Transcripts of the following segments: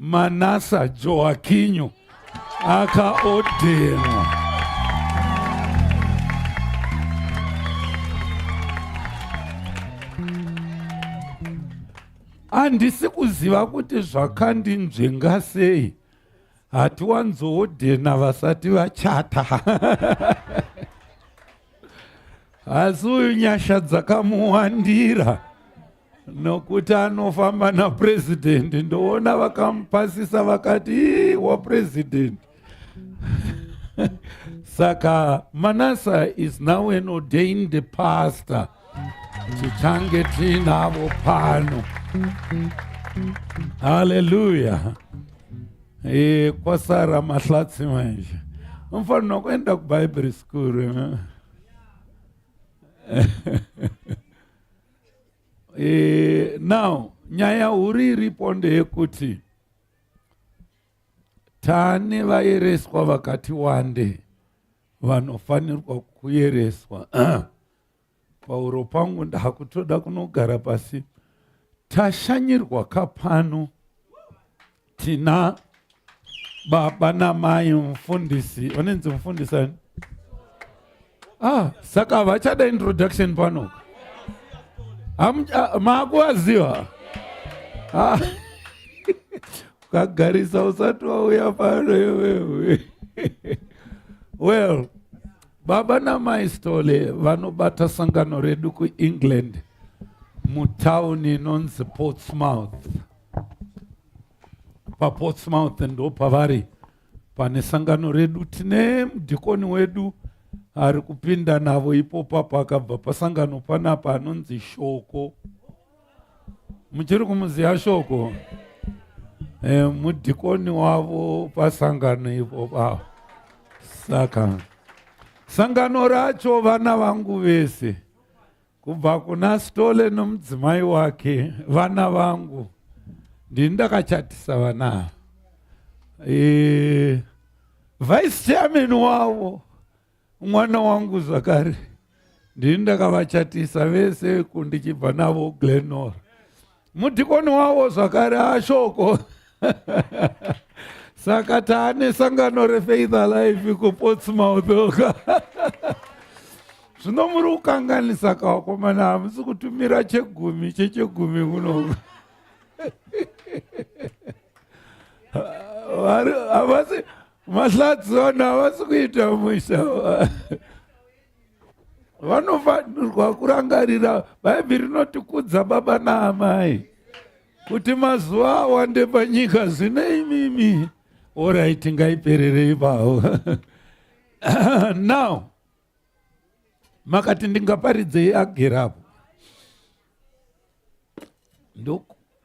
Manasa Joaquinho akaordenwa. Handisi kuziva kuti zvakandinzvenga sei. Hatiwanzoordena vasati vachata. Asi uyu nyasha dzakamuwandira nokuti anofamba napresident. Ndoona vakamupasisa vakati wapresident. Saka Manasa is now an ordained pastor. Tichange tinavo pano. Hallelujah. Kwasara mahlatsi manje. Mfano kwenda ku Bible school. Now, nyaya uri riponde yekuti tane vayereswa vakati wande vanofanirwa kuyereswa. Pauro pangu ndakutoda kunogara pasi. Tashanyirwa kapano tina baba namai mfundisi. Vanenzi mfundisa? Saka vachada introduction pano. Makuwaziwa? Kagarisa usati wauya pano iwewe. Well, baba namai Stole vanobata sangano redu ku England mutauni inonzi Portsmouth. PaPortsmouth ndo pavari pane sangano redu. Tine mudhikoni wedu ari kupinda navo ipopa pakabva pasangano panapa anonzi Shoko. Muchiri kumuziya Shoko? Mudhikoni wavo pasangano ipopa. Saka sangano racho vana vangu vese kubva kuna Stole nomudzimai wake, vana vangu ndakachatisa vana. Vice chairman wavo mwana wangu Zakari ndakavachatisa vese kundichibva navo Glenora. Mudhikoni wavo Zakari Ashoko. Saka taane sangano reFaith Alive ku Portsmouth. Zvino muri kukanganisa kawakomana, hamusi kutumira chegumi kuno. Havasi mahlatsi vana havasi kuita musha. Vanofanirwa kurangarira. Bhaibheri rinotikudza baba naamai kuti mazuva awande panyika zvino imimi. Alright, ngaiperere ipapo. Now, makati ndingaparidzei agerapo.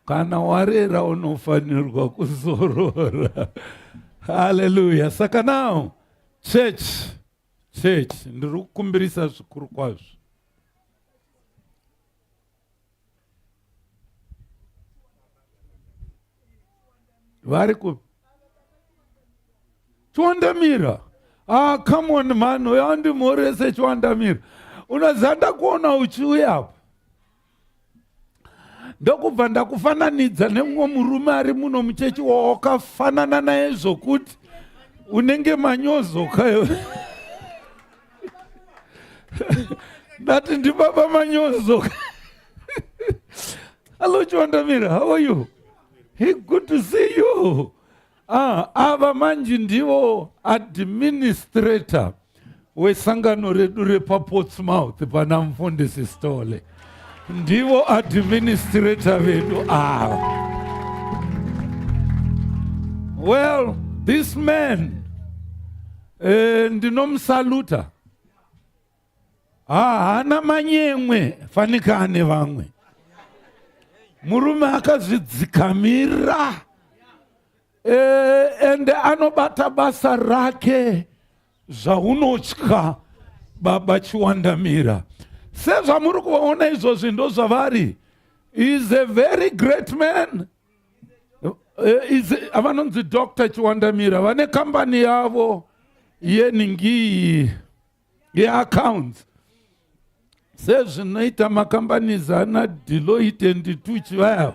Kana warera unofanirwa kuzorora. Hallelujah. Saka now, church, ndiri kukumbirisa zvikuru kwazvo. Vari kupi? Chiwandamira. Come on man, uyandimhorese Chiwandamira. Unazanda kuona uchiuya apa. Ndokubva ndakufananidza nemumwe murume ari muno muchechi wakafanana naye zvokuti unenge manyozoka. Ndati ndibaba manyozoka. Hello Chiwandamira, how are you? Hey, good to see you. Ava manji ndivo administrator wesangano redu repaPortsmouth pana mufundisi Stole. Ndivo administrator vedu ava. Well, this man ndinomsaluta. Hana manyemwe fanika ane vamwe. Murume akazvidzikamira. Ende anobata basa rake zvaunotya baba Chiwandamira. Sezvamuri kuona izvozvi ndo zvavari. Is a very great man. Avanonzi Dr. Chiwandamira. Vane kambani yavo yeningi yeaccounts. Sezvinoita makambani zana Deloitte and Tuchi vaya.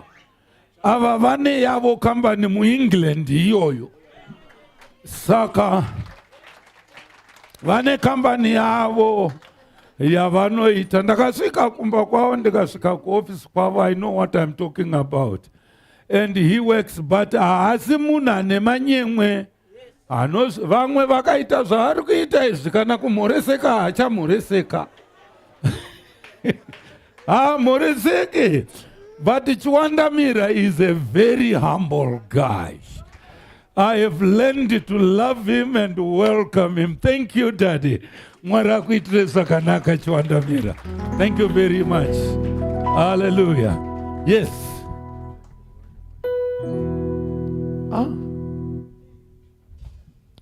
ava vane yavo kambani muEngland iyoyo, saka vane kambani yavo yavanoita. Ndakasvika kumba kwavo, ndikasvika kuoffice kwavo. I know what I'm talking about. And he works, but haasi munhu ane manyemwe. Vamwe vakaita zvaari kuita izvi, kana kumhoreseka hachamhoreseka. Hamhoreseki. But Chiwandamira is a very humble guy. I have learned to love him and welcome him. Thank you, Daddy. Mwari akuitire zvakanaka Chiwandamira. Thank you very much. Hallelujah. Yes.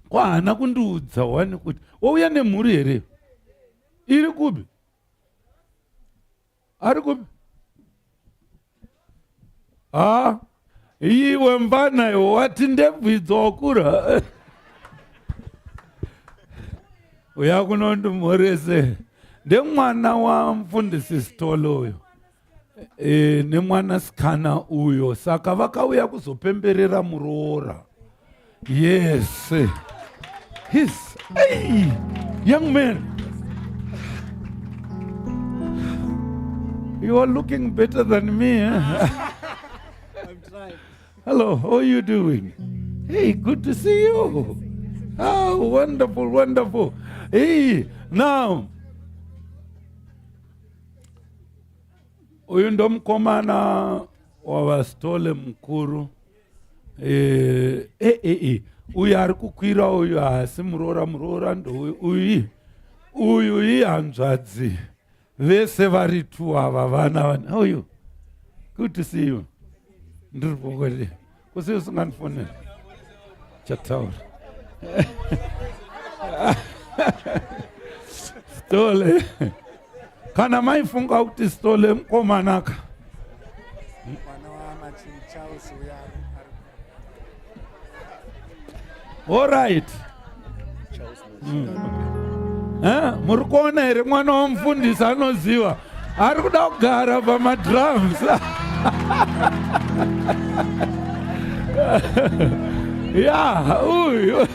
Kwaana kundiudza wani kuti wauya nemhuri here? Iri kupi? Ari kupi? Iwe mbana wati ndebvidzwa wakura. Uya kunondimhorese. Ndemwana wamufundisi Stolo uyo. Nemwana sikana uyo. Saka vakauya kuzopemberera muroora. Yes. He's young man. You are looking better than me. I'm trying. Hello, how are you doing? Hey, good to see you. Oh, wonderful, wonderful. Hey, now, uyu ndo mukomana wavastole mukuru. Uyu ari kukwira uyu haasi muroora ndo uyu ihanzvadzi vese vari tu ava vana. How are you? Good to see you. Ndiri kukwere kusi usinganifonera chataura. Stole kana maifunga kuti Stole mukomanaka. All right. Muri kuona here mwana wamufundisi anoziva ari kuda kugara pamadrums. Yeah, uyu.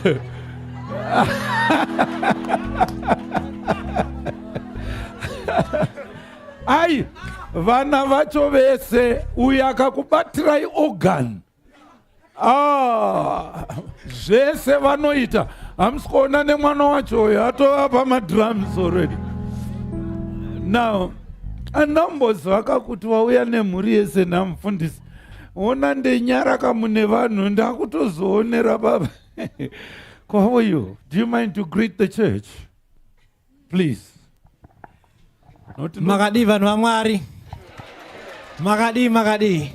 Ai, vana vacho vese uyu akakubatirai organ. Zvese vanoita. Hamusi kuona nemwana wacho uyu atova pamadrums already. Now, andambozvaka kuti wauya nemhuri yese namufundisi. Ona ndenyaraka mune vanhu ndakutozoonera baba. How are you? Do you mind to greet the church? Please. Magadi vanhu vaMwari. Magadi.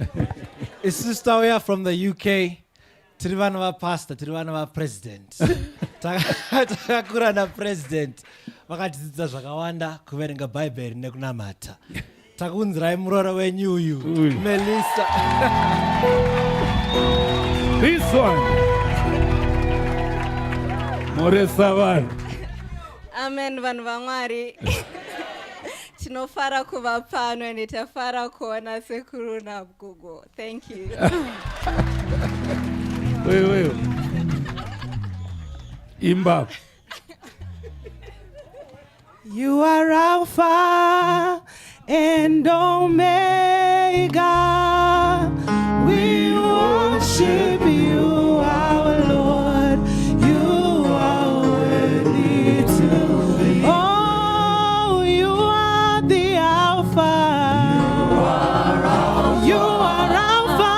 Is sister we are from the UK. Tiri vanhu vaPastor, tiri vanhu vaPresident. Takakura naPresident. Vakatidzidza zvakawanda kuverenga Bhaibheri nekunamata. Takunzirai muroora wenyu uyu, Melissa. This one. Moresa vanhu. Amen, vanhu vaMwari. Tinofara kuva pano ende tafara kuona sekuru naGoogle. Thank you. Wait. Imba. You are Alpha and Omega. We worship you, our Lord. You are worthy to be. Oh, you are the Alpha. You are Alpha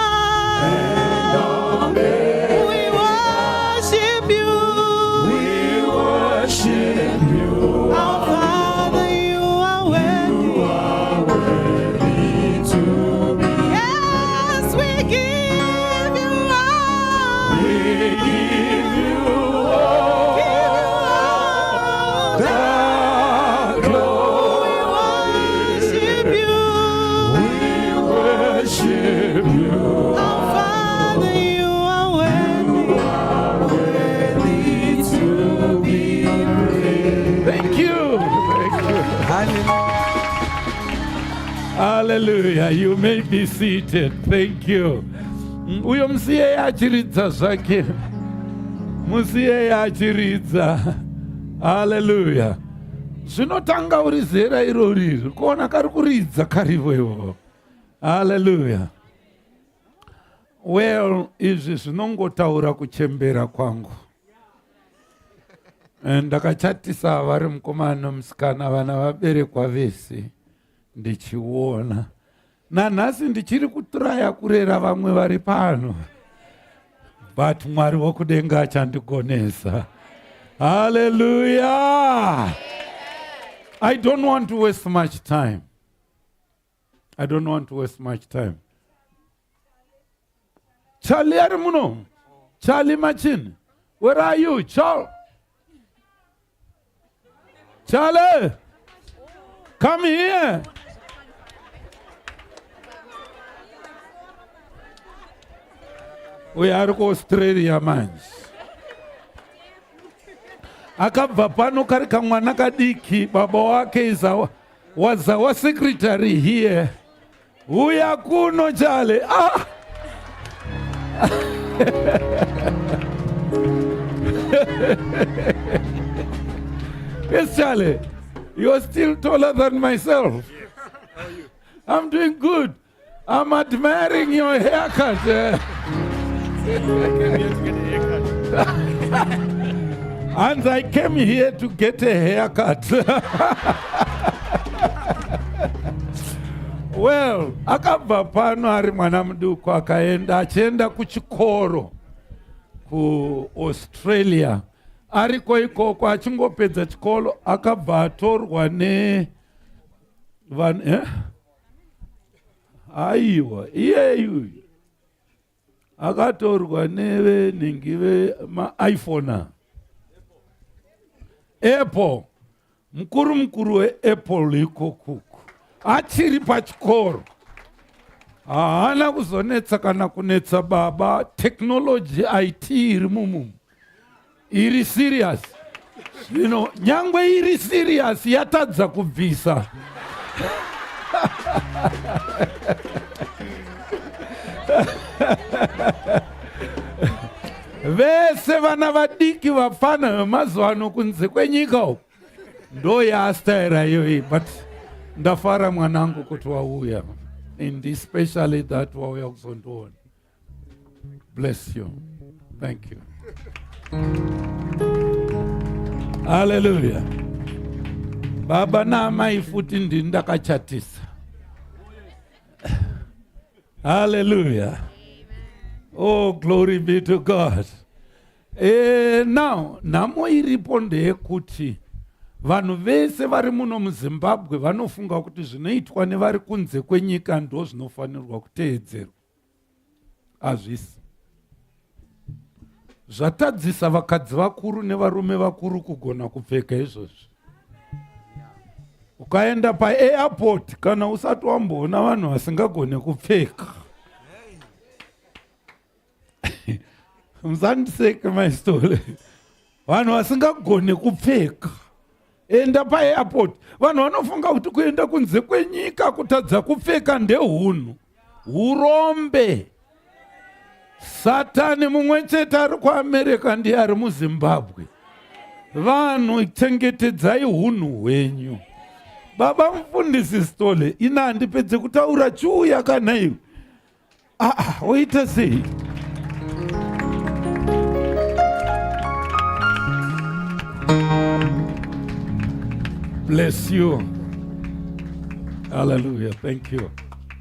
and Omega. We worship you. We worship you. Our Father, you are worthy to be. Yes, we give you all. We give you all. The glory. We worship you. Our Father, you are worthy to be praised. Thank you. Hallelujah. You may be seated. Thank you. Uyo musiye achiridza zvake. Musiye achiridza. Hallelujah. Zvinotanga uri zera irori. Kuona kari kuridza kariwewo. Hallelujah. Well, izvi zvinongotaura kuchembera kwangu. Ndakachatisa vari mukomana nomusikana vana vaberekwa vese ndichiona. Nanhasi ndichiri kutraya kurera vamwe vari pano. But Mwari wokudenga achandigonesa. Hallelujah. I don't want to waste much time. Charlie Arimuno. Charlie Machin. Where are you, Charlie? Charlie, come here. We are to Australia, man. Akabva pano kari kamwana kadiki, baba wake was our secretary here. Uya kuno Charlie. Ah! Yes, Charlie, you're still taller than myself. How are you? I'm doing good. I'm admiring your haircut. I came here to get a haircut. And I came here to get a haircut. Well, akabva pano ari mwana muduku akaenda achienda kuchikoro kuAustralia. Ariko ikoko achingopedza chikoro akabva atorwa aiwa iyeyu akatorwa nevenhingi vemaiphone Apple, mukuru weApple ikokuku achiri pachikoro. Haana kuzonetsa kana kunetsa baba. Technology IT iri mumu iri serious. Nyangwe iri serious yatadza kubvisa. Vese vana vadiki vafana vemazuva ano kunze kwenyika ndo yastaira iyoyi. But ndafara mwanangu kuti wauya. And especially that wauya kuzondiona. Bless you. Thank you. Hallelujah. Baba na amai futi ndakachatisa. Hallelujah. Oh, glory be to God. Now, namo iripo ndeyekuti vanhu vese vari muno muZimbabwe vanofunga kuti zvinoitwa nevari kunze kwenyika ndo zvinofanirwa kuteedzerwa. Hazvisi. Zvatadzisa vakadzi vakuru nevarume vakuru kugona kupfeka izvozvo. Ukaenda paairport kana usati wamboona vanhu vasingagone kupfeka. Musandiseke my story. Vanhu vasingagone kupfeka. Enda paairport. Vanhu vanofunga kuti kuenda kunze kwenyika kutadza kupfeka ndehunhu. Urombe. Satani mumwe chete ari kuAmerica ndiye ari muZimbabwe. Vanhu chengetedzai hunhu hwenyu. Baba mufundisi stole ina handipedze kutaura chiuya kana iwe. Woita sei? Bless you. Hallelujah. Thank you.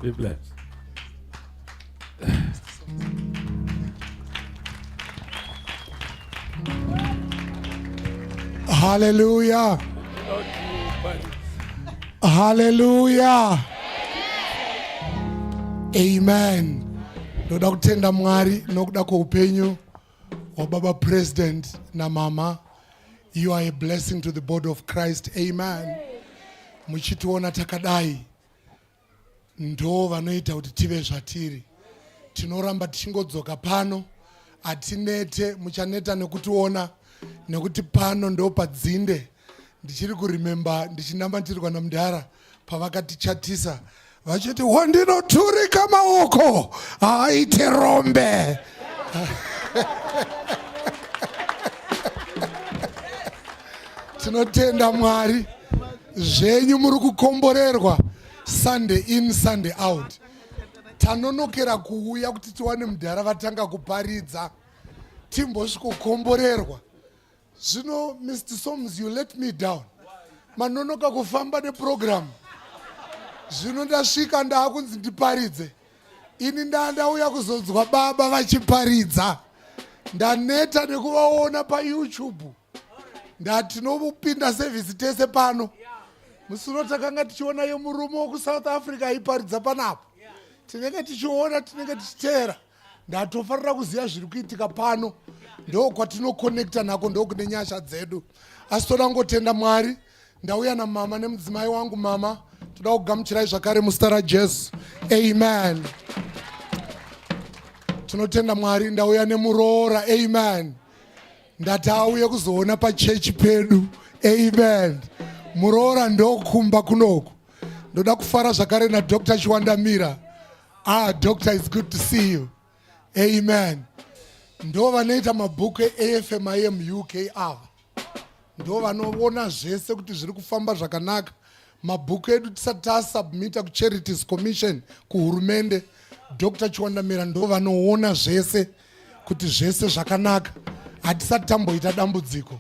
Be blessed. Hallelujah. Hallelujah. Amen. Ndoda kutenda Mwari nokuda kweupenyu wababa president na mama. You are a blessing to the body of Christ. Amen. Muchitiona takadai ndo vanoita kuti tive zvatiri. Tinoramba tichingodzoka pano, atinete, muchaneta nekutiona, nekuti pano ndo padzinde. Ndichiri kuremember ndichinamatirwa naMudhara pavakatichatisa vachiti wandinoturika maoko aite rombe. Tinotenda Mwari zvenyu muri kukomborerwa Sunday in Sunday out. Tanonokera kuuya kuti tiwane mudhara vatanga kuparidza timbosvikokomborerwa. Zvino Mr. Soms, you let me down. Manonoka kufamba neprogram. Zvino ndasvika ndaakunzi ndiparidze. Ini ndauya kuzonzwa baba vachiparidza. Ndaneta nekuvaona paYouTube. Ndatinopinda service tese pano. Musoro takanga tichiona yemurume wokuSouth Africa aiparidza panapo. Tinenge tichiona, tinenge tichiteera. Ndatofarira kuziva zviri kuitika pano. Ndo kwatinokonekta nako ndo kune nyasha dzedu. Asi toda kungotenda Mwari. Ndauya namama nemudzimai wangu mama. Toda kugamuchirai zvakare muzita raJesu. Amen. Tinotenda Mwari. Ndauya nemuroora. Amen. Ndati auye kuzoona pachechi pedu. Amen. Muroora ndokumba kunoku. Ndoda kufara zvakare na Dr. Chiwandamira. Doctor, it's good to see you. Amen. Ndo vanoita mabhuku eAFMIM UK ava. Ndo vanoona zvese kuti zviri kufamba zvakanaka. Mabhuku edu tisati tasubmita kuCharities Commission kuhurumende. Dr. Chiwandamira ndo vanoona zvese kuti zvese zvakanaka. Hatisati tamboita dambudziko.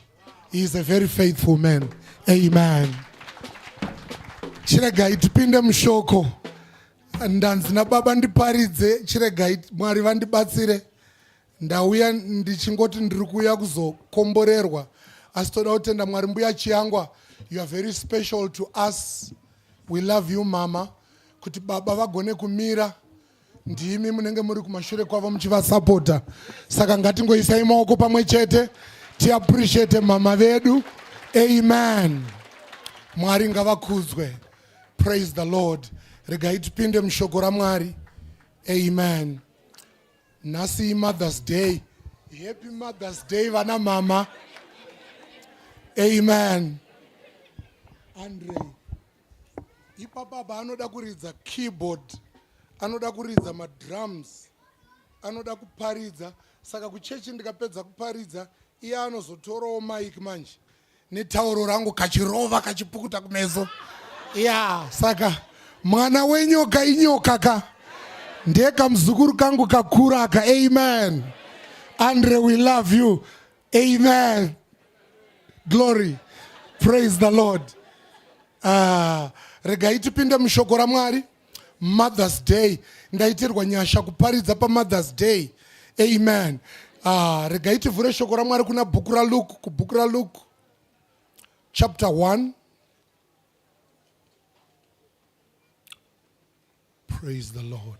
He is a very faithful man. Amen. Chiregai tipinde mushoko. Ndanzi nababa ndiparidze. Chiregai Mwari vandibatsire. Ndauya ndichingoti ndiri kuuya kuzokomborerwa. Asi toda kutenda Mwari. Mbuya Chiyangwa, you are very special to us. We love you mama. Kuti baba vagone kumira. Ndimi munenge muri kumashure kwavo muchivasapota. Saka ngatingoisai maoko pamwe chete. Appreciate mama vedu. Amen. Mwari ngavakudzwe. Praise the Lord. Regai tipinde mushoko raMwari. Amen. Nasi Mother's Day. Happy Mother's Day vana mama. Amen. Andre. Ipa baba anoda kuridza keyboard. Anoda kuridza madrums. Anoda kuparidza. Saka kuchechi ndikapedza kuparidza. Iye anozotorawo mic manje. Netauro rangu kachirova kachipukuta kumeso. Saka mwana wenyoka inyoka ka. Ndeka mzukuru kangu kakura ka. Amen. Andre, we love you. Amen. Glory. Praise the Lord. Regai tipinde mushoko raMwari. Mother's Day. Ndaitirwa nyasha kuparidza pa Mother's Day. Amen. Regai tivhure shoko raMwari kuna bhuku raLuke, kubhuku raLuke chapter 1. Praise the Lord.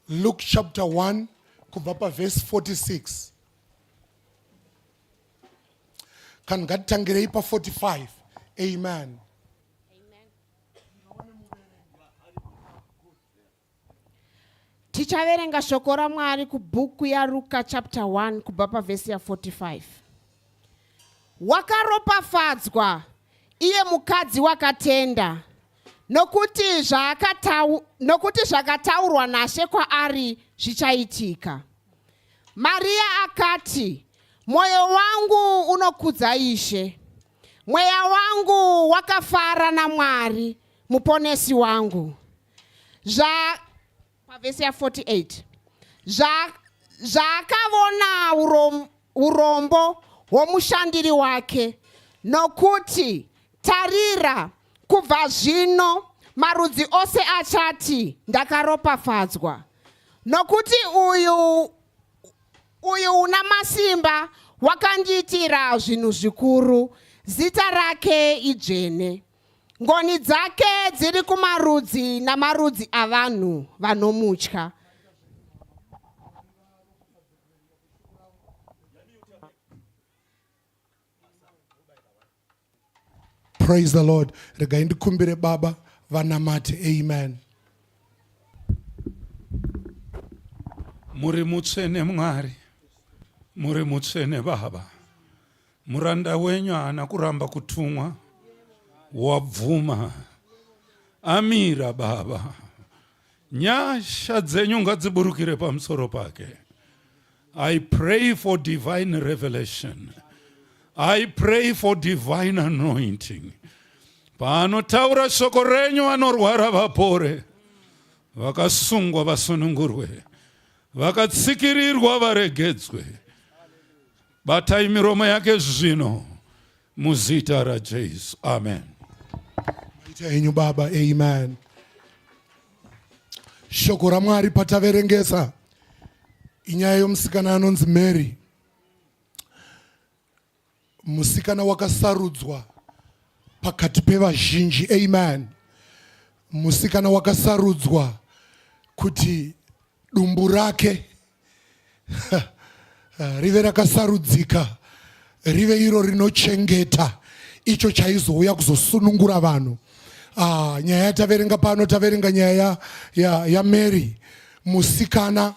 Luke chapter 1 kubva pa verse 46. Kan ngatitangirei pa 45. Amen. Tichaverenga shoko raMwari kubhuku yaLuka chapter 1 kubva pavhesi ya 45. Wakaropafadzwa iye mukadzi wakatenda, nokuti zvakataurwa naShe kwaari zvichaitika. Maria akati, mwoyo wangu unokudza Ishe, mweya wangu wakafara naMwari muponesi wangu. Pavhesi ya 48. Zvakavona urombo hwomushandiri wake, nokuti tarira, kubva zvino marudzi ose achati ndakaropafadzwa. Nokuti uyu una masimba wakandiitira zvinhu zvikuru, zita rake idzvene. Ngoni dzake dziri kumarudzi namarudzi avanhu vanomutya. Praise the Lord. Regai ndikumbire baba vanamate. Amen. Muri mutsvene Mwari. Muri mutsvene baba. Muranda wenyu haana kuramba kutumwa. Wabvuma. amira Baba. Nyasha dzenyu ngadziburukire pamusoro pake. I pray for divine revelation. I pray for divine anointing. Paanotaura shoko renyu vanorwara vapore. Vakasungwa vasunungurwe. Vakatsikirirwa varegedzwe. Batai miromo yake zvino muzita raJesu. Amen. Maita enyu Baba, amen. Shoko raMwari pataverengesa inyaya yomusikana anonzi Mary, musikana wakasarudzwa pakati pevazhinji, amen. Musikana wakasarudzwa kuti dumbu rake rive rakasarudzika, rive iro rinochengeta icho chaizouya kuzosunungura vanhu. Nyaya yataverenga pano, taverenga nyaya ya Mary, musikana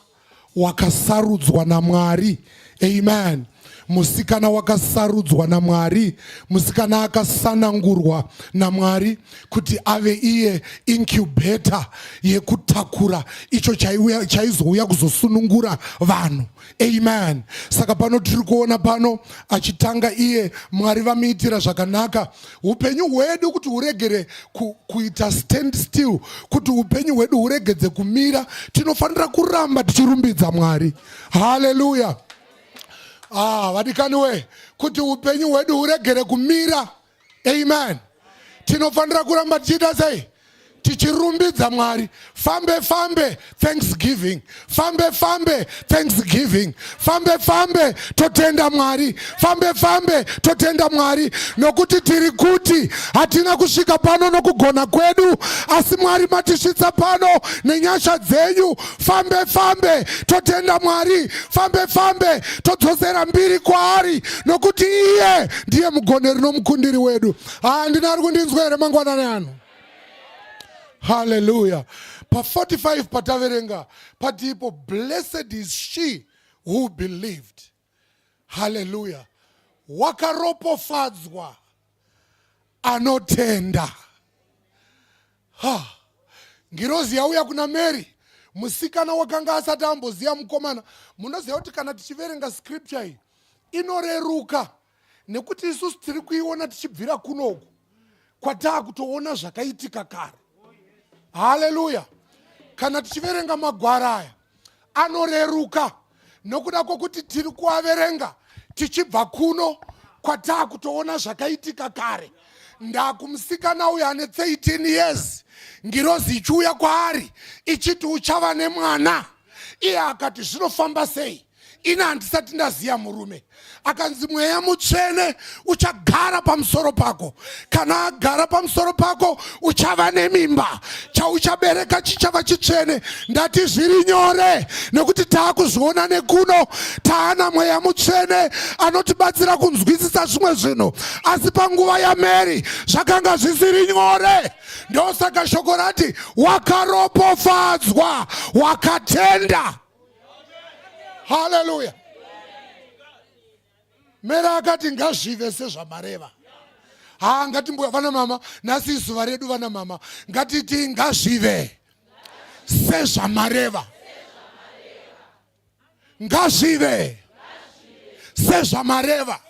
wakasarudzwa naMwari, amen. Musikana wakasarudzwa naMwari, musikana akasanangurwa naMwari kuti ave iye incubator yekutakura icho chaizouya kuzosunungura vanhu, amen. Saka pano tiri kuona pano achitanga iye Mwari vamuitira zvakanaka. Upenyu hwedu kuti huregere kuita stand still, kuti upenyu hwedu huregedze kumira, tinofanira kuramba tichirumbidza Mwari. Hallelujah. Vadikaniwe, kuti upenyu hwedu huregere kumira, amen. Tinofanira kuramba tichita sei? Tichirumbidza Mwari. Fambe thanksgiving. Fambe thanksgiving. Fambe totenda Mwari. Fambe totenda Mwari. Nokuti tiri kuti hatina kusvika pano nokugona kwedu, asi Mwari matisvitsa pano nenyasha dzenyu. Fambe totenda Mwari. Fambe todzosera mbiri kwaari, nokuti iye ndiye mugoneri nomukundiri wedu. Ndinari kundinzwere mangwanani ano. Hallelujah. Pa 45 pataverenga patipo, blessed is she who believed. Hallelujah. Wakaropofadzwa anotenda. Ngirozi yauya kuna Mary, musikana wakanga asati amboziya mukomana. Munoziva kuti kana tichiverenga scripture iyi inoreruka, nekuti isusu tiri kuiona tichibvira kunoku kwatakutoona zvakaitika kare. Hallelujah. Kana tichiverenga magwara aya anoreruka nokuda kwokuti tiri kuaverenga tichibva kuno kwatakutoona zvakaitika kare. Ndakumusikana uyu ane 18 years, ngirozi ichiuya kwaari ichiti uchava nemwana. Iye akati zvinofamba sei? Ina handisati ndaziya murume. Akanzi Mweya Mutsvene uchagara pamusoro pako. Kana agara pamusoro pako uchava nemimba. Chauchabereka chichava chitsvene. Ndati zviri nyore, nekuti taakuzviona nekuno taana Mweya Mutsvene anotibatsira kunzwisisa zvimwe zvinhu. Asi panguva yaMary zvakanga zvisiri nyore. Ndosaka shoko rati wakaropofadzwa, wakatenda. Hallelujah. Mary akati ngazvive sezvamareva. Ngati mbuya vana mama, nasi zuva redu vana mama, ngatiti ngazvive sezvamareva. Ngazvive sezvamareva.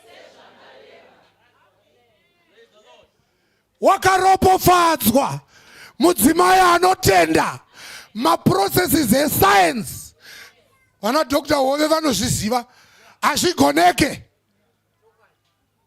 Wakaropofadzwa mudzimai anotenda. Maprocesses escience vana Dr. Hove vanozviziva, hazvigoneke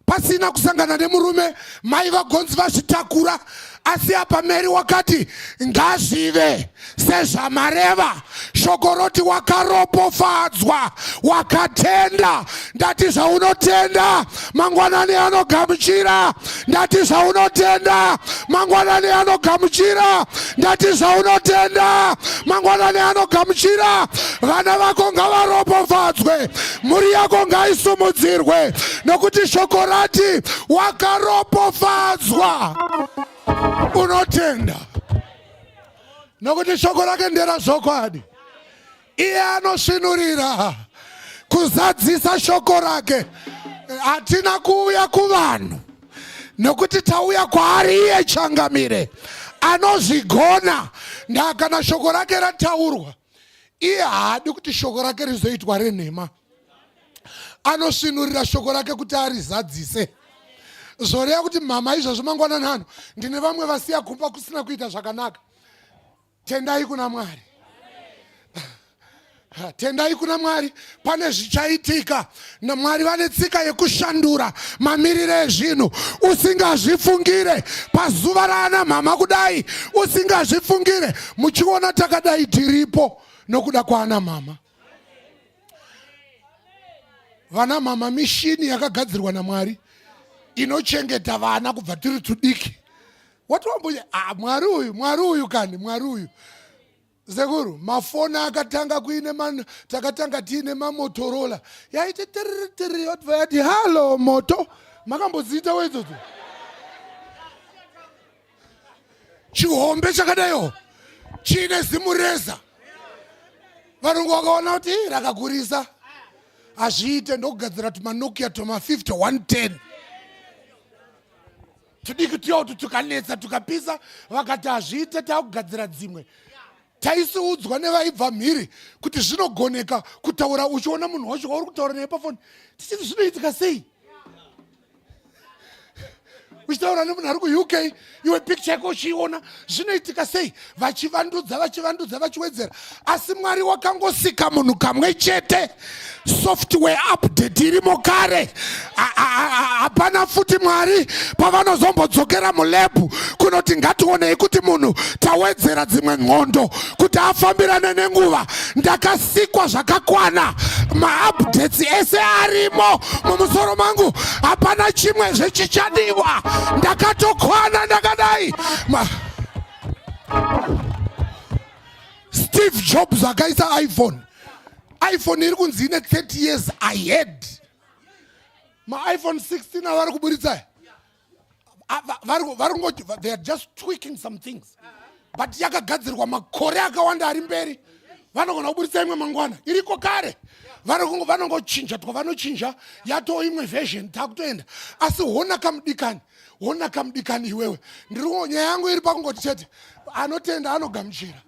pasina kusangana nemurume mai vagonzi vazvitakura. Asi apa Mary wakati ngazvive sezvamareva. Shoko roti wakaropofadzwa, wakatenda. Ndati zvaunotenda mangwanani anogamuchira. Ndati zvaunotenda mangwanani anogamuchira. Ndati zvaunotenda mangwanani anogamuchira. Vana vako ngavaropofadzwe, mhuri yako ngaisumudzirwe, nokuti shoko rati wakaropofadzwa unotenda. Nokuti shoko rake nderazvokwadi. Iye anosvinurira kuzadzisa shoko rake. Hatina kuuya kuvanhu nokuti tauya kwaari iye changamire. anozvigona. Kana shoko rake rataurwa, iye haadi kuti shoko rake rizoitwa renhema. Anosvinurira shoko rake kuti arizadzise. Zoreva kuti mama izvozvo mangwanani ano ndine vamwe vasiya kumba kusina kuita zvakanaka. Tendai kuna Mwari. Tendai kuna Mwari, pane zvichaitika. Mwari vane tsika yekushandura mamiriro ezvinhu. Usingazvifungire pazuva raana mama kudai, usingazvifungire. Muchiona takadai tiripo nokuda kwaana mama. Vana mama mishini yakagadzirwa naMwari inochengeta vana kubva tiri tudiki. Watu wambuye, Mwari uyu kani, Mwari uyu. Zekuru, mafoni akatanga kuine takatanga tiine maMotorola. Yaite tiri watu vayati, halo moto. Makambozita wezozo. Chihombe chakadayo. Chine simureza. Varungu wakaona kuti rakakurisa. Azviite ndokugadzira tuma Nokia tuma 5110. Tudiki tuyautu tukanetsa tukapisa vakati azviite takugadzira dzimwe. Taisiudzwa nevaibva mhiri kuti zvinogoneka kutaura uchiona munhu wacho wauri kutaura naye pafoni. Tichiti zvinoitika sei? Uchitaura nemunhu ari ku UK, iwe picture yako uchiiona, zvinoitika sei? Vachivandudza vachiwedzera. Asi Mwari wakangosika munhu kamwe chete. Software update irimo kare. Hapana futi Mwari pavanozombodzokera mulebhu kunoti ngationei kuti munhu tawedzera dzimwe n'ondo kuti afambirane nenguva. Ndakasikwa zvakakwana. Ma-updates ese arimo mumusoro mangu. Hapana chimwe zvechichadiwa. Ndakatokwana ndakadai. Steve Jobs akaisa iPhone iri kunzi ine 30 years ahead. Ma-iPhone 16 avari kuburitsa. They are just tweaking some things. But yakagadzirwa makore akawanda ari mberi. Vanogona kuburitsa imwe mangwana. Iriko kare. Vanongochinja vanochinja yato imwe version takutoenda. Asi hona kamudikani iwewe. Ndiro nyaya yangu iri pakungoti chete. Anotenda anogamuchira.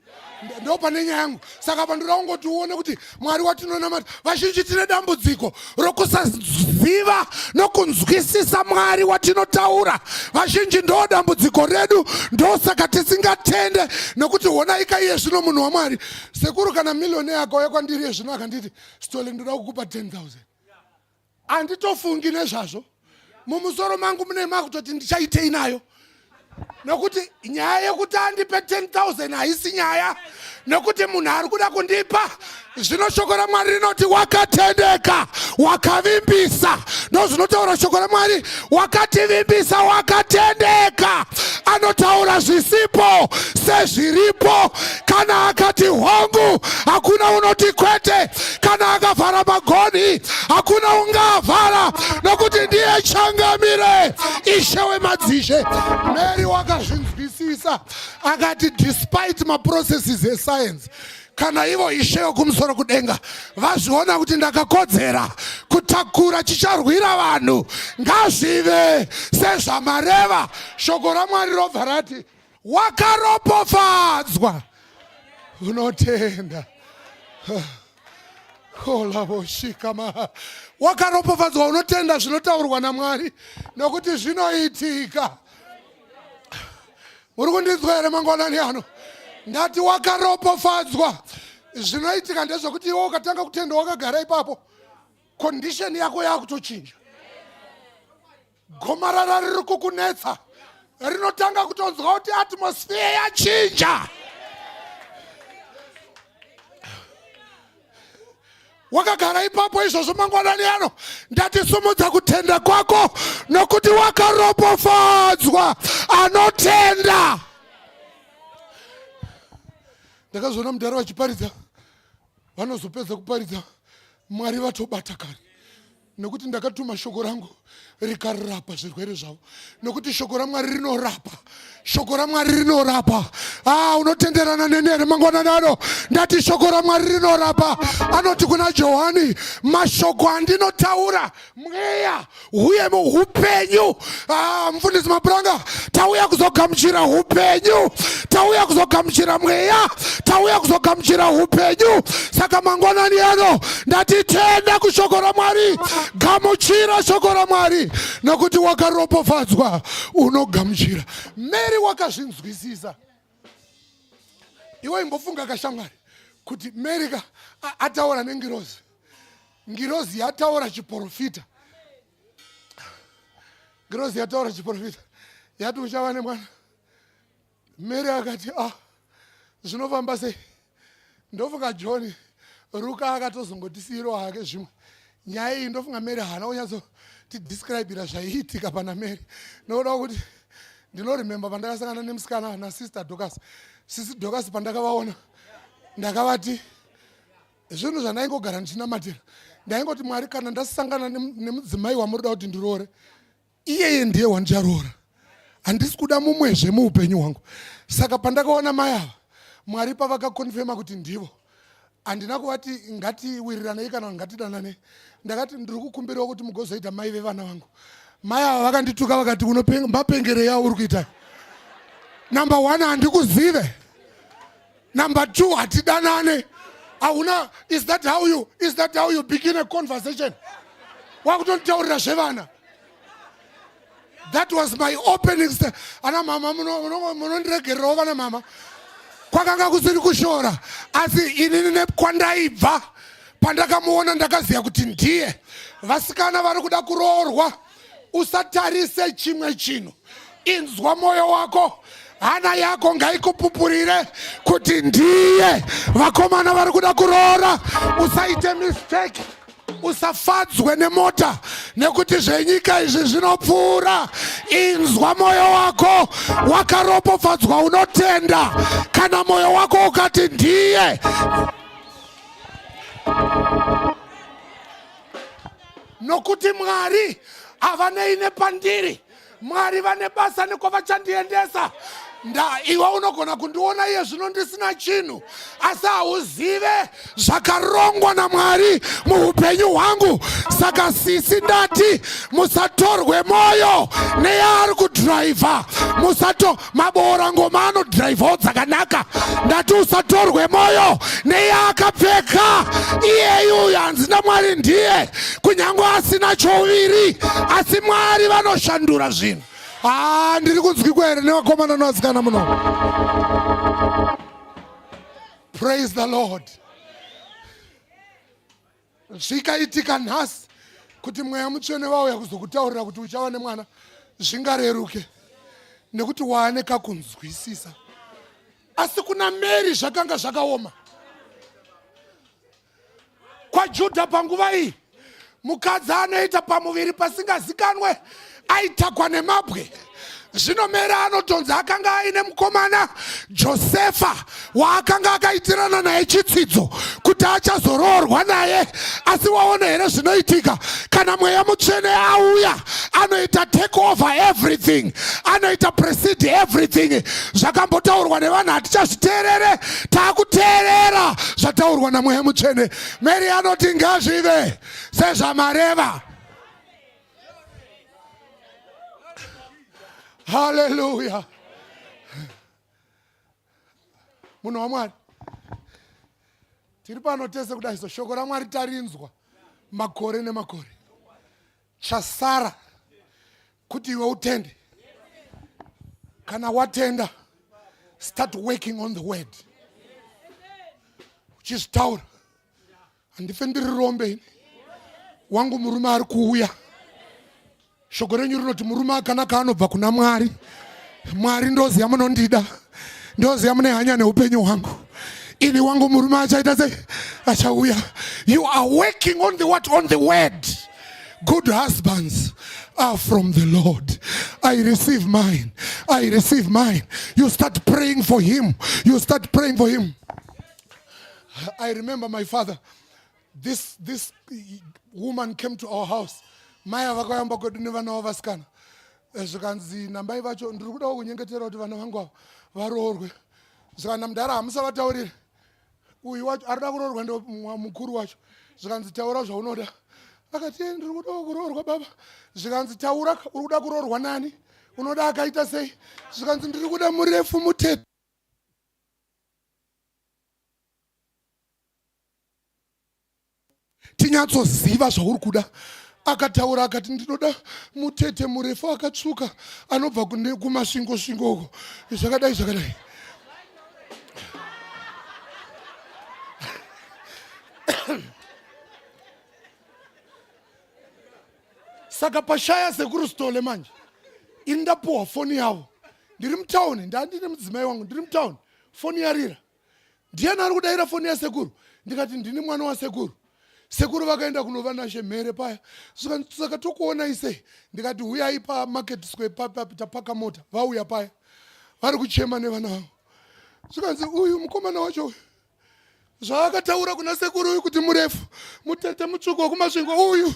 Ndo pane nyaya yangu. Saka pandura ungoti uone kuti Mwari watinonamata vazhinji tine dambudziko rokusaziva nokunzwisisa Mwari watinotaura. Vazhinji ndo dambudziko redu, ndo saka tisingatende nokuti honai iye zvino munhu waMwari. Sekuru kana milioni yako yakwandiri yezvino akanditi Stole ndoda kukupa 10,000. Anditofungi nezvazvo. Mumusoro mangu mune makutoti ndichaitei nayo. Nokuti nyaya yekuti andipe 10,000 haisi nyaya. Nokuti munhu ari kuda kundipa. Zvino shoko raMwari rinoti wakatendeka, wakavimbisa. Ndozvinotaura shoko raMwari, wakativimbisa, wakatendeka. Anotaura zvisipo sezviripo. Kana akati hongu, hakuna unoti kwete. Kana akavhara magoni, hakuna ungavhara. Nokuti ndiye changamire, Ishe wemadzishe. Mary wakazvinzwisisa akati despite maprocesses escience, kana ivo Ishe wekumusoro kudenga vazviona kuti ndakakodzera kutakura chicharwira vanhu, ngazvive sezvamareva shoko raMwari robva rati wakaropofadzwa. Unotenda. Wakaropofadzwa, unotenda zvinotaurwa naMwari nokuti zvinoitika. Muri kundinzwa here mangwanani ano? Ndati wakaropofadzwa. Zvinoitika ndezvokuti iwe ukatanga kutenda wakagara ipapo, condition yako yakutochinja. Gomarara riri kukunetsa rinotanga kutonzwa kuti atmosphere yachinja. Wakagara ipapo izvozvo mangwanani ano, ndatisumudza kutenda kwako nokuti wakaropofadzwa. Anotenda. Ndakazoona mudhara vachiparidza, vanozopedza kuparidza Mwari vatobata kare. Nekuti ndakatuma shoko rangu rikarapa zvirwere zvavo. Nekuti shoko raMwari rinorapa. Shoko raMwari rinorapa. Unotenderana nene mangwana naro. Ndati shoko raMwari rinorapa. Anoti kuna Johani, mashoko andinotaura mweya uye muhupenyu. Mfundisi Mabranga, tauya kuzogamuchira hupenyu. Tauya kuzogamuchira mweya. Tauya kuzogamuchira hupenyu. Saka mangwanani ano ndati tenda kushoko raMwari. Gamuchira shoko raMwari. Nokuti wakaropofadzwa unogamuchira. Mary wakazvinzwisisa. Iwe imbofunga kashamwari kuti Mary ataura nengirozi. Ngirozi yataura chiprofita. Ngirozi yataura chiprofita. Yati uchava nemwana. Mary akati zvinofamba sei? Ndofunga John Ruka akatozongotisiro hake zvimwe. Nyaya iyi ndofunga Mary hana unyazo tidescribe zvaiitika pana Mary. Nokuda kuti ndinoremember pandakasangana nemusikana naSister Dorcas. Sister Dorcas pandakavaona ndakavati zvinhu zvandaingogara ndichinamatira. Ndaingoti Mwari kana ndasangana nemudzimai wamurida kuti ndiroore, iyeye ndiye wandicharoora. Handisi kuda mumwezve muupenyu hwangu. Saka pandakaona mai ava, Mwari pavakakonfirma kuti ndivo, handina kuvati ngatiwiriranei kana ngatidanane. Ndakati ndiri kukumbirawo kuti mugozoita mai vevana vangu. Mai ava vakandituka vakati mapengerei auri kuita. Number 1 handikuzive. Number 2 hatidanane. Is that how you begin a conversation? Wakutontaurira zvevana. That was my opening step. Ana mama munondiregererawo vana mama. Kwakanga kusiri kushora. Asi inini nekwandaibva pandakamuona ndakaziva kuti ndiye. Vasikana vari kuda kuroorwa. Usatarise chimwe chinhu. Inzwa moyo wako. Hana yako ngaikupupurire kuti ndiye. Vakomana vari kuda kuroora. Usaite mistake. Usafadzwe nemota nekuti zvenyika izvi zvinopfuura. Inzwa moyo wako. Wakaropofadzwa unotenda. Kana moyo wako ukati ndiye. Nokuti Mwari avaneine pandiri. Mwari vane basa nekwavachandiendesa. Iwe unogona kundiona iye zvino ndisina chinhu, asi hauzive zvakarongwa naMwari muupenyu hwangu. Saka sisi ndati musatorwe moyo neyaari kudhiraivha. Maboora ngoma anodhiraivhawo dzakanaka. Ndati usatorwe moyo neyaakapfeka. Iyeyu hanzi naMwari ndiye, kunyange asina chouviri, asi Mwari vanoshandura zvinhu. Ndiri kunzwi kwere nevakomana nevasikana muno. Praise the Lord. Zvikaitika nhasi kuti mweya mutsvene vauya kuzokutaurira kuti uchava nemwana, zvingareruke nekuti waane kakunzwisisa. Asi kuna Mary zvakanga zvakaoma. KwaJudha panguva iyi mukadzi anoita pamuviri pasingazikanwe aitakwa nemabwe. Zvino Mary anotonzi akanga aine mukomana Josefa waakanga akaitirana naye chitsidzo kuti achazoroorwa naye. Asi waona here zvinoitika kana mweya mutsvene auya, anoita take over everything, anoita precede everything. Zvakambotaurwa nevanhu hatichazviteerere, taakuteerera zvataurwa namweya mutsvene. Mary anoti ngazvive sezvamareva. Hallelujah. Munhu waMwari, tiri pano tese kudai shoko raMwari tarinzwa makore nemakore. Chasara kuti iwe utende. Kana watenda, start working on the word. Uchizvitaura. Handife ndiri rombe ini. Wangu murume ari kuuya. Shoko renyu rinoti murume akanaka anobva kuna Mwari. Mwari ndoziya munondida. Ndoziya mune hanya neupenyu hwangu. Ini wangu murume achaita sei? Achauya. You are working on the what? On the word. Good husbands are from the Lord. I receive mine. I receive mine. You start praying for him. You start praying for him. I remember my father this woman came to our house. Maya vakayamba kwedu nevana vavasikana. Zvikanzi nambai vacho ndiri kuda kunyengetera kuti vana vangu varoorwe. Zvikanzi mudhara hamusavataurire. Uyu wacho arida kuroorwa ndo mukuru wacho. Zvikanzi taura zvaunoda. Akati ndiri kuda kuroorwa baba. Zvikanzi taura uri kuda kuroorwa nani? Unoda akaita sei? Zvikanzi ndiri kuda murefu mutete. Tinyatsoziva zvauri kuda. Akataura akati ndinoda mutete murefu akatsvuka anobva kumasvingo uko. Zvakadai. Saka pashaya sekuru stole manje. Indapuwa foni yavo. Ndiri mutauni, ndandine mudzimai wangu, ndiri mutauni. Foni yarira. Ndiani ari kudaira foni yasekuru? Ndikati ndini mwana wasekuru. Sekuru vakaenda kunova nashe mhere paya. Saka tokuona ise. Ndikati huyai pa Market Square tapaka mota. Vauya paya. Vari kuchema nevana vavo. Zvikanzi uyu mukomana wacho uyu. Zvaakataura kuna sekuru uyu kuti murefu. Mutete mutsvuku wekumasvingo uyu.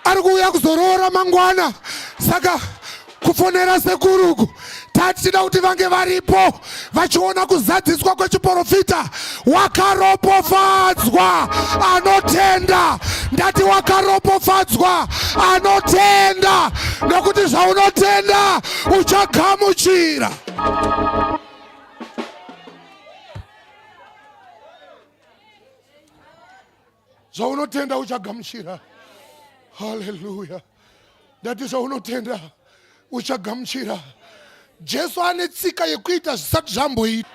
Ari kuuya kuzoroora mangwana. Saka kufonera sekuru uku. Tatida kuti vange varipo vachiona kuzadziswa kwechiprofita. Wakaropofadzwa anotenda. Ndati wakaropofadzwa anotenda. Nokuti zvaunotenda uchagamuchira. Zvaunotenda uchagamuchira. Hallelujah. Ndati zvaunotenda uchagamuchira. Jesu ane tsika yekuita zvisati zvamboita.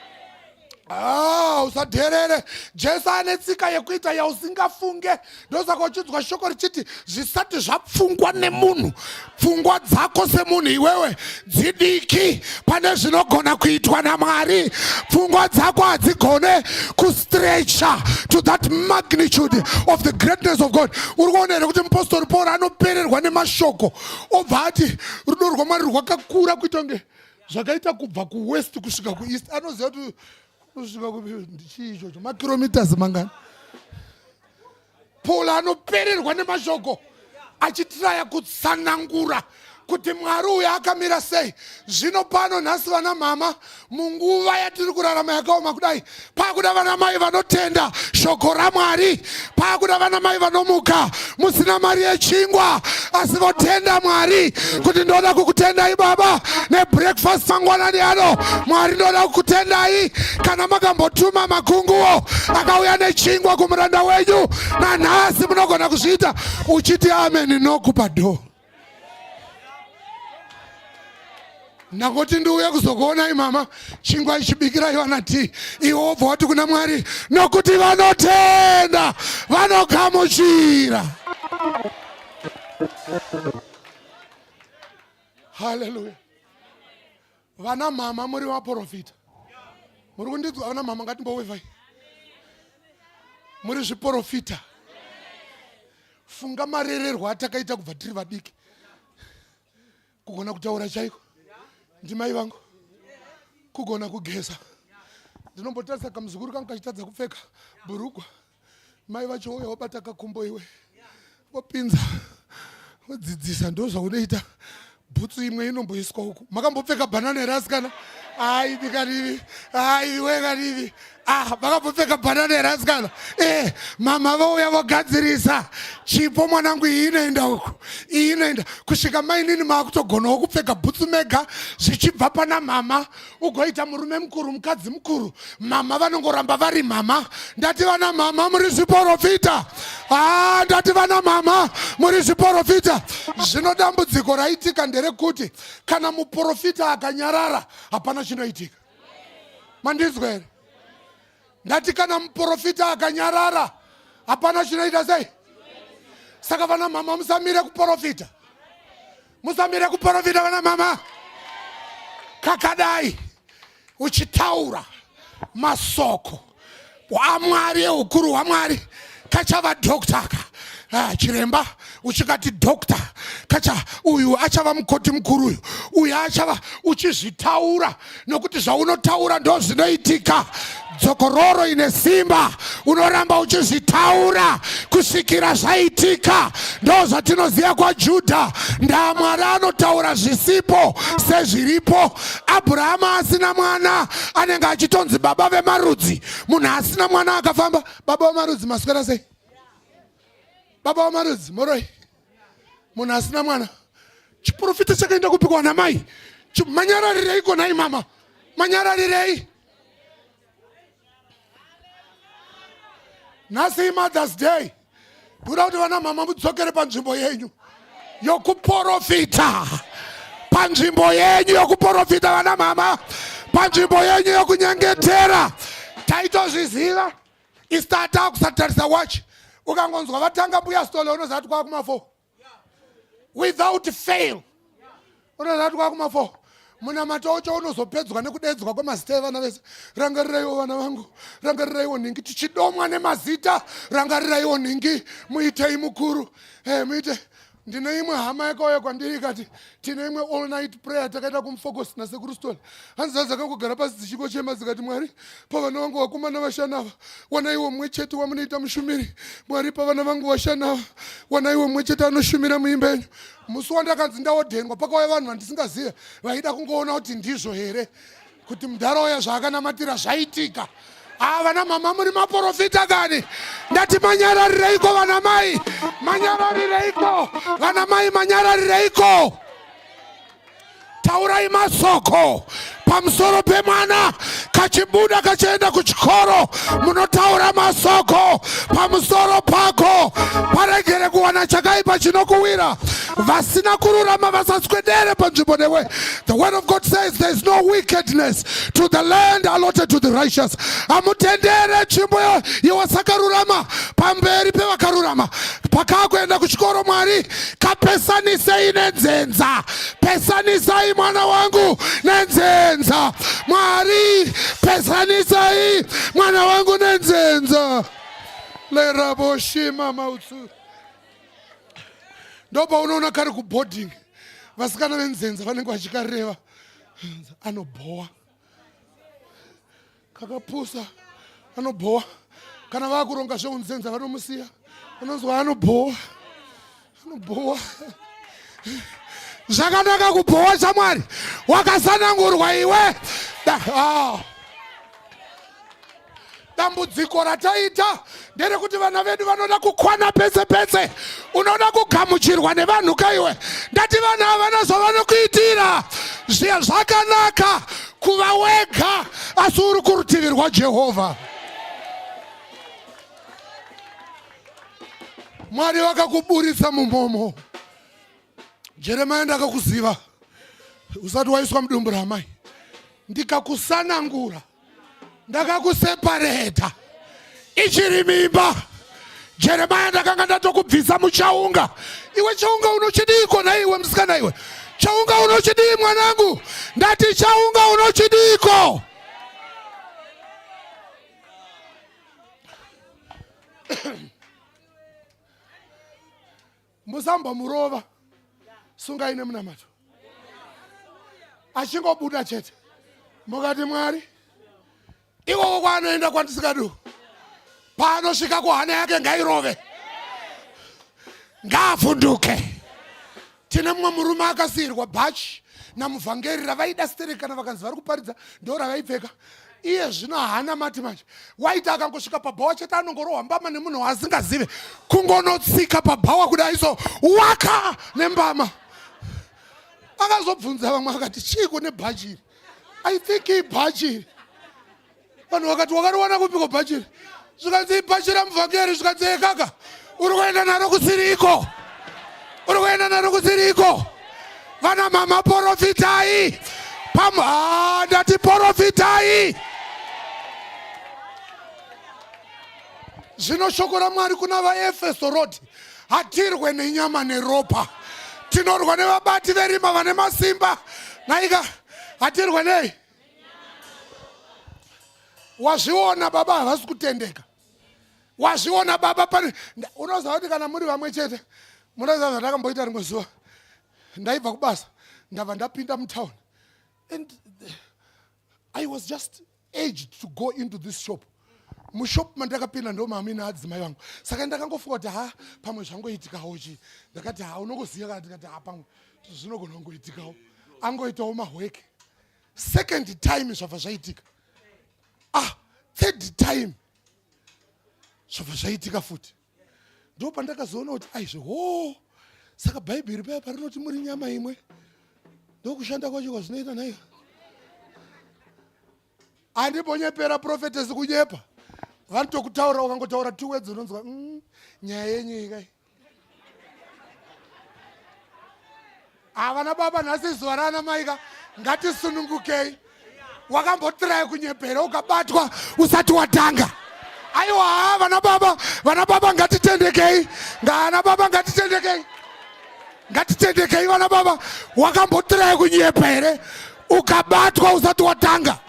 Usadherere. Jesu ane tsika yekuita yausingafunge. Ndosaka uchidzwa shoko richiti zvisati zvapfungwa nemunhu. Pfungwa dzako semunhu iwewe dzidiki pane zvinogona kuitwa naMwari. Pfungwa dzako hadzigone kustretcha to that magnitude of the greatness of God. Uri kuona here kuti mupostori Paul anopererwa nemashoko obva ati rudo rwaMwari rwakakura kuita kunge zvakaita kubva kuwest kusvika kueast. Anoziva kuti kusvika ndichiichocho makilometers mangani. Paul anopererwa nemashoko achitiraya kutsanangura kuti Mwari uyu akamira sei. Zvino pano nhasi vana mama munguva yatiri kurarama yakaoma kudai pakuda vana mai vanotenda shoko raMwari, pakuda vana mai vanomuka musina mari yechingwa asi votenda Mwari kuti ndoda kukutendai baba nebreakfast mangwanani ano. Mwari ndoda kukutendai kana makambotuma makunguo akauya nechingwa kumuranda wenyu nanhasi munogona kuzviita uchiti amen nokupa do. Nakoti ndiuya kuzokuonai mama chingwa ichibikira Yohana T. Iwo obva wati kuna Mwari nokuti vanotenda vanogamuchira. Hallelujah. Vana mama muri vaprofita. Muri kundidzwa vana mama ngatimbowevhai. Muri zviprofita. Funga marererwo atakaita kubva tiri vadiki. Kugona kutaura chaiko. Ndimai vangu kugona kugeza. Ndinombotarisa kamuzukuru kangu kachitadza kupfeka bhurugwa. Mai vacho uya wabata kakumbo iwe. Wapinza. Wadzidzisa ndo zvaunoita. Bhutsu imwe inomboiswa uku. Makambopfeka banana rasikana. Ai dikarivi. Ai wekarivi. Makambopfeka banana rasikana. Mama vauya vagadzirisa. Chipo mwanangu inoenda uku. Inoenda. Kusvika mainini makutogonawo kupfeka bhutsu mega zvichibva pana mama. Ugoita murume mukuru mukadzi mukuru. Mama vanongoramba vari mama. Ndati vana mama muri zviprofita. Ndati vana mama muri zviprofita. Zvino dambudziko raitika nderekuti kana muprofita akanyarara hapana chinoitika. Mandinzwa here? Ndati kana muprofita akanyarara hapana chinoita sei? Saka vana mama musamire kuprofita. Musamire kuprofita vana mama. Kakadai uchitaura masoko waMwari ukuru waMwari kachava doktaka. Chiremba uchikati dokta kacha uyu achava mukoti mukuru uyu achava uchizvitaura nokuti zvaunotaura ndo zvinoitika. dzokororo ine simba, unoramba uchizvitaura kusvikira zvaitika. Ndo zvatinoziva kwaJudha. Ndamwari anotaura zvisipo sezviripo. Abhurahama asina mwana anenge achitonzi baba vemarudzi. Munhu asina mwana akafamba, baba vemarudzi maswera sei? Baba vemarudzi moroi. Munhu asina mwana. Chiprofita chakaenda kupikwa namai. Manyararirei konai mama? Manyararirei? Nhasi Mother's Day. Kuda kuti vana mama mudzokere panzvimbo yenyu yokuprofita. Panzvimbo yenyu yokuprofita vana mama. Panzvimbo yenyu yokunyengetera. Taitozviziva. Istata kusatarisa watch. Ukangonzwa vatanga mbuya stole unozati kwa kuma 4. Without fail. Unozati kwa kuma 4. Muna matocho unozopedzwa nekudedzwa kwamazita evana vese. Rangariraiwo vana vangu, rangariraiwo ningi tichidomwa nemazita, rangariraiwo ningi muitei mukuru. Muite ndine imwe hama yakauya kwandiri ikati tine imwe all night prayer takaita kumufocus nasekuru Stone. Hanzi dzakangogara pasi dzichikochema dzikati Mwari pavana vangu vakomana vashanava wanaiwo mumwe chete wamunoita mushumiri. Mwari pavana vangu vashanava wanaiwo mumwe chete anoshumira muimba yenyu. Musi wandakanzi ndaodhengwa pakauya vanhu vandisingazive vaida kungoona kuti ndizvo here kuti muntaraunda zvaakanamatira zvaitika. Vana mama muri maprofita kani? Ndati manyararireiko vana mai? Manyararireiko vana mai? Manyararireiko? Taurai masoko pamusoro pemwana kachibuda kachienda kuchikoro. Munotaura masoko pamusoro pako paregere kuwana chakaipa chinokuwira. Vasina kururama vasaswedere panzvimbo newe. The word of God says there is no wickedness to the land allotted to the righteous. Amutendere chimbo yewasakarurama pamberi pevakarurama. Pakakuenda kuchikoro Mwari kapesanisei nenzenza. Pesanisai mwana wangu nenzenza. Mwari pesanisai mwana wangu nenzenza. Leraboshima mautsu. Ndopa unoona kari kuboarding vasikana venzenza vanenge vachikareva anoboa kakapusa anoboa kana vakuronga zveunzenza vanomusiya vanonzwa anoboa zvakanaka kuboa shamwari wakasanangurwa iwe. Dambudziko rataita nderekuti vana vedu vanoda kukwana pese pese. Unoda kugamuchirwa nevanhu kaiwe. Ndati vana ava nazvavanokuitira zvakanaka kuva wega asi uri kurutivi rwaJehovha. Mwari vakakuburitsa mumomo. Jeremia ndakakuziva usati waiswa mudumbu ramai. Ndikakusanangura. Ndakakusepareta ichiri mimba. Jeremia ndakanga ndatokubvisa muchaunga. Iwe chaunga unochidiko na iwe musikana iwe? Chaunga unochidii mwanangu? Ndati chaunga unochidiko? Musamba murova sunga ine munamato. Achingobuda chete. Mukati Mwari iwo kwanoenda kwandisikadu panosvika kuhana yake ngairove ngavhunduke. Tine mumwe murume akasiyirwa bhachi namuvhangeri ravaida stereki kana vakanzi vari kuparidza ndo ravaipfeka. Iye zvino hana mati manje. Waita akangosvika pabhawa chete anongorohwa mbama nemunhu waasingazive kungonotsika pabhawa kudai so waka nembama. Akazobvunza vamwe akati chii kune bhachi iri? I think ibhachi iri. Vanhu vakati wakariwana kupiko bhachi iri? Zvikanzi ibhachi ramuvhangeri. Zvikanzi kaka uri kuenda naro kusiriko? Uri kuenda naro kusiriko? Vana mama porofitai. Ndati porofitai. Zvino shoko raMwari kuna vaEfeso roti hatirwe nenyama neropa. Tinorwa nevabati verima vane masimba. Naika hatirwe nei? Wazviona baba havasi kutendeka. Wazviona baba pani. Unoziva kuti kana muri vamwe chete munoziva zvandakamboita rimwe zuva. Ndaibva kubasa ndabva ndapinda mutown. And I was just urged to go into this shop. Mushop mandakapinda ndo mama ina adzimai vangu. Saka ndakangofunga kuti ha pamwe zvangoitikawo chi. Ndakati ha unongoziya kana ndikati ha pamwe zvinogona kungoitikawo. Angoitawo mahweke. Second time zvabva zvaitika. Third time zvabva zvaitika futi. Ndo pandakazoona kuti aizve saka bhaibheri paya parinoti muri nyama imwe. Ndokushanda kwacho kwazvinoita nayo. Andibonyepera prophetess kunyepa. Vanotokutaura ukangotaura 2 words unonzwa nyaya yenyika. Avana baba nhasi zuva rana maika ngatisunungukei. Wakambotirayi kunyepera ukabatwa usati watanga. Aiwa vana baba ngatitendekei. Vana baba ngatitendekei. Ngatitendekei vana baba. Wakambotirayi kunyepera ukabatwa usati watanga.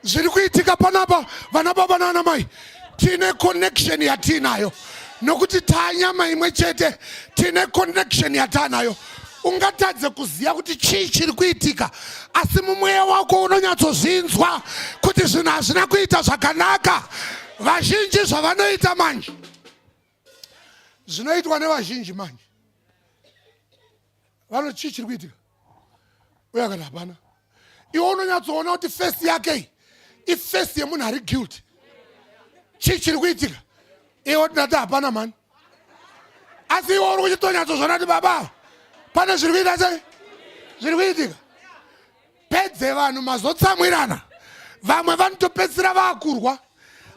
Zviri kuitika panapa vana baba nana mai tine connection yatinayo nokuti tanyama imwe chete tine connection yatanayo. Ungatadze kuziya kuti chii chiri kuitika asi mumweya wako unonyatsozvinzwa kuti zvinhu hazvina kuita zvakanaka. Vazhinji zvavanoita manje zvinoitwa nevazhinji manje vanoti chii chiri kuitika uye akati hapana. Iwe unonyatsoona kuti face yake ifesi yemunhu ari guilty. Chii chiri kuitika iwe ndati hapana mani. Asi iwe uri kuchitonyatsoona kuti baba pane zviri kuita sei zviri kuitika. Pedze vanhu mazotsamwirana. Vamwe vanotopedzisira vaakurwa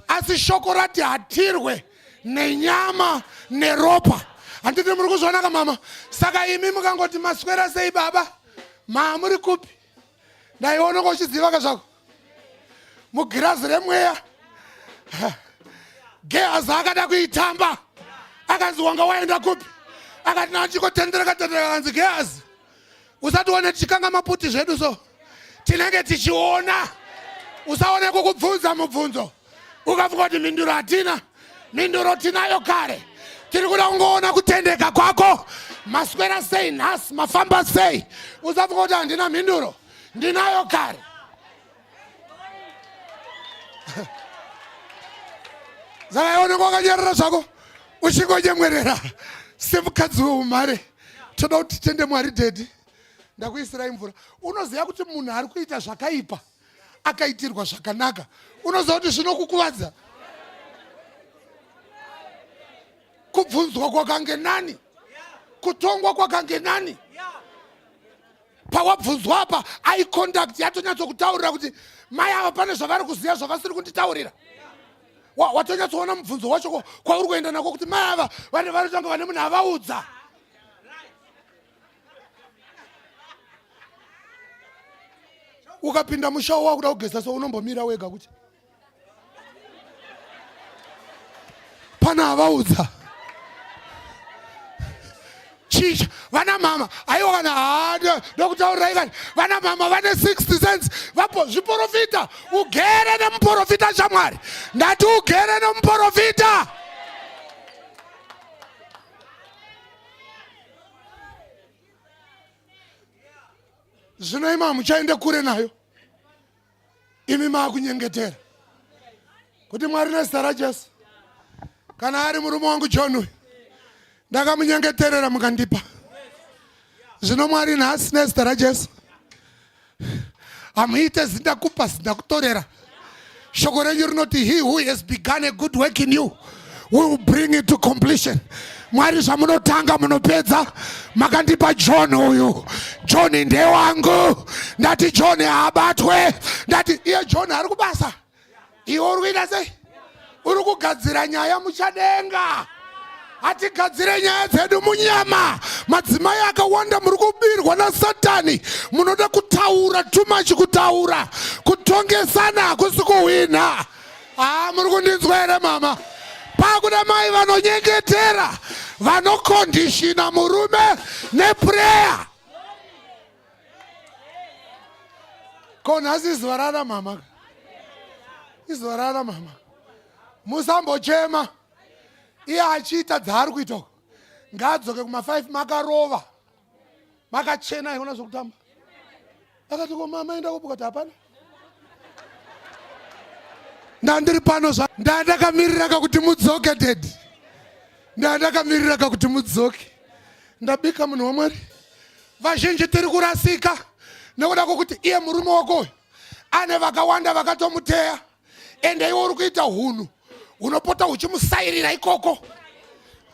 asi shoko rati hatirwe nenyama neropa. Handiti muri kuzvionaka mama. Saka imi mukangoti maswera sei baba muri kupi. Ndaiona uchiziva kazvako mugirazi remweya. Gehazi akada kuitamba akanzi wanga waenda kupi. Akati nachikotendereka akanzi Gehazi usati one tichikanga maputi zvedu so tinenge tichiona. Usaone kukubvunza mubvunzo ukafunga kuti minduro hatina. Minduro tinayo kare. Tiri kuda kungoona kutendeka kwako. Maswera sei nhasi mafamba sei. Usafunga kuti handina minduro ndinayo kare. Saka ione kwakanyarara zvako uchingonyemwerera semukadzi weumhare. Toda kuti tende Mwari dedi. Ndakuisirai mvura. Unoziva kuti munhu ari kuita zvakaipa akaitirwa zvakanaka unoziva kuti zvinokukuvadza. Kubvunzwa kwakange nani. Kutongwa kwakange nani. Pawabvunzwa apa eye contact yatonyatsotaurira kuti mai ava pane zvavari kuziva zvavasiri kunditaurira. Watonyatsoona mubvunzo wacho kwauri kuenda nako kuti mai ava vane varotanga vane munhu avaudza. Ukapinda musha wako kuda kugeza so unombomira wega kuti pana avaudza. Chicha vana mama aiwa kana hada ndokutaurira ikani vana mama vane 60 cents vapo zviprofita. Ugere nemuprofita shamwari. Ndati ugere nemuprofita. Zvino ima muchaende kure nayo. Imi maakunyengetera kuti Mwari nezita raJesu kana ari murume wangu John uyu ndakamunyengeterera mukandipa. Zvino Mwari nhasi nezita raJesu hamuite zindakupa zindakutorera. Shoko renyu rinoti he who has begun a good work in you will bring it to completion. Mwari zvamunotanga munopedza. Makandipa John uyu. John ndiye wangu. Ndati John haabatwe. Ndati iye John ari kubasa. Iwe uri kuita sei? Uri kugadzira nyaya muchadenga. Hatigadzire nyaya dzedu munyama. Madzimai akawanda muri kubirwa naSatani. Munoda kutaura too much kutaura. Kutongesana hakusi kuhwina. Muri kundinzwa here mama. Pakuda mai vanonyengetera vanokondishina murume neprayer. Konhasi izuva rana mama. Izuva rana mama. Musambochema. Iye achiita dzaari kuita. Ngaadzoke kuma 5 makarova. makachena haikona zvokutamba. Akati ko mama enda kupuka tapana. Ndandiri pano zva ndandakamirira kuti mudzoke dedi. Ndandakamirira kuti mudzoke. Ndabika munhu waMwari. Vazhinji tiri kurasika nekuda kwokuti iye murume wako ane vakawanda vakatomuteya ende iwe uri kuita hunhu unopota uchimusairira ikoko.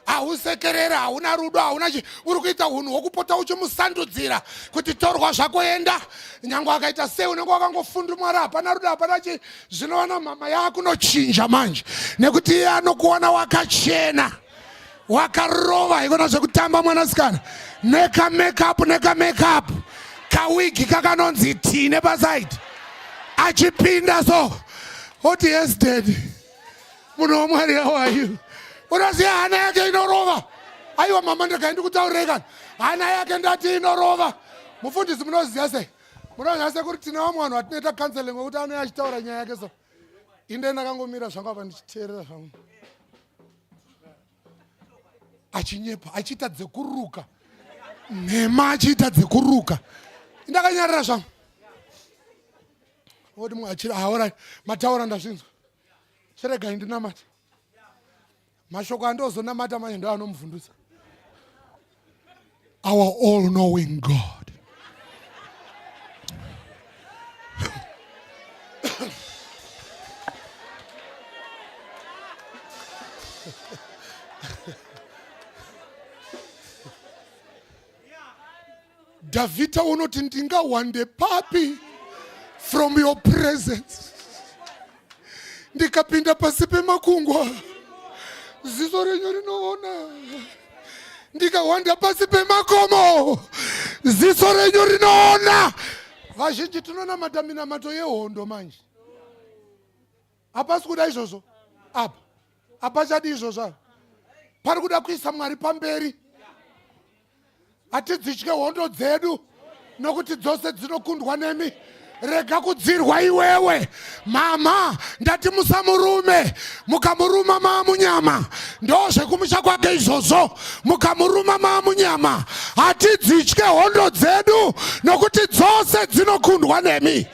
Hausekerera, hauna rudo, hauna chi, uri kuita hunhu hwokupota uchimusandudzira kuti torwa zvako enda. Nyange akaita sei unenge wakangofundumara, hapana rudo, hapana chi. Zvinoona mama yakunochinja manje nekuti iye anokuona wakachena, wakarova, ikona zvekutamba mwanasikana. Neka makeup, kawigi kakanonzi tine pasaidi. Achipinda so, oti yes daddy, munhu waMwari, how are you? Unoziya hana yake inorova. Aiwa mama ndakaendi kutaurira. Hana yake ndati inorova. Mufundisi munoziya sei? Munoziya sei kuti tina vamwe vanhu vatinoita counseling ngokuti anouya achitaura nyaya yake so. Inde ndakangomira zvangu apa ndichiteerera zvangu. Achinyepa, achiita dzekuruka. Nhema achiita dzekuruka. Ndakanyarira zvangu. Oti mwe achira haora mataura ndazvinzwa. Cherega ndinamata. Mashoko andozonamata manje ndo anomuvhundutsa. Our all-knowing God. Davita unoti ndingawande papi from your presence. Ndikapinda pasi pemakungwa. Ziso renyu rinoona. Ndikawanda pasi pemakomo. Ziso renyu rinoona. Vazhinji tinoona matamina mato yehondo manje. Hapasi kuda izvozvo. Apa. Hapachadi izvozvo. Pari kuda kuisa Mwari pamberi. Hatidzitye hondo dzedu nokuti dzose dzinokundwa nemi. Rega kudzirwa iwewe mama, ndati musamurume, mukamuruma maamunyama. Ndozve kumusha kwake izvozvo, mukamuruma maamunyama. Hatidzitye hondo dzedu nokuti dzose dzinokundwa nemi.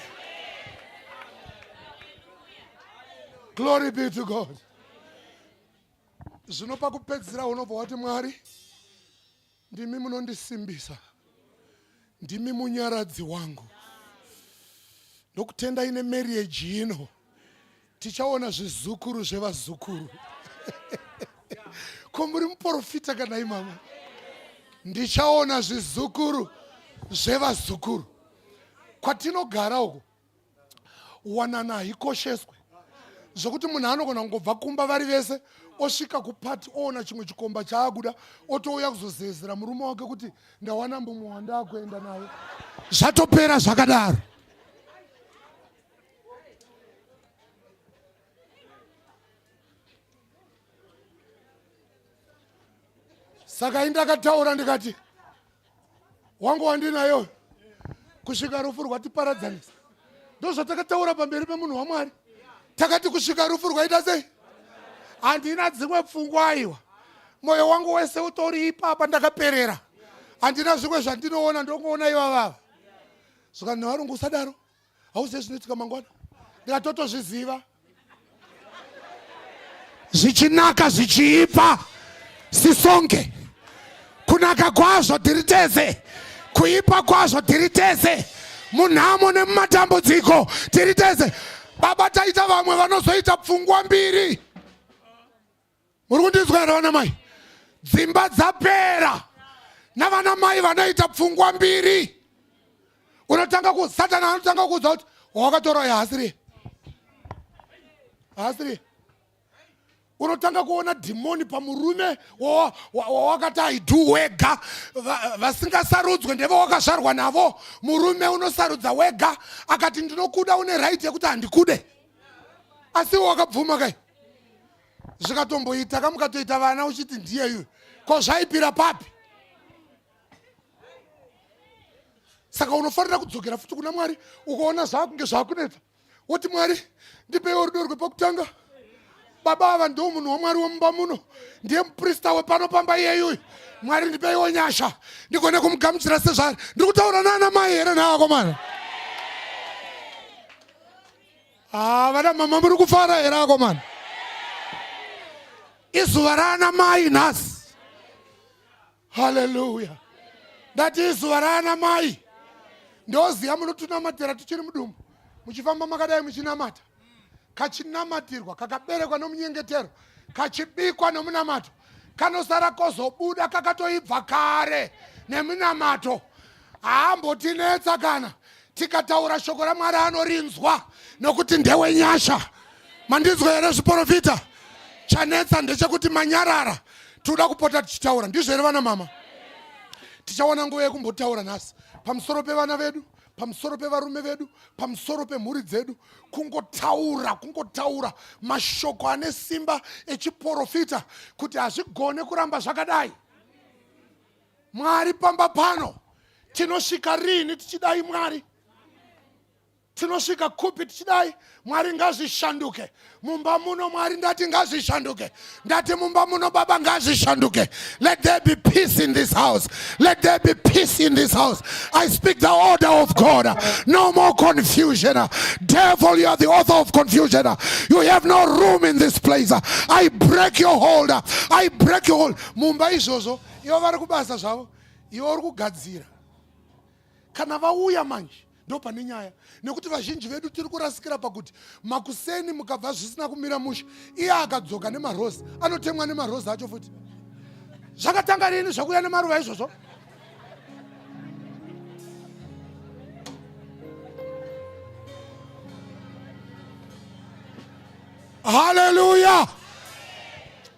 Glory be to God. Zvino pakupedzisira unobva wati Mwari, ndimi munondisimbisa, ndimi munyaradzi wangu. Nokutenda ine marriage ino tichaona zvizukuru zvevazukuru. Ko muri muprofita kana imama? Ndichaona zvizukuru zvevazukuru. Kwatinogara uko wanana haikosheswe zvokuti munhu anogona kungobva kumba vari vese osvika kupati oona chimwe chikomba chaakuda otouya kuzozezera murume wake kuti ndawana mbumwe wandakuenda naye. Zvatopera zvakadaro. Saka indakataura ndikati wangu wandinayo kusvika rufu rwatiparadzanisa. Ndozvatakataura pamberi pemunhu waMwari. Takati kusvika rufu rwaita sei? Handina dzimwe pfungwa aiwa. Moyo wangu wese utori ipapa ndakaperera. Handina zvimwe zvandinoona ndongoona iva vava. Saka navarungu usadaro. Hauzivi zvinoitika mangwana. Ndikatotozviziva. Zvichinaka zvichiipa sisonke. Kunaka kwazvo tiri tese, kuipa kwazvo tiri tese, munhamo nemumatambudziko tiri tese. Baba taita vamwe vanozoita pfungwa mbiri. Muri kundinzwa here vana mai? Dzimba dzapera navana mai vanoita pfungwa mbiri. Unotanga Satana anotanga kuudza kuti wakatora yahasiri. Hasiri. Unotanga kuona dhimoni pamurume wawakati aidu wega. Vasingasarudzwe ndeve wakazvarwa navo. Murume unosarudza wega. Akati ndinokuda une right yekuti handikude. Asi wakabvuma kai. Zvikatomboita kamukatoita vana uchiti ndiye iwe. Ko zvaipira papi? Saka unofanira kudzokera futi kuna Mwari ukaona zvakunge zvakunetsa. Woti Mwari ndipewo rudo rwepakutanga. baba ava ndiwo munhu wamwari wemumba muno, ndiye muprista wepanopamba iyeyu. Mwari ndipeiwo nyasha ndigone kumugamuchira sezvari. Ndiri kutaura nana mai here naakomana? Vana mama muri kufara here akomana? Izuva raana mai nhasi. Haleluya. Ndati izuva raana mai. Ndoziva munotunamatira tuchiri mudumbu. Muchifamba makadai muchinamata. Kachinamatirwa, kakaberekwa nomunyengetero, kachibikwa nomunamato, kanosara kozobuda kakatoibva kare nemunamato. Haambotinetsa kana tikataura shoko raMwari anorinzwa nokuti ndewenyasha. Mandinzwa here zviprofita? Chanetsa ndechekuti manyarara toda kupota tichitaura. Ndizvo here vana mama? Tichawana nguva yekumbotaura nhasi pamusoro pevana vedu, pamusoro pevarume vedu, pamusoro pemhuri dzedu. Kungotaura mashoko ane simba echiprofita kuti hazvigone kuramba zvakadai. Mwari pamba pano tinosvika rini tichidai Mwari? Tinosvika kupi tichidai Mwari ngazvishanduke? Mumba muno Mwari ndati ngazvishanduke. Ndati mumba muno Baba ngazvishanduke. Let there be peace in this house. Let there be peace in this house. I speak the order of God. No more confusion. Devil, you are the author of confusion. You have no room in this place. I break your hold. I break your hold. Mumba izvozvo ivo vari kubasa zvavo, ivo uri kugadzira. Kana vauya manje ndo pane nyaya, nekuti vazhinji vedu tiri kurasikira pakuti makuseni mukabva zvisina kumira musha, iye akadzoka nemarozi anotemwa nemarozi acho futi. Zvakatanga rini zvakuya nemaruva izvozvo? Haleluya.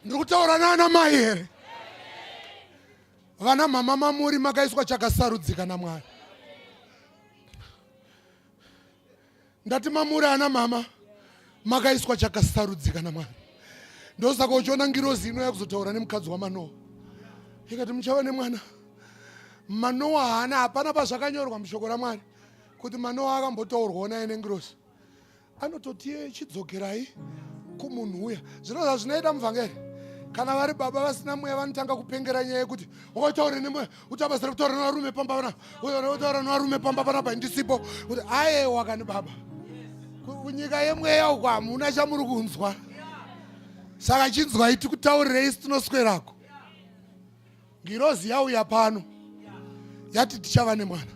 Ndiri kutaura nana mai here? Vana mama mamuri makaiswa chakasarudzika naMwari. Ndati mamuri ana mama makaiswa chakasarudzika naMwari. Ndosaka uchiona ngirozi ino yakuzotaura nemukadzi waManoa. Ikati muchava nemwana. Manoa haana, hapana pazvakanyorwa mushoko raMwari kuti Manoa akambotaurwawo naye nengirozi. Anototi chidzokerai kumunhu uya. Zvino zvinoita muvhangeri. Kana vari baba vasina mweya vanotanga kupengera nyaya yekuti wakataura nemweya utabasira kutaura nevarume pamba pana, utaura nevarume pamba panapa ndisipo. Kuti aiwa kani baba, kunyika yemweya uko hamuna chamuri kunzwa. Saka chinzwai tikutaurirei tinoswerako. Ngirozi yauya pano yati tichava nemwana.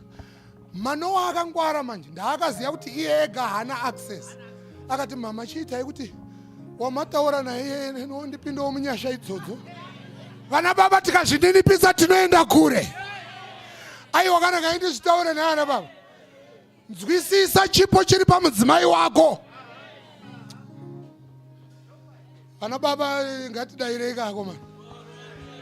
Manoa akangwara manje, ndaakaziva kuti iye ega haana access. Akati mama chiitai kuti wamataura naye ndipindewo munyasha idzodzo. Vana baba tikazvininipisa tinoenda kure. Aiwa kana kaindi zvitaure naana baba. Nzwisisa chipo chiri pamudzimai wako. Vana baba ngatidairei kako mani.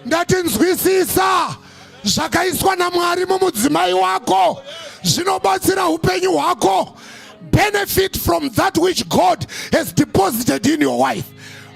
Ndati nzwisisa zvakaiswa naMwari mumudzimai wako zvinobatsira upenyu hwako. Benefit from that which God has deposited in your wife.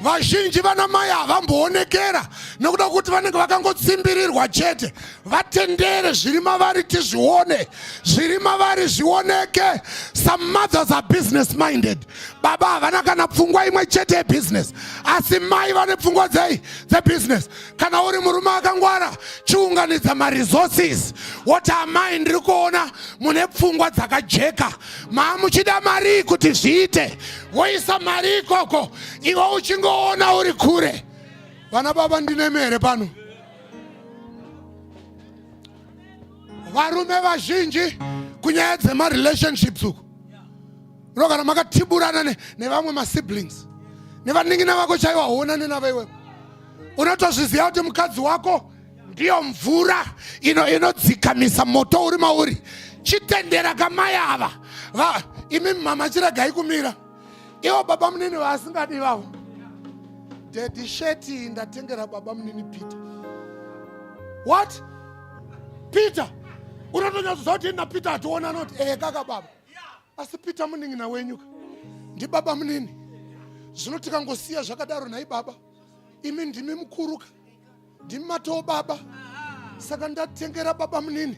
Vazhinji vana mai havamboonekera nekuda kuti vanenge vakangotsimbirirwa chete. Vatendere zviri mavari tizvione, zviri mavari zvioneke. Some mothers are business minded. Baba havana kana pfungwa imwe chete yebusiness, asi mai vane pfungwa dzebusiness. Kana uri murume akangwara, chiunganidza maresources. Woti amai ndiri kuona mune pfungwa dzakajeka, maamuchida mari kuti zviite, woisa mari ikoko, iwe uchingoona uri kure. Vana baba ndine mere pano. Varume vazhinji kunyaya dzemarelationships uku, rogara makatiburana nevamwe masiblings, nevaning'ina vako chaivo hauonani navo iwewe. Unotozviziva kuti mukadzi wako ndiyo mvura inodzikamisa moto uri mauri. Chitendera kamai ava. Imi mama chiregai kumira. Ivo baba munini vaasingadi vavo. Daddy sheti ndatengera baba munini Peter. What? Peter? Unotonyatsoziva kuti ina Peter hationa noti kaka baba. Asi Peter muning'ina wenyu ndi baba munini. Zvino tikangosiya zvakadaro nai baba, imi ndimi mukuruka, ndimi matoo baba. Saka ndatengera baba munini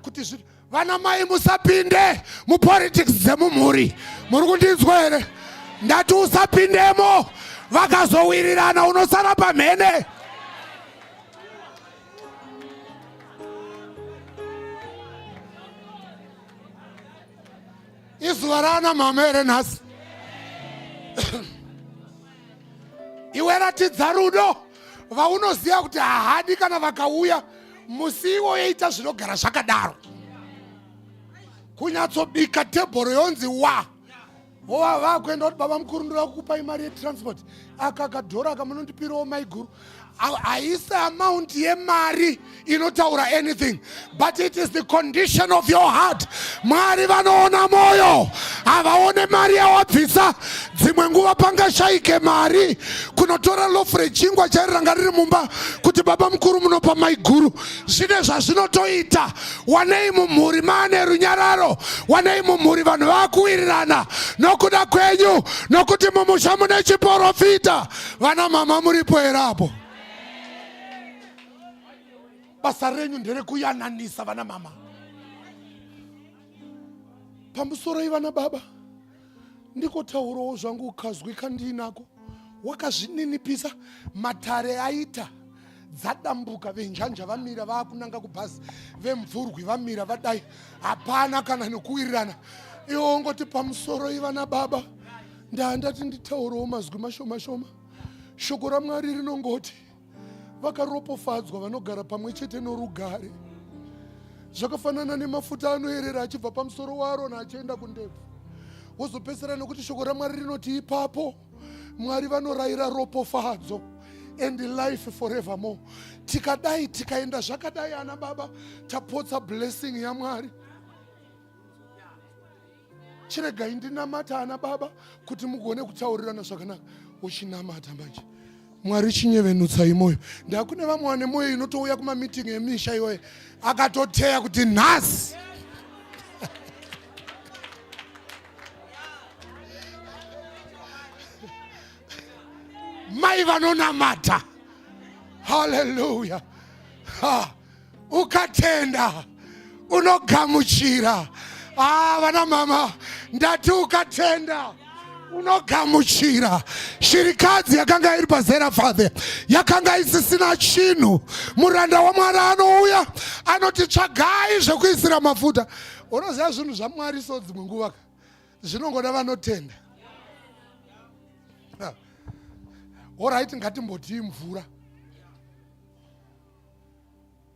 kuti vana mai musapinde mupolitics dzemumhuri. Muri kundinzwa here? Ndati usapindemo vakazowirirana unosara pamhene. Izuva rana mama ere nhasi. Iwe ratidza rudo vaunoziva kuti hahadi kana vakauya musi iwoyo zvinogara zvakadaro. Kunyatsobika tebhoro yonzi wova vakuenda kuti baba mukuru ndira kukupai mari yetransport akakadhora akamunondipirawo maiguru. Haisi amount yemari inotaura anything, but it is the condition of your heart. Mwari vanoona moyo, havaone mari yawabvisa. Dzimwe nguva pangashaike mari kunotora lofu rechingwa chairanga riri mumba kuti baba mukuru munopa maiguru. Zvine zvazvinotoita. Wanei mumhuri maane runyararo, wanei mumhuri vanhu vakuwirirana nokuda kwenyu, nokuti mumusha mune chiprofita. Vana mama muripo erapo. Basa renyu nderekuyananisa vana mama. Pamusoro ivana baba, ndikotaurawo zvangu ukazwika ndinako. Wakazvininipisa matare aita dzadambuka, venjanja vamira vakunanga kubhazi, vemvurwi vamira vadai, hapana kana nekuwirirana. Iwo ngoti pamusoro ivana baba, ndandati nditaurawo mazwi mashoma shoma. Shoko raMwari rinongoti vakaropofadzwa vanogara pamwe chete norugare. Zvakafanana nemafuta anoerera achibva pamusoro waAroni achienda kundebvu. Wozopesera nokuti shoko raMwari rinoti ipapo Mwari vanorayira ropofadzo and life forevermore. Tikadai tikaenda zvakadai ana baba, tapotsa blessing yaMwari. Chiregai ndinamata ana baba kuti mugone kutaurirana zvakanaka. Uchinamata manje. Mwari chinyevenutsai moyo. Ndakune vamwe vane moyo inotouya kumameeting emisha iyoyo akatoteya kuti nhasi. Mai vanonamata. Hallelujah. Ukatenda unogamuchira. Vana mama, ndati ukatenda unogamuchira. Shirikadzi yakanga iri paZerafadhi yakanga isisina chinhu. Muranda waMwari anouya anoti tsvagai zvekuisira mafuta. Unoziva zvinhu zvaMwari so dzimwe nguva zvinongoda vanotenda. Alright, ngatimboti mvura.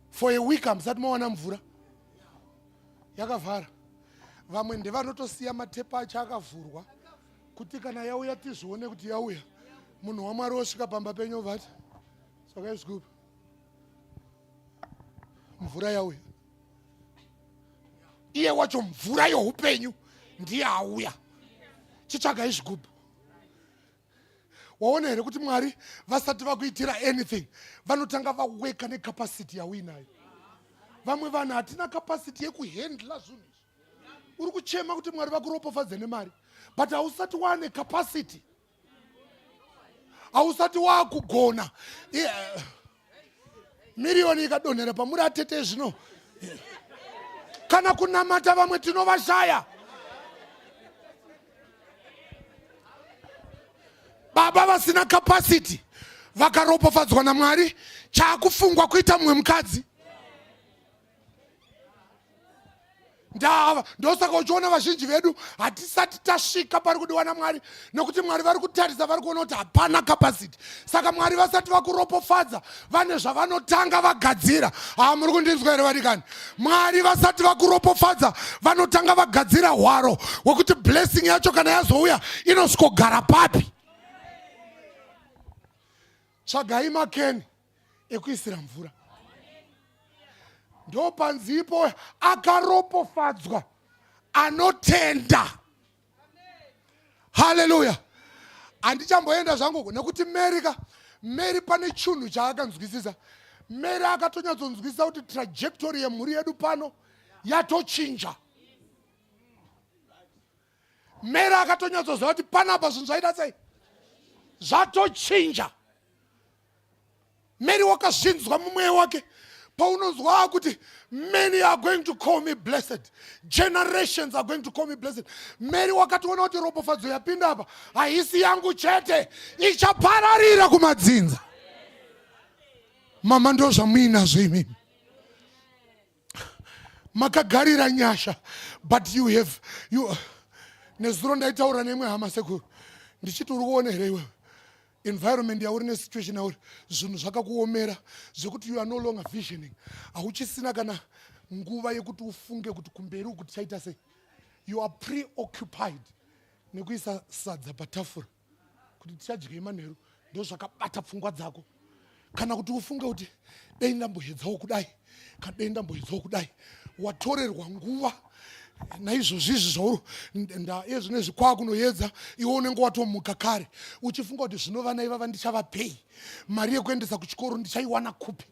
For a week hamsati mawana mvura yakavhara. Vamwe ndevanotosiya matepa acho akavhurwa kuti kana yauya tizvione kuti yauya. Munhu waMwari osvika pamba penyu ovati saka izvigupi mvura yauya. Iye wacho mvura youpenyu ndiye auya. Chitsvaga izvigupi. Waona here kuti Mwari vasati vakuitira anything vanotanga vaweka necapacity yauinayo. Vamwe vanhu hatina capacity yekuhandla zvinhu. Uri kuchema kuti Mwari vakuropofadze nemari, but hausati wane capacity. Hausati wakugona. Miriyoni ikadonhera pamuri atete zvino. Kana kunamata vamwe tinovashaya. Baba vasina capacity vakaropofadzwa naMwari, chaakufungwa kuita mumwe mukadzi. Ndosaka uchiona vazhinji vedu hatisati tasvika pari kudiwa naMwari, nokuti Mwari vari kutarisa, vari kuona kuti hapana capacity. Saka Mwari vasati vakuropofadza vane zvavanotanga vagadzira. Muri kundinzwa here vadikani? Mwari vasati vakuropofadza vanotanga vagadzira hwaro wekuti blessing yacho kana yazouya inosvikogara papi. Tsvagai makeni ekuisira mvura. Ndo panzipo akaropofadzwa anotenda. Hallelujah. Handichamboenda zvangu nekuti Mary pane chinhu chaakanzwisisa. Mary akatonyatsoonzwisisa kuti trajectory yemhuri yedu pano yatochinja. Mary akatonyatsoziva kuti panapa zvinhu zvaita sei zvatochinja. Mary wakazvinzwa mumweya wake. paunonzwa kuti many are going to call me blessed, generations are going to call me blessed. Mary wakationa kuti ropafadzo yapinda apa haisi yangu chete, ichapararira kumadzinza. Mama ndo zvamuinazvo imimi, makagarira nyasha, but you nezuro ndaitaura nemwe hama sekuru ndichiti uri kuona here iwewe environment yauri nesituation yauri zvinhu zvakakuomera zvekuti you are no longer visioning, hauchisina kana nguva yekuti ufunge kuti kumberi uku tichaita sei. You are preoccupied nekuisa sadza patafura kuti tichadye manheru, ndo zvakabata pfungwa dzako. Kana kuti ufunge kuti dai ndamboedzawo kudai, kana dai ndamboedzawo kudai, watorerwa nguva naizvozvizvi zvauri ezvinezvi kwakunoedza iwe unenge watomuka kare uchifunga kuti zvino vana ivava ndichavapei, mari yekuendesa kuchikoro ndichaiwana kupi.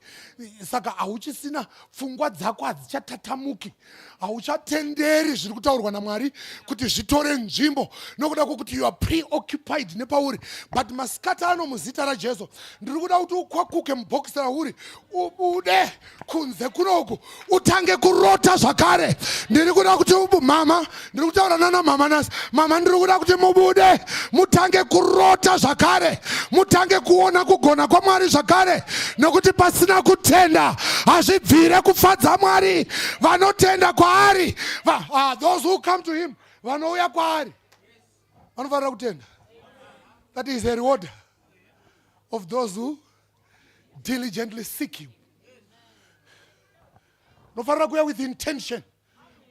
Saka hauchisina, pfungwa dzako hadzichatatamuki, hauchatenderi zviri kutaurwa naMwari kuti zvitore nzvimbo nokuda kwokuti you are preoccupied nepauri. But masikati ano muzita raJesu ndiri kuda kuti ukwakuke mubhokisi rauri, ubude kunze kunoku, utange kurota zvakare. Ndiri kuda kuti mama, ndiri kutaura nana mama nasi, mama ndiri kuda kuti mubude mutange kurota zvakare, mutange kuona kugona kwaMwari zvakare, nokuti pasina kutenda hazvibvire kufadza Mwari. Vanotenda kwaari, those who come to him, vanouya kwaari, vanofanira kutenda. That is a reward of those who diligently seek him. Unofanira kuuya with intention.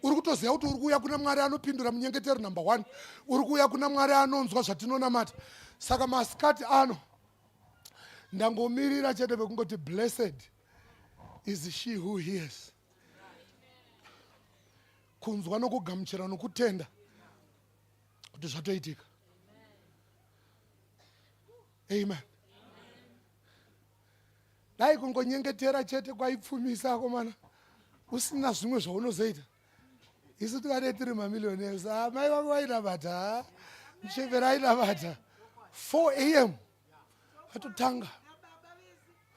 Uri kutoziva kuti uri kuuya kuna Mwari anopindura munyengetero number 1, uri kuuya kuna Mwari anonzwa zvatinonamata. Saka masikati ano ndangomirira chete pekungoti blessed is she who hears. Kunzwa nokugamuchira nokutenda kuti zvatoitika. Amen. Dai kungonyengetera chete kwaipfumisa komana, usina zvimwe zvaunozoita. Isu tikade tiri mamillionaires, mai vangu vainabata, Mshevera ainabata 4 a.m. atotanga.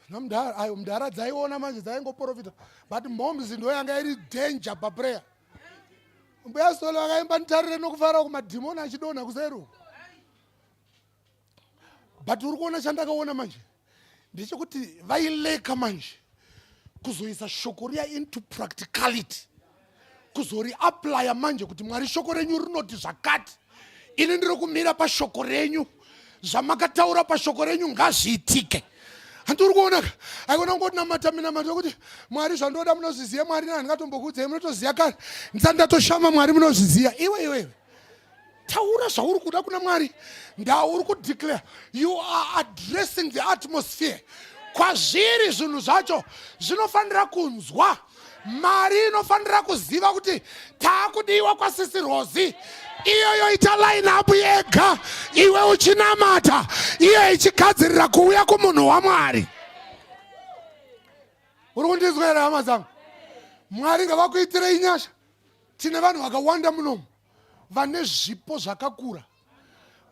Mudhara dzaiona manje dzaingoprofita, but moms ndo yanga iri danger paprayer. Mbuya Solo akaimba nditarire nokufara kumadhimoni achidonha kuzeru. But uri kuona chandakaona manje ndechekuti vaileka manje kuzoisa shoko riya into practicality, kuzori apply manje kuti Mwari shoko renyu rinoti zvakati, ini ndiri kumira pashoko renyu, zvamakataura pashoko renyu ngazviitike. Handiri kuona aikona ngoti namata kuti Mwari zvandoda munozviziva, Mwari handingatombokuudzai munotoziva kare, ndisandatoshama Mwari munozviziva. Iwe taura zvauri kuda kuna Mwari, ndauri kudeclare. You are addressing the atmosphere. Kwazviri zvinhu zvacho zvinofanira kunzwa. Mari inofanira kuziva kuti taakudiwa kwaSisi Rozi, iyoyo ita line up yega, iwe uchinamata, iye ichigadzirira kuuya kumunhu waMwari. Uri kundizwa here hama dzangu? Mwari ngavakuitirei nyasha. Tine vanhu vakawanda munomu vane zvipo zvakakura,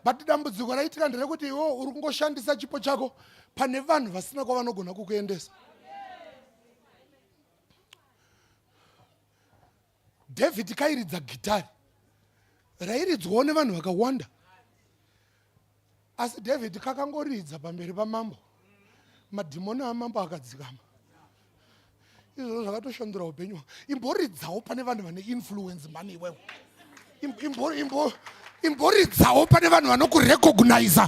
but dambudziko raitika nderekuti iwe uri kungoshandisa chipo chako pane vanhu vasina kwavanogona kukuendesa. David kairidza gitari rairidzwawo nevanhu vakawanda, asi David kakangoridza pamberi pamambo, madhimoni amambo akadzikama. Izvozvo zvakatoshandura upenyu. Imboridzawo pane vanhu vane influence mani iwewe. Imboridzawo pane vanhu vanokurecognize.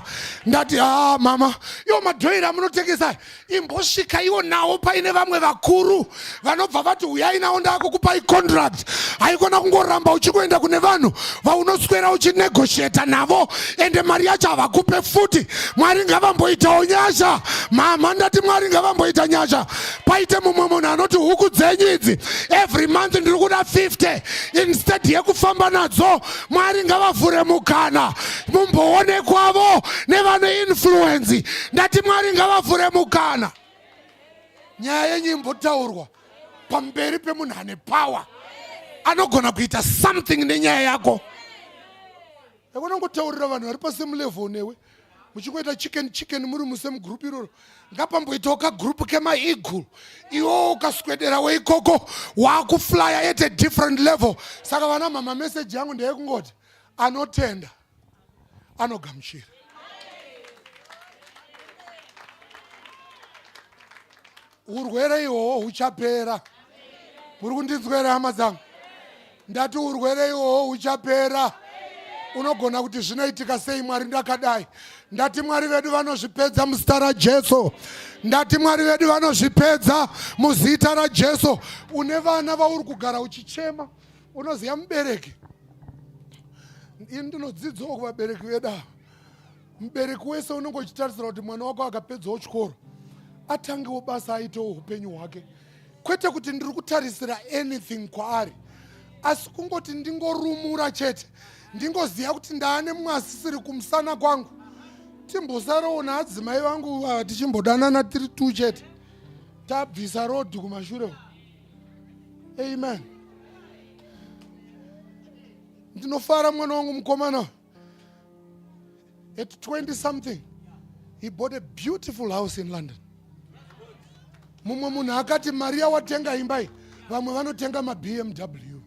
Ndati mama, iwo madhoiri amunotengesa, imbosvika iwo nawo paine vamwe vakuru vanobva vati uyai nawo ndakukupai contract. Haikona kungoramba uchikuenda kune vanhu vaunoswera uchinegotiata navo ende mari yacho havakupe futi. Mwari ngavamboitawo nyasha. Mama, ndati Mwari ngavamboita nyasha. Paite mumwe munhu anoti huku dzenyu idzi every month ndiri kuda 50 instead yekufamba nadzo. Mwari ngavavhure mukana mumboone kwavo nevane influence. Ndati Mwari ngavavhure mukana. Nyaya yenyu imbotaurwa pamberi pemunhu ane power, anogona kuita something nenyaya yako. Yakunongotaurira vanhu vari pasi mulevel newe, muchingoita chicken muri musemugrupu iroro ngapamboitawo kagrupu kemaeagle iwo ukaswedera weikoko wakuflya at a different level. Saka vana mama message yangu ndeyekungoti anotenda anogamuchira. Urwere ihwohwo huchapera. Muri kundinzwera hama dzangu? Ndati urwere ihwohwo huchapera. Unogona kuti zvinoitika sei Mwari ndakadai. Ndati Mwari vedu vanozvipedza muzita raJesu. Ndati Mwari vedu vanozvipedza muzita raJesu. Une vana vauri kugara uchichema. Unoziva mubereki. Ini ndinodzidzawo kuvabereki vedu ava. Mubereki wese unenge uchitarisira kuti mwana wako akapedzawo chikoro atangewo basa aitewo upenyu hwake. Kwete kuti ndiri kutarisira anything kwaari, asi kungoti ndingorumura chete, ndingoziva kuti ndaane mwasisiri kumusana kwangu. Timbosarawo naadzimai vangu tichimbodanana tiri tu chete, tabvisa rodhi kumashure. Amen. Ndinofara mwana wangu mukomana. At 20 something, he bought a beautiful house in London. Mumwe munhu akati Maria watenga imba iyi, vamwe vanotenga maBMW,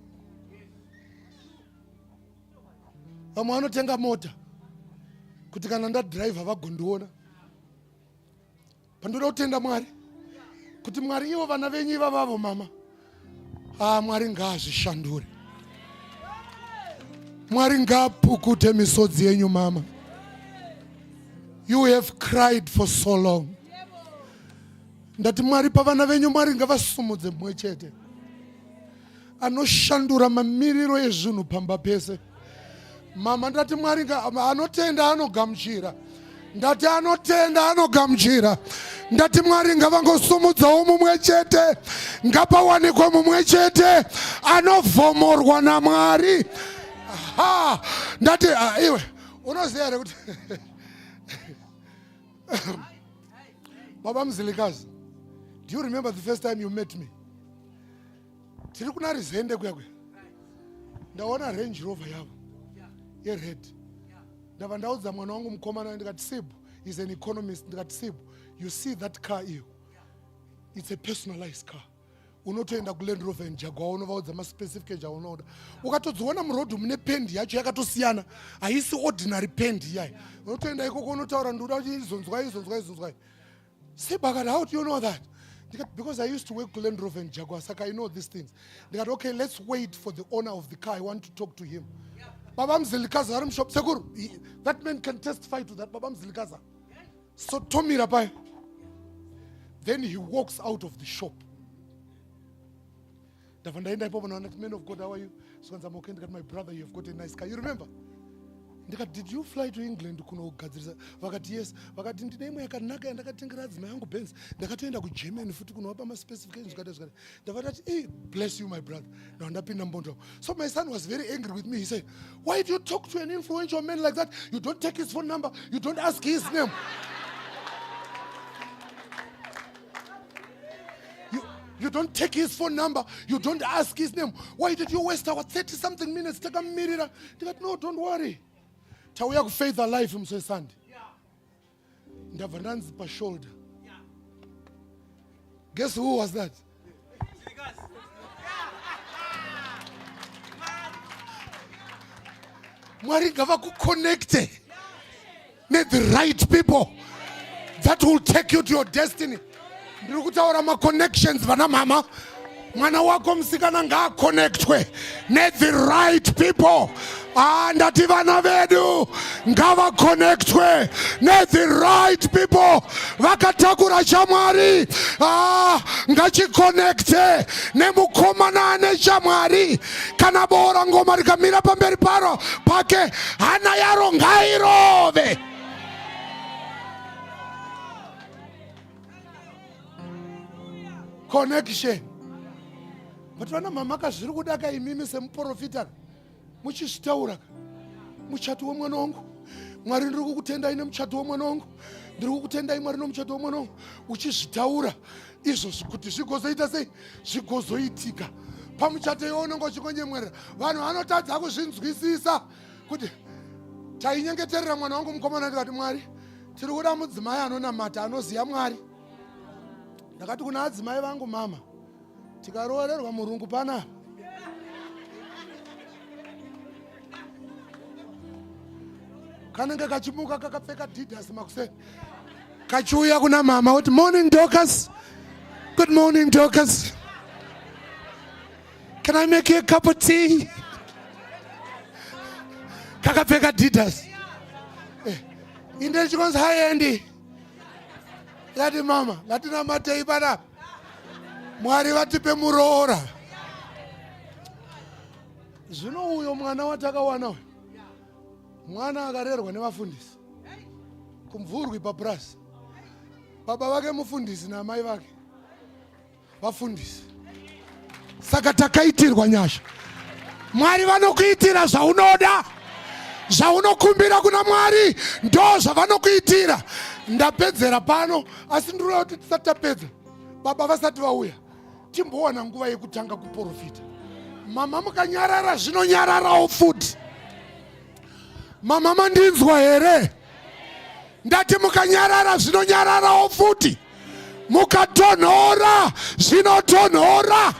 vamwe vanotenga mota kuti kana ndadhiraivha vagondiona. Pandoda kutenda Mwari kuti Mwari ivo vana venyu ivavavo mama, Mwari ngaazvishandure. Mwari ngaapukute misodzi yenyu mama. You have cried for so long. Ndati Mwari pavana venyu Mwari ngavasumudze mumwe chete anoshandura mamiriro ezvinhu pamba pese. Mama ndati Mwari anotenda anogamuchira. Ndati anotenda anogamuchira. Ndati Mwari ngavangosumudzawo mumwe chete, ngapawanikwe mumwe chete anovhomorwa naMwari. Ndati iwe unoziva here kuti Baba Mzilikazi, do you remember the first time you met me? Tiri kuna rizende kuyakwe. Ndaona Range Rover yavo yered. Ndava ndaudza mwana wangu mukomana ndikati Sibu is an economist. Ndikati Sibu, you see that car iyo, it's a personalized car. Unotoenda ku Land Rover and Jaguar unovaudza maspecification aunoda. Ukatodziona murodhi mune pendi yacho yakatosiyana, haisi ordinary pendi iyai. Unotoenda ikoko unotaura ndoda kuti izonzwai. Sibu akati, how do you know that? Because I used to work Land Rover and Jaguar, saka I know these things. They got, okay, let's wait for the owner of the car. I want to talk to him. Baba Mzilikaza, Haram Shop, Sekuru, that man can testify to that. Baba Mzilikaza. So Tommy Rabai. Then he walks out of the shop. The man of God, how are you? So I'm okay, my brother, you've got a nice car. You remember? Did you fly to England? Yes. Germany. Bless you, my brother. So my son was very angry with me. He said, why do you talk to an influential man like that? You don't take his phone number. You don't ask his name. You don't take his phone number. You don't ask his name. Why did you waste our 30-something minutes? Take a minute. No, don't worry. Tawuya Faith Alive from Sunday. Ndavandanzi pa shoulder. Guess who was that? Mwari ngava kuconnecte with the right people that will take you to your destiny. Ndiri kutaura ma connections vana mama. Mwana wako msikana ngaconnectwe with the right people. Ndati vana vedu ngava connectwe with the right people. Vakatakura chamwari ngachiconnecte nemukomana ane chamwari. Kana bora ngoma rikamira pamberi paro pake hana yaro ngairove. Connection. But vana mama kazviri kudaka imimi semuprofita muchizvitaura muchato wemwana wangu. Mwari ndiri kukutendai nemuchato wemwana wangu. Ndiri kukutendai Mwari nemuchato wemwana wangu. Uchizvitaura izvozvi kuti zvigozoita sei? Zvigozoitika. Pamuchato iwounenge uchikonyemwerera. Vanhu vanotadza kuzvinzwisisa kuti tainyengeterera mwana wangu mukomana ndikati Mwari tiri kuda mudzimai anonamata anoziva Mwari. Ndakati kuna adzimai vangu, mama, tikaroorerwa murungu panapa, kanenge kachimuka kakapfeka Adidas makuseni, kachiuya kuna mama kuti morning Dorcas, good morning Dorcas, can I make you a cup of tea? Kakapfeka Adidas. Inde chikonzi haendi. Yati mama, latinamatei panapa, Mwari vatipe muroora. Zvino uyo mwana watakawana uyu, mwana akarerwa nevafundisi kumvurwi paBrasi. Baba vake mufundisi namai vake vafundisi. Saka takaitirwa nyasha. Mwari vanokuitira zvaunoda, zvaunokumbira kuna Mwari ndo zvavanokuitira. Ndapedzera pano, asi ndinoda kuti tisati tapedza, baba vasati vauya, timbowana nguva yekutanga kuprofita. Mama mukanyarara zvinonyararawo futi. Mama mandinzwa here? Ndati mukanyarara zvinonyararawo futi. Mukatonhora zvinotonhora.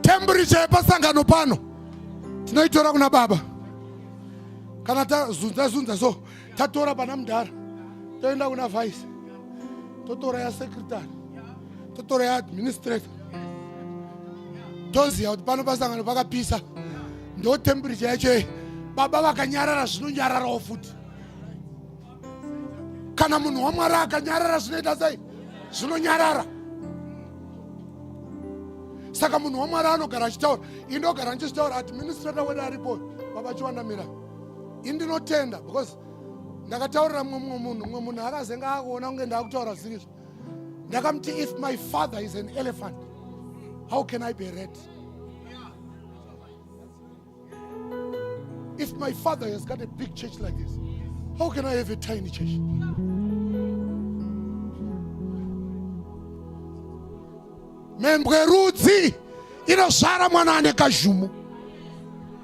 Temperature yepasangano pano tinoitora kuna baba. Kana tazunza so, tatora pana mudhara, toenda kuna vice, totora ya secretary, totora ya administrator, toziya kuti pano pasangano pakapisa, ndo temperature yacho. Baba vakanyarara zvinonyararawo futi. Kana munhu waMwari akanyarara zvinoita sei? Zvinonyarara. Saka munhu waMwari anogara achitaura, indogara ndichitaura, administrator wedu aripo, baba chiwandamira. Indinotenda because ndakataurira mumwe munhu akazenga akuona kunge ndakutaura zvirizvo. Ndakamti, if my father is an elephant, how can I be a rat? If my father has got a big church like this, how can I have a tiny church? Membwe rudzi inozvara mwana ane kazhumu.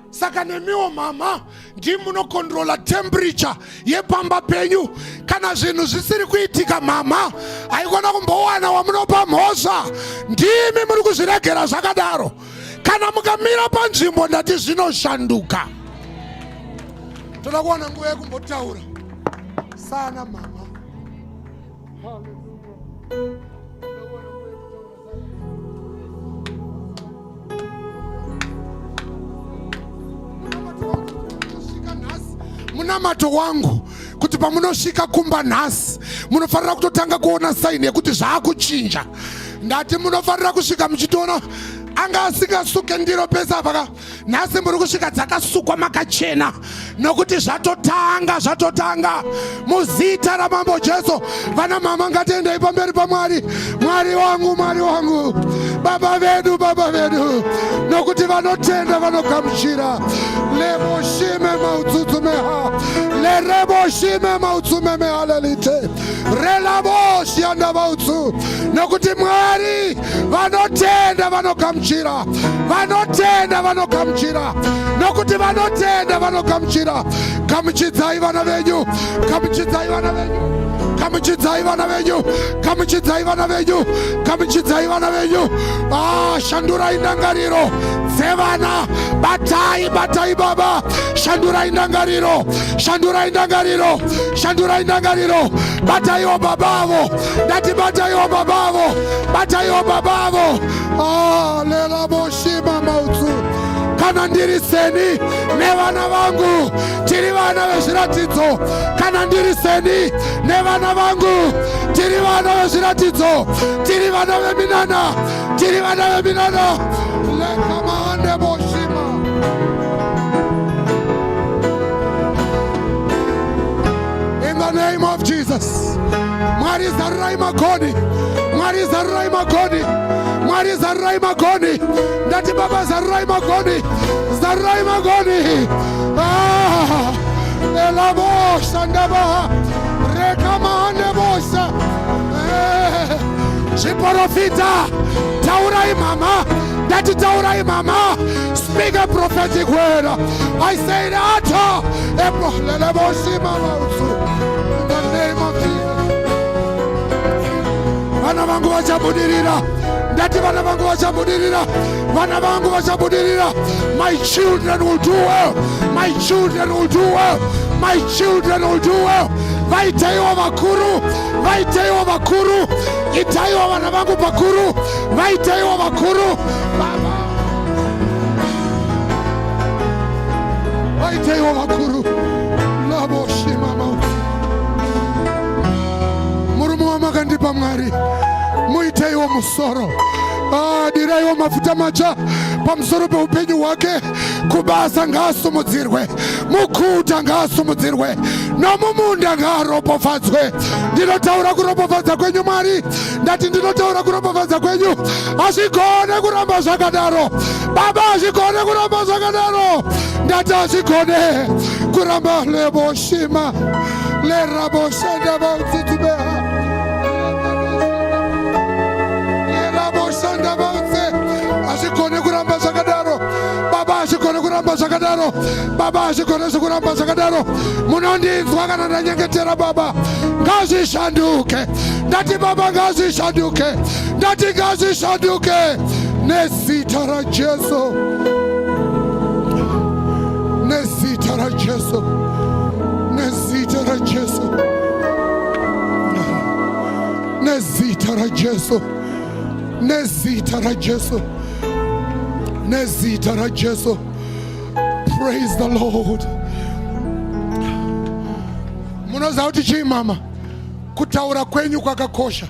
Saka nemiwo mama ndimunokontrola temperature yepamba penyu. Kana zvinhu zvisiri kuitika mama, haikona kumbowana wamunopa mhosva. Ndimi muri kuzviregera zvakadaro. Kana mukamira panzvimbo ndati zvinoshanduka. Toda kuwana nguva yekumbotaura sana mama. Hallelujah. Munamato wangu kuti pamunosvika kumba nhasi munofanira kutotanga kuona saini yekuti zvaakuchinja. Ndati munofanira kusvika muchitoona anga asingasuke ndiro pesa paka, nhasi muri kusvika dzakasukwa makachena, nokuti zvatotanga muzita ramambo Jesu. Vana mama ngatiendei pamberi paMwari. Mwari wangu, baba vedu, nokuti vanotenda vanogamuchira. Lebo shime mautsutumeha, lerebo shime mautsume halelite, relabo shianda mautsu, nokuti Mwari vanotenda vanogamuchira, nokuti vanotenda vanogamuchira. Gamuchidzai vana venyu, gamuchidzai vana venyu. Shandurai ndangariro dzevana, batai baba, shandurai ndangariro, bataiwo babavo, ndati bataiwo babavo. Lela boshima mautsu. Kana ndiri seni nevana vangu tiri vana vezviratidzo. Kana ndiri seni nevana vangu tiri vana vezviratidzo. Tiri vana veminana. Lekamande boshima. In the name of Jesus. Mwari zarurai magoni. Ndati baba zarurai magoni. Elabosha ndaba. Rekamande bosha. Chiprofita. Taurai mama. ndatitaurai mama, speak a prophetic word. I say that in the name of Jesus. Vana vangu vachabudirira, ndati vana vangu vachabudirira, vana vangu vachabudirira. My children will do well, my children will do well, my children will do well. Vaitaiwa vakuru, vaitaiwa vakuru, itaiwa vana vangu pakuru, vaitaiwa vakuru. Baba, vaitaiwa vakuru. Labo shima mauti. Murumu wa makandipa Mwari, muitaiwa musoro. Diraiwa mafuta macha pamusoro peupenyu wake, kubasa ngaasumudzirwe, mukuta ngaasumudzirwe, nomumunda ngaaropofadzwe. Ndinotaura kuropofadza kwenyu Mwari, ndati ndinotaura kuropofadza kwenyu. Azvigone kuramba zvakadaro Baba, azvigone kuramba zvakadaro. Ndati azvigone kuramba. Leboshima leraboshanda vaudzitubeha azvikone kuramba zvakadaro Baba, azvikone kuramba zvakadaro Baba, azvikone kuramba zvakadaro. Munondinzwa kana ndanyengetera Baba, ngazvishanduke. Ndati Baba, ngazvishanduke, ndati ngazvishanduke nezita raJesu, nezita raJesu, nezita raJesu, nezita raJesu, nezita raJesu, nezita raJesu. Praise the Lord. Munoziva kuti chii mama? Kutaura kwenyu kwakakosha,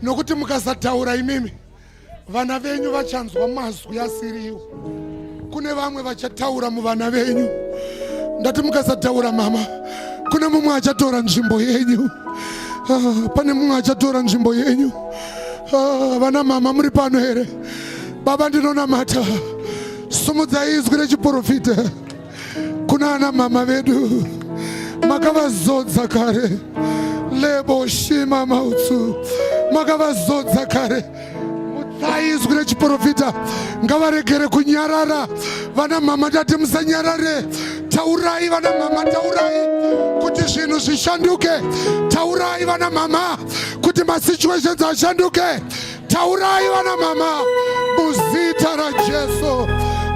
nokuti mukasataura imimi vana venyu vachanzwa mazwi asiriwo. Kune vamwe vachataura muvana venyu. Ndati mukasataura mama, kune mumwe achatora nzvimbo yenyu. Pane mumwe achatora nzvimbo yenyu. Vana mama, muri pano here? Baba, ndinonamata, sumudzai izwi rechiprofita kuna ana mama vedu, makavazodza kare. Lebo shima mautsu, makavazodza kare. Mudzai izwi rechiprofita, ngavaregere kunyarara. Vana mama, ndati musanyarare. Taurai vana mama, taurai kuti zvinhu zvishanduke. Taurai vana mama kuti masituations ashanduke. Taurai vana mama, muzita raJesu,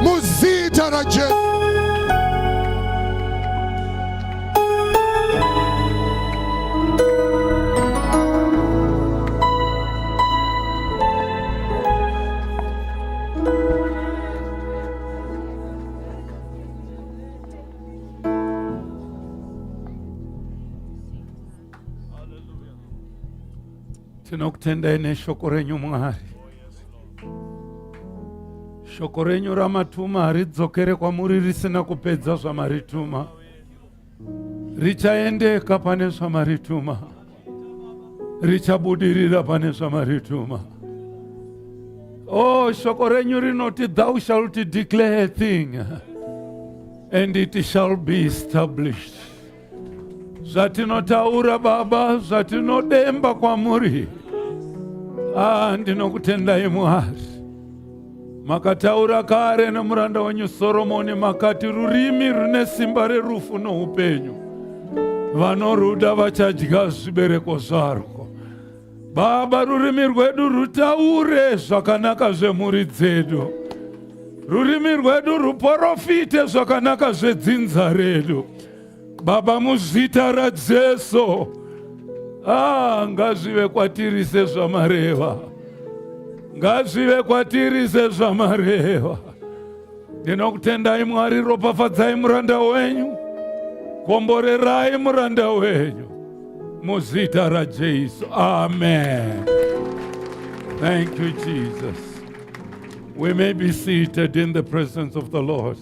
muzita raJesu. Tinokutendai neshoko renyu Mwari. Shoko renyu ramatuma haridzokere kwamuri risina kupedza zvamarituma. Richaendeka pane zvamarituma, richabudirira pane zvamarituma. Oh, shoko renyu rinoti, thou shalt declare a thing and it shall be established. Zvatinotaura Baba, zvatinodemba kwamuri, ndinokutendai Mwari. Makataura kare nemuranda wenyu Soromoni, makati rurimi rune simba rerufu noupenyu, vanoruda vachadya zvibereko zvarwo. Baba, rurimi rwedu rutaure zvakanaka zvemhuri dzedu, rurimi rwedu ruprofite zvakanaka zvedzinza redu. Baba, muzita raJesu, ngazvive kwatiri sezvamareva, ngazvive kwatiri sezvamareva. Ndinokutendai Mwari, ropafadzai muranda wenyu, komborerai muranda wenyu, muzita raJesu. Amen. Thank you, Jesus. We may be seated in the presence of the Lord.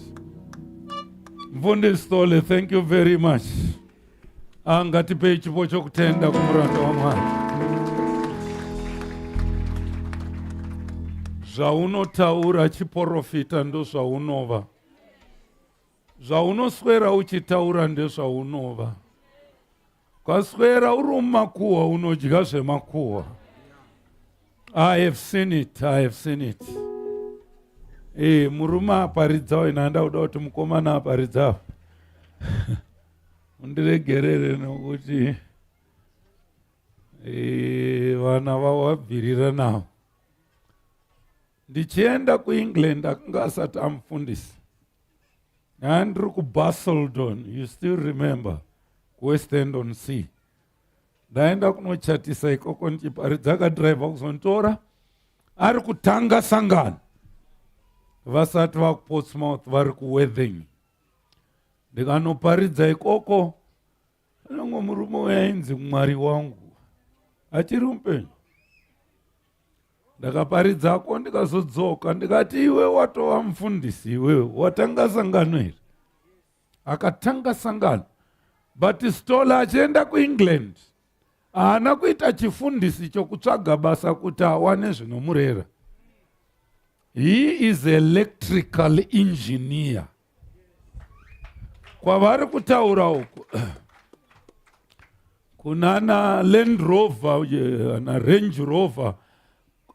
Mfundisi Stole, thank you very much. Ngatipe chipo chokutenda kumuranda waMwari. Zvaunotaura chiprofita ndozvaunova. Zvaunoswera uchitaura ndezvaunova. Ukaswera uri mumakuhwa unodya zvemakuhwa. I have seen it, I have seen it. murume aparidzawo ina ndauda kuti mukomana aparidzawo undiregerere nokuti vana vawabvirira navo. Ndichienda kuEngland akanga asati amufundisi. Ndiri kuBasildon, you still remember, West End on Sea. Ndaenda kunochatisa ikoko ndichiparidza akadhiraivha kuzonditora ari kutanga sangano vasati vakuPortsmouth vari kuWorthing. Ndikanoparidza ikoko nomwe murume wainzi Mwari wangu achiri mupenyu. Ndakaparidzako ndikazodzoka ndikati iwe watova mufundisi iwewe watanga sangano iri. Akatanga sangano but Stoller achienda kuEngland haana kuita chifundisi chokutsvaga basa kuti awane zvinomurera. He is electrical engineer. Kwavari kutaura uku kunana Land Rover na Range Rover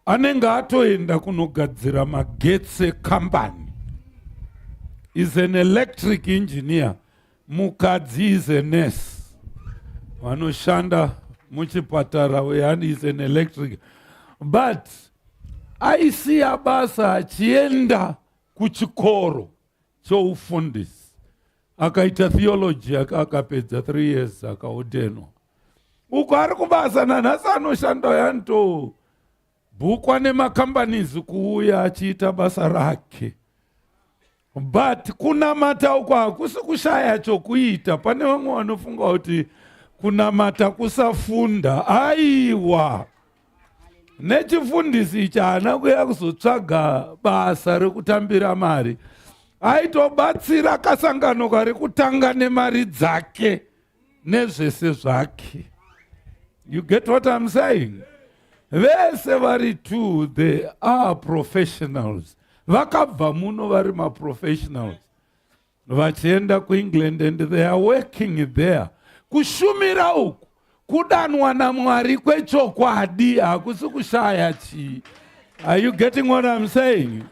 anenge atoenda kunogadzira magetsi company. Is an electric engineer. Mukadzi is a nurse. Vanoshanda muchipatara and is an electric. But aisiya basa achienda kuchikoro choufundisi. Akaita theology akapedza 3 years akaotenwa. Uko ari kubasa nanhasi anoshanda yanto bhukwa nemacompanies kuuya achiita basa rake. But kunamata uko hakusi kushaya chokuita. Pane vamwe vanofunga kuti kunamata kusafunda. Aiwa, nechifundisi ichi haana kuya kuzotsvaga basa rekutambira mari. Aitobatsira kasangano kari kutanga nemari dzake nezvese zvake. You get what I'm saying? Vese vari two, they are professionals. Vakabva muno vari maprofessionals. Vachienda kuEngland and they are working there. Kushumira uku kudanwa naMwari kwechokwadi hakusi kushaya chi. Are you getting what I'm saying?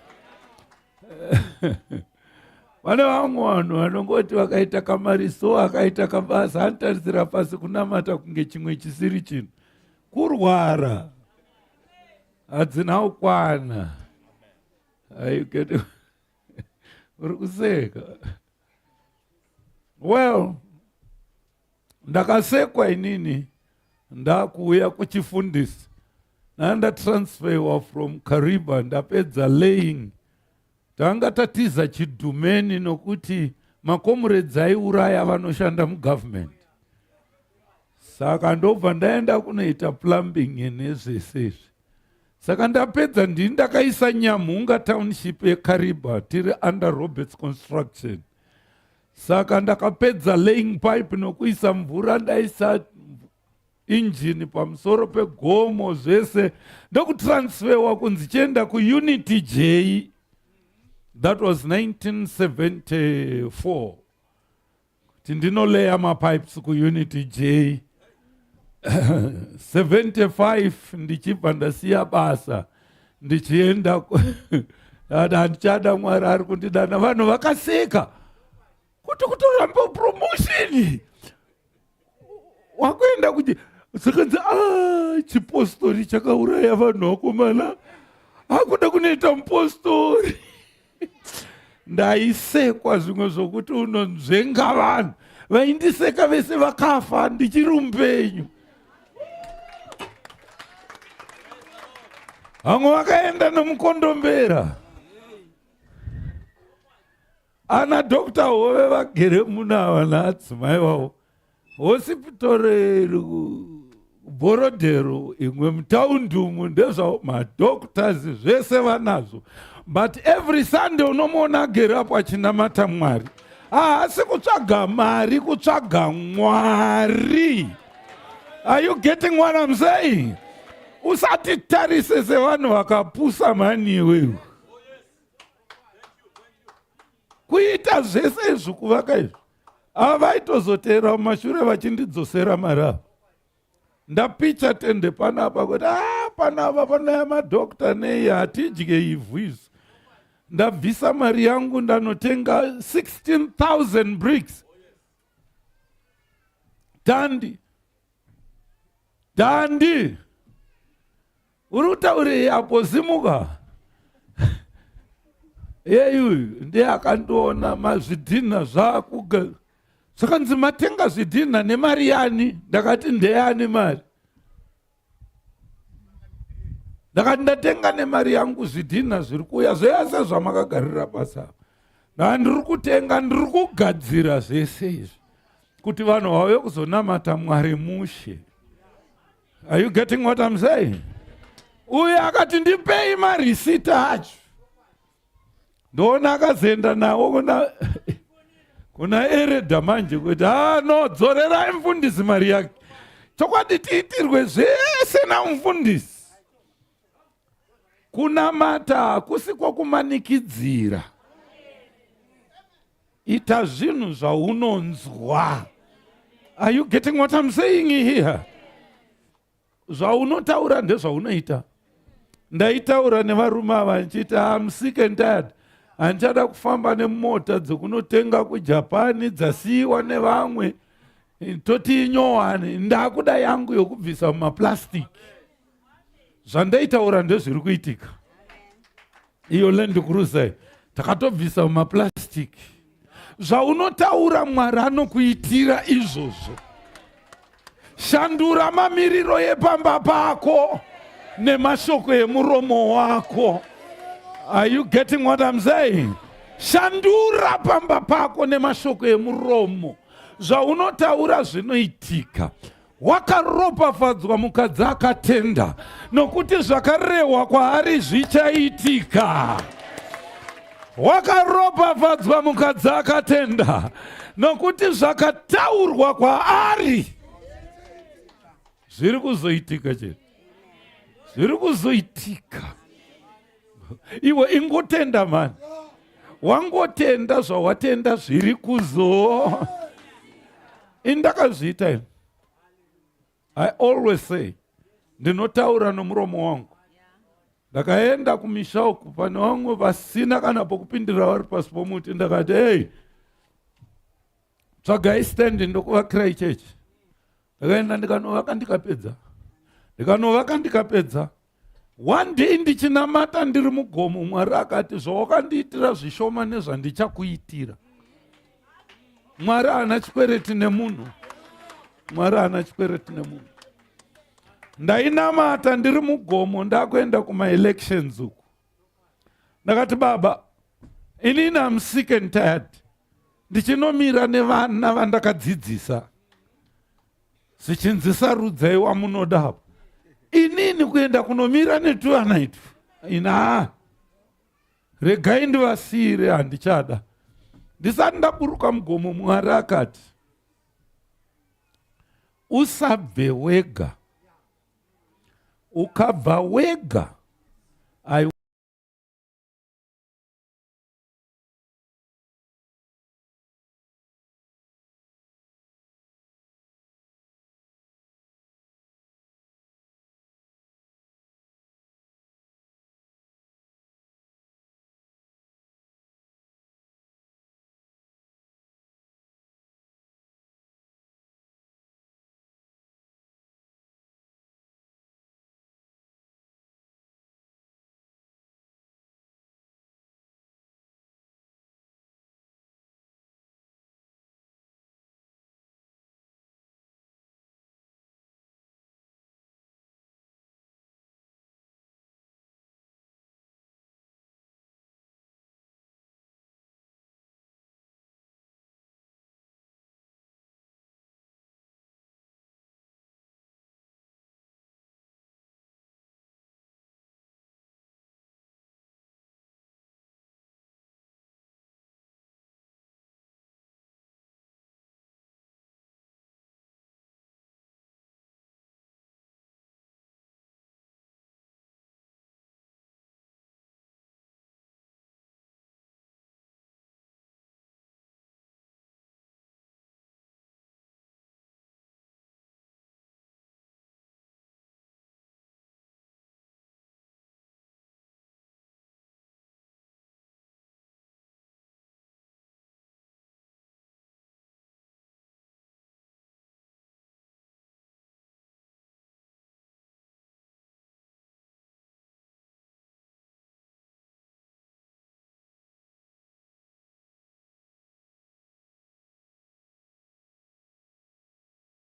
Vane vamwe vanhu vanongoti vakaita kamariso akaita kabasa anotarisira pasi kunamata kunge chimwe chisiri chinhu. Kurwara hadzina ukwana. Are you getting? Uri kuseka. Well, ndakasekwa inini ndakuuya kuchifundisi. Nanda transfer from Kariba ndapedza laying. Tanga tatiza chidhumeni nokuti makomrades aiuraya vanoshanda mugovernment. Saka ndobva ndaenda kunoita plumbing nezvese. Saka ndapedza ndakaisa Nyamhunga township yeKariba tiri under Roberts Construction. Saka ndakapedza laying pipe nokuisa mvura ndaisa engine pamusoro pegomo zvese ndokutransferwa kunzi chienda kuUnity J. That was 1974. Tindinoleya mapipes kuUnity J. 75 ndichibva ndasiya basa ndichienda handichada Mwari ari kundidana. Vanhu vakaseka kuti kutoramba promotion wakuenda kuti sakanzi chipostori chakauraya vanhu vakomana hakuda kunoita mupostori. Ndaisekwa zvimwe zvokuti unonzvenga vanhu vaindiseka vese vakafa ndichiri mupenyu. Vamwe vakaenda nomukondombera. Ana Dr. Hove vagere munava naadzimai vavo. Hosipitore Borodero imwe mutaundi umu ndezvavo madoctors zvese vanazvo. But every Sunday unomuona agere apo achinamata Mwari. Haasi kutsvaga mari, kutsvaga Mwari. Are you getting what I'm saying? Usati tarise sevanhu vakapusa mani iwewe. Kuita zvese izvi kuvaka izvi. Avaitozotera mumashure vachindidzosera mari avo. Ndapicha tende panapa kuti panapa panaya madokta nei hatidye ivhu izvi. ndabvisa mari yangu ndanotenga 16,000 bricks. Dandi uri kutaurei apo zimuka? Yeyu ndiye akandiona mazvidhina zvakuga zvakanzi matenga zvidhina nemari yani? Ndakati ndeyani mari? Ndakati ndatenga nemari yangu zvidhina zviri kuuya zvese zvamakagarira basa. Ndiri kutenga, ndiri kugadzira zvese izvi kuti vanhu vauye kuzonamata Mwari mushe. Are you getting what I'm saying? Uye akati ndipei marisita acho. Ndoona akazoenda nawo kuna Eredha manje kuti no, dzorerai mufundisi mari yake. Chokwadi tiitirwe zvese namufundisi. Kunamata hakusi kwokumanikidzira. Ita zvinhu zvaunonzwa. Are you getting what I'm saying here? Zvaunotaura ndezvaunoita. Ndaitaura nevarume ava nchiti I'm sick and tired. Handichada kufamba nemota dzekunotenga kuJapani dzasiyiwa nevamwe. Toti inyowani ndakuda yangu yokubvisa mumaplastic. Zvandaitaura ndezviri kuitika. Iyo Land Cruiser takatobvisa mumaplastic. Zvaunotaura Mwari anokuitira izvozvo. Shandura mamiriro epamba pako nemashoko emuromo wako. Are you getting what I'm saying? Shandura pamba pako nemashoko emuromo. Zvaunotaura zvinoitika. Wakaropafadzwa mukadzi akatenda, nokuti zvakarehwa kwaari zvichaitika. Wakaropafadzwa mukadzi akatenda, nokuti zvakataurwa kwaari zviri kuzoitika chete. Zviri kuzoitika. Iwe ingotenda mani. Wangotenda zvawatenda zviri kuzo. Indakazviita ini. I always say, ndinotaura nomuromo wangu. Ndakaenda kumisha uku pane vamwe vasina kana pokupindira vari pasi pomuti, ndakati hey, tsvagai stand ndokuvakira ichechi. Ndakaenda ndikanovaka ndikapedza. One day ndichinamata ndiri mugomo, Mwari akati zvawakandiitira zvishoma nezvandichakuitira. Mwari hana chikwereti nemunhu. Mwari hana chikwereti nemunhu. Ndainamata ndiri mugomo ndakuenda kuma-elections uku. Ndakati Baba, inini I'm sick and tired. Ndichinomira nevana vandakadzidzisa. Zvichinzisa rudzai wamunodapo. Inini kuenda kunomira netuvana itu. Ina. Regai ndivasiyire handichada. Ndisati ndaburuka mugomo, Mwari akati usabve wega. Ukabva wega.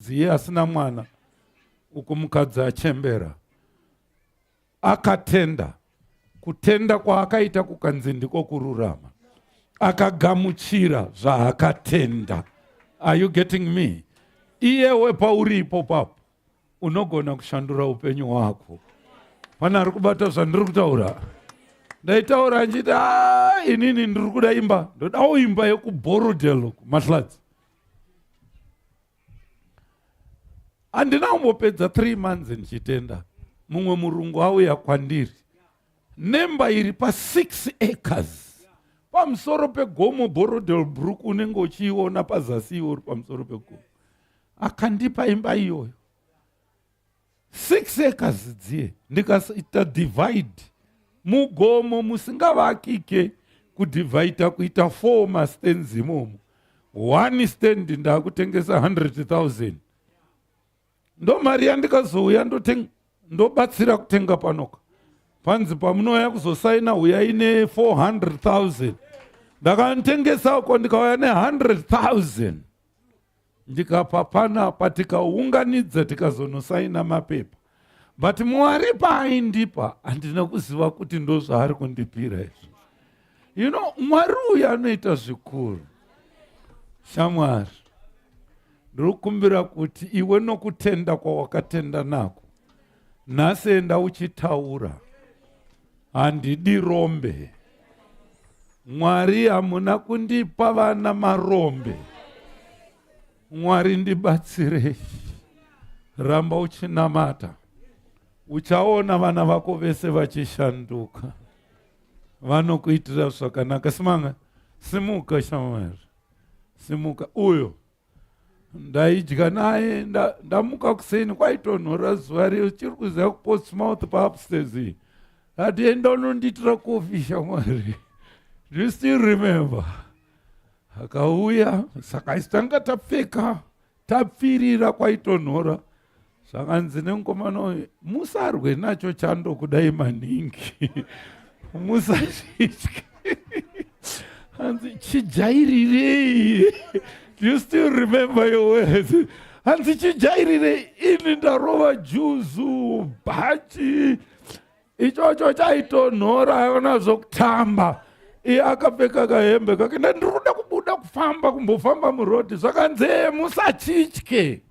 mudziye asina mwana uku mukadzi achembera akatenda. Kutenda kwaakaita kukanzi ndiko kururama. Akagamuchira zvaakatenda. Are you getting me? Iyewe pauripo papo unogona kushandura upenyu hwako. Pana ari kubata zvandiri kutaura. Ndaitaura nchiti inini ndiri kuda imba. Ndodawo imba yekuBorodelo Mahlatsi. Handina kumbopedza 3 months ndichitenda. Mumwe murungu auya kwandiri. Nemba iri pa 6 acres. Pamusoro pegomo Borodelsbrook unenge uchiiona pazasi uri pamusoro pegomo. Akandipa imba iyoyo. 6 acres dziye. Ndikaita divide. Mugomo musingavakike kudivide kuita 4 mastands imomo. 1 stand ndakutengesa 100,000. Ndo mari yandikazouya ndobatsira kutenga panoka. Panzi pamunouya kuzosaina uyai ne 400,000. Ndakatengesa uko ndikauya ne 100,000. Ndikapa panapa tikaunganidza tikazonosaina mapepa. But Mwari paaindipa handina kuziva kuti ndo zvaari kundipira izvi. You know, Mwari uyu anoita zvikuru. Shamwari, ndiri kukumbira kuti iwe nokutenda kwawakatenda nako, nhasi enda uchitaura, handidi rombe. Mwari hamuna kundipa vana marombe. Mwari ndibatsirei. Ramba uchinamata. Uchaona vana vako vese vachishanduka. Vanokuitira zvakanaka. Simanga, simuka Shamwari. Simuka. Uyo ndaidya naye ndamuka kuseni kwaitonhora zuva riyo chiri kuziva kuPortsmouth paupstairs iyi. Ati enda unondiitira kofi Shamwari. Do you still remember? Akauya, saka isitanga tapfeka, tapfirira kwaitonhora. Zvakanzi nemukomana uyu, musarwe nacho chando kudai maningi. Musachitye. Hanzi chijairirei. Do you still remember your words? Hanzi chijairirei. Ini ndarova juzu, bhachi. Ichocho chaitonhora ayona zvokutamba. Iye akapfeka kahembe kake. Ndiri kuda kubuda kufamba kumbofamba murodhi. Zvakanzi musachitye.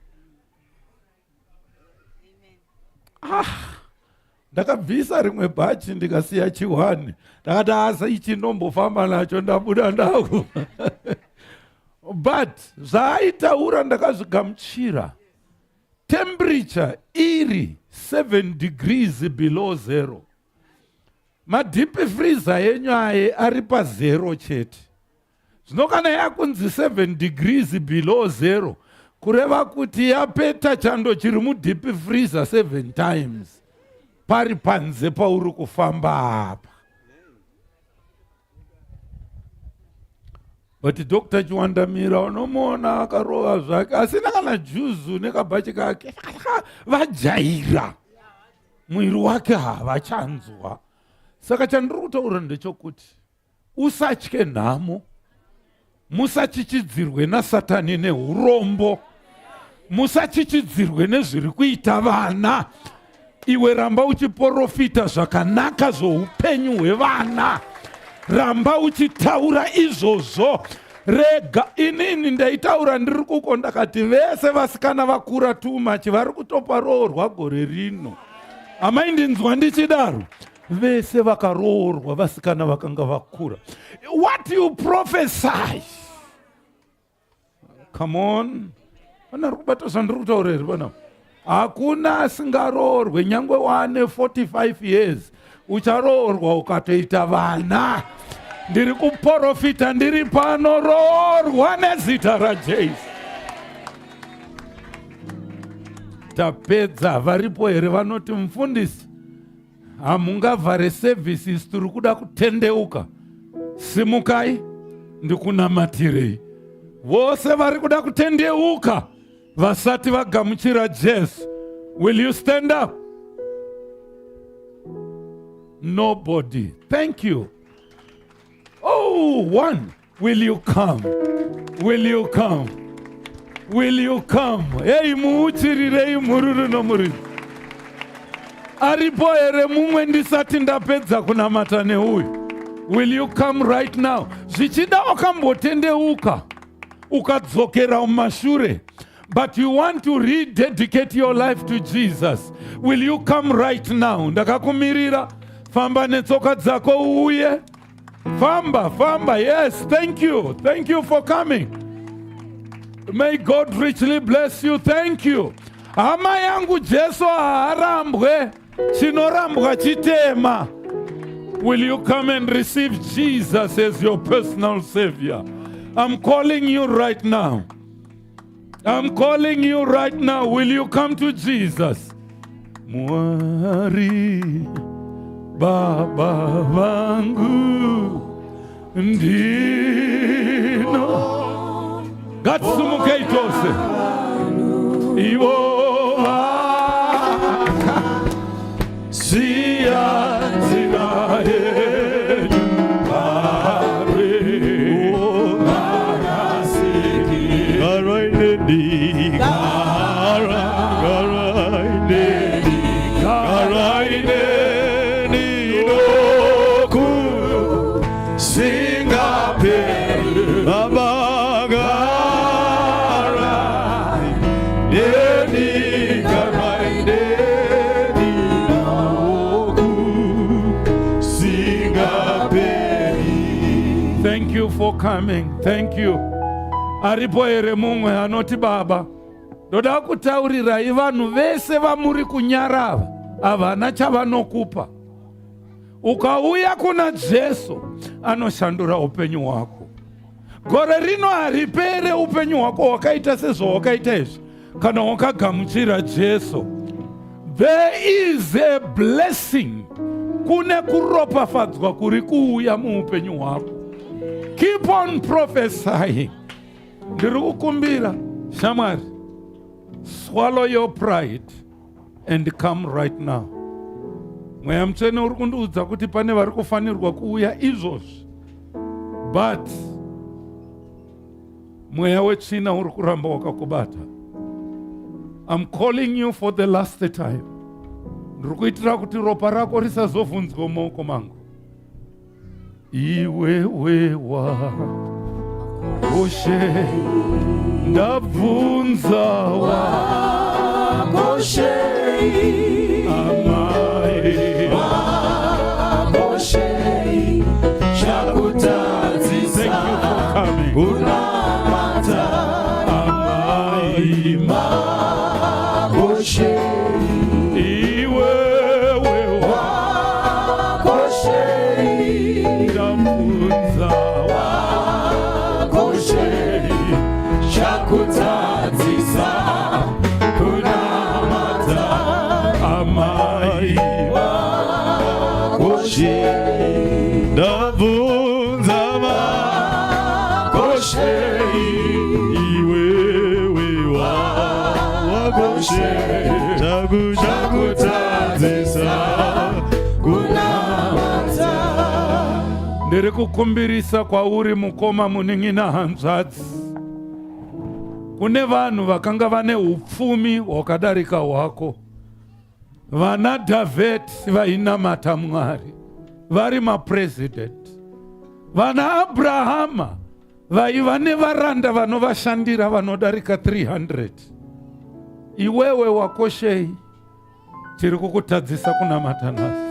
Ndakabvisa rimwe bhachi ndikasiya chiwani. Ndakati asa ichi ndombofamba nacho ndabuda ndako. But zvaaitaura ndakazvigamuchira. Temperature iri 7 degrees below 0. Madeep freezer yenyu aye ari pa 0 chete. Zvino kana yakunzi 7 degrees below 0, kureva kuti yapeta chando chiri mudeep freezer 7 times. Pari panze pauri kufamba apa. But Dr. Chiwandamira unomuona akarova zvake, asina kana juzu nekabhachi kake. Vajaira. Mwiri wake havachanzwa. Saka chandiri kutaura ndechokuti usatye nhamo. Musachichidzirwe naSatani neurombo. Musachichidzirwe nezviri kuita vana. Iwe ramba uchiprofita zvakanaka zvoupenyu hwevana. Ramba uchitaura izvozvo. Rega inini ndaitaura ndiri kuko ndakati vese vasikana vakura too much vari kutoparoorwa gore rino. Amaindinzwa ndichidaro. Vese vakaroorwa vasikana vakanga vakura. What you prophesy? Come on. Vana rukubata zvandiri kutaura here vana. Hakuna asingaroorwe nyangwe wane 45 years. Ucharoorwa ukatoita vana. Ndiri kuprofita ndiri pano, roorwa nezita raJesu. Tapedza varipo here vanoti mufundisi, hamungavhare services tiri kuda kutendeuka. Simukai ndikunamatirei. Vose vari kuda kutendeuka vasati vagamuchira Jesu. Will you stand up? Nobody. Thank you. Oh, one. Will you come? Will you come? Will you come? Hey, muuchirirei mururu nomururu. Aripo ere mumwe ndisati ndapedza kunamata neuyu. Will you come right now? Zvichida wakambotendeuka ukadzokera mumashure, but you want to rededicate your life to Jesus. Will you come right now? Ndakakumirira. Famba netsoka dzako uye. Famba. Yes, thank you. Thank you for coming. May God richly bless you. Thank you. Hama yangu Jesu haarambwe, chinorambwa chitema. Will you come and receive Jesus as your personal Savior? I'm calling you right now. I'm calling you right now. Will you come to Jesus? Mwari Baba vangu ndino gatsumuke itose iwo siya zina yedu pare marasiki garainedi garainedi noku singape abagara nedi garainedi noku singape. Thank you for coming. Thank you. Aripo ere mumwe anoti baba, ndoda kutaurirai vanhu vese vamuri kunyarava havana chavanokupa. Ukauya kuna Jesu anoshandura upenyu hwako. Gore rino haripere upenyu hwako hwakaita sezvawakaita izvi kana wakagamuchira Jesu. There is a blessing, kune kuropafadzwa kuri kuuya muupenyu hwako. Keep on prophesying. Ndiri kukumbira shamwari, swallow your pride and come right now. Mweya mutsvene uri kundiudza kuti pane vari kufanirwa kuuya izvozvi, but mweya wetsvina uri kuramba wakakubata. I'm calling you for the last time. Ndiri kuitira kuti ropa rako risazovhunzwa mumaoko mangu. Iwewe wakoshe ndabvunza wakoshe amai wakoshe chakutadzisa kunamata amai wakoshe iwewe wakoshe ndabvunza wakoshe chakutadzisa kunamata amai wakoshe ndabvunza wakoshe iwewe wakoshe chakutadzisa kunamata. Ndiri kukumbirisa kwauri mukoma muning'ina hanzvadzi. Kune vanhu vakanga vane upfumi hwakadarika hwako. Vana David vainamata Mwari, vari mapresident. Vana Abrahama vaiva nevaranda vanovashandira vanodarika 300. Iwewe wakoshei, tiri kukutadzisa kunamata nhasi.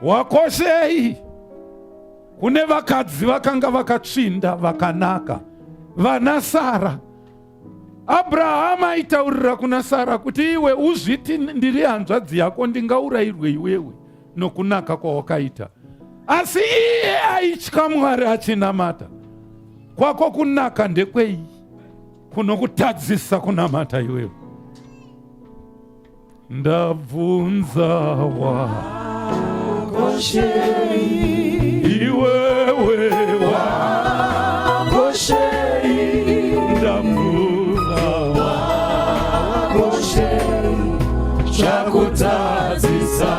Wakoshei, kune vakadzi vakanga vakatsvinda vakanaka, vana Sara. Abrahama aitaurira kuna Sara kuti iwe uzviti ndiri hanzvadzi yako, ndingaurayirwe iwewe nokunaka kwawakaita. Asi iye aitya Mwari achinamata. Kwako kunaka ndekwei? Kunokutadzisa kunamata iwewe. Ndabvunza wakoshe iwewe wakoshe ndabvunza wakoshe chakutadzisa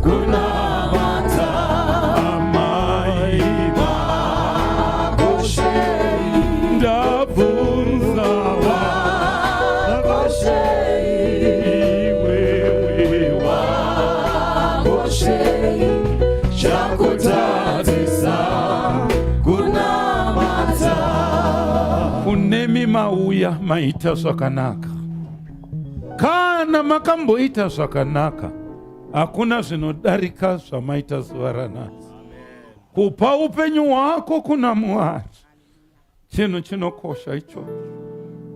kunamata amai wakoshe ndabvunza mauya maita zvakanaka. Kana makamboita zvakanaka, hakuna zvinodarika zvamaita zuva ranhasi. Kupa upenyu hwako kuna Mwari chinhu chinokosha ichocho.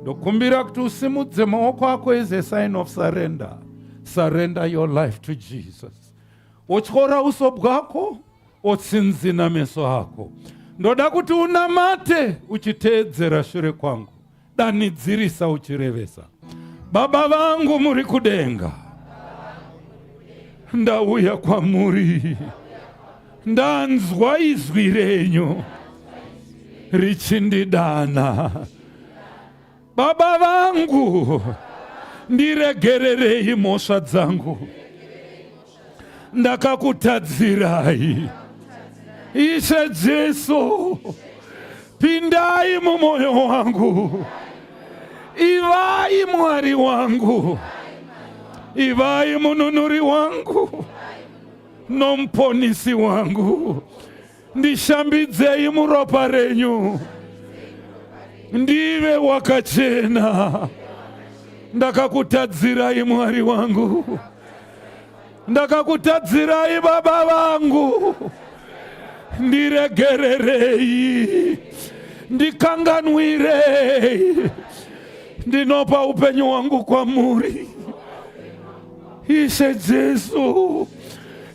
Ndokumbira kuti usimudze maoko ako as a sign of surrender. Surrender your life to Jesus. Otyora uso bwako, otsinzina meso ako. Ndoda kuti unamate uchiteedzera shure kwangu. Danidzirisa uchirevesa. Baba vangu muri kudenga, ndauya kwamuri, ndanzwa izwi renyu richindidana. Baba vangu, ndiregererei mhosva dzangu, ndakakutadzirai. Ishe Jesu, pindai mumwoyo wangu, ivai Mwari wangu, ivai mununuri wangu, nomuponesi wangu. Ndishambidzei muropa renyu, ndive wakachena. Ndakakutadzirai Mwari wangu, ndakakutadzirai Baba vangu. Ndiregererei, ndikanganwirei, ndinopa upenyu wangu kwamuri. Ishe Jesu,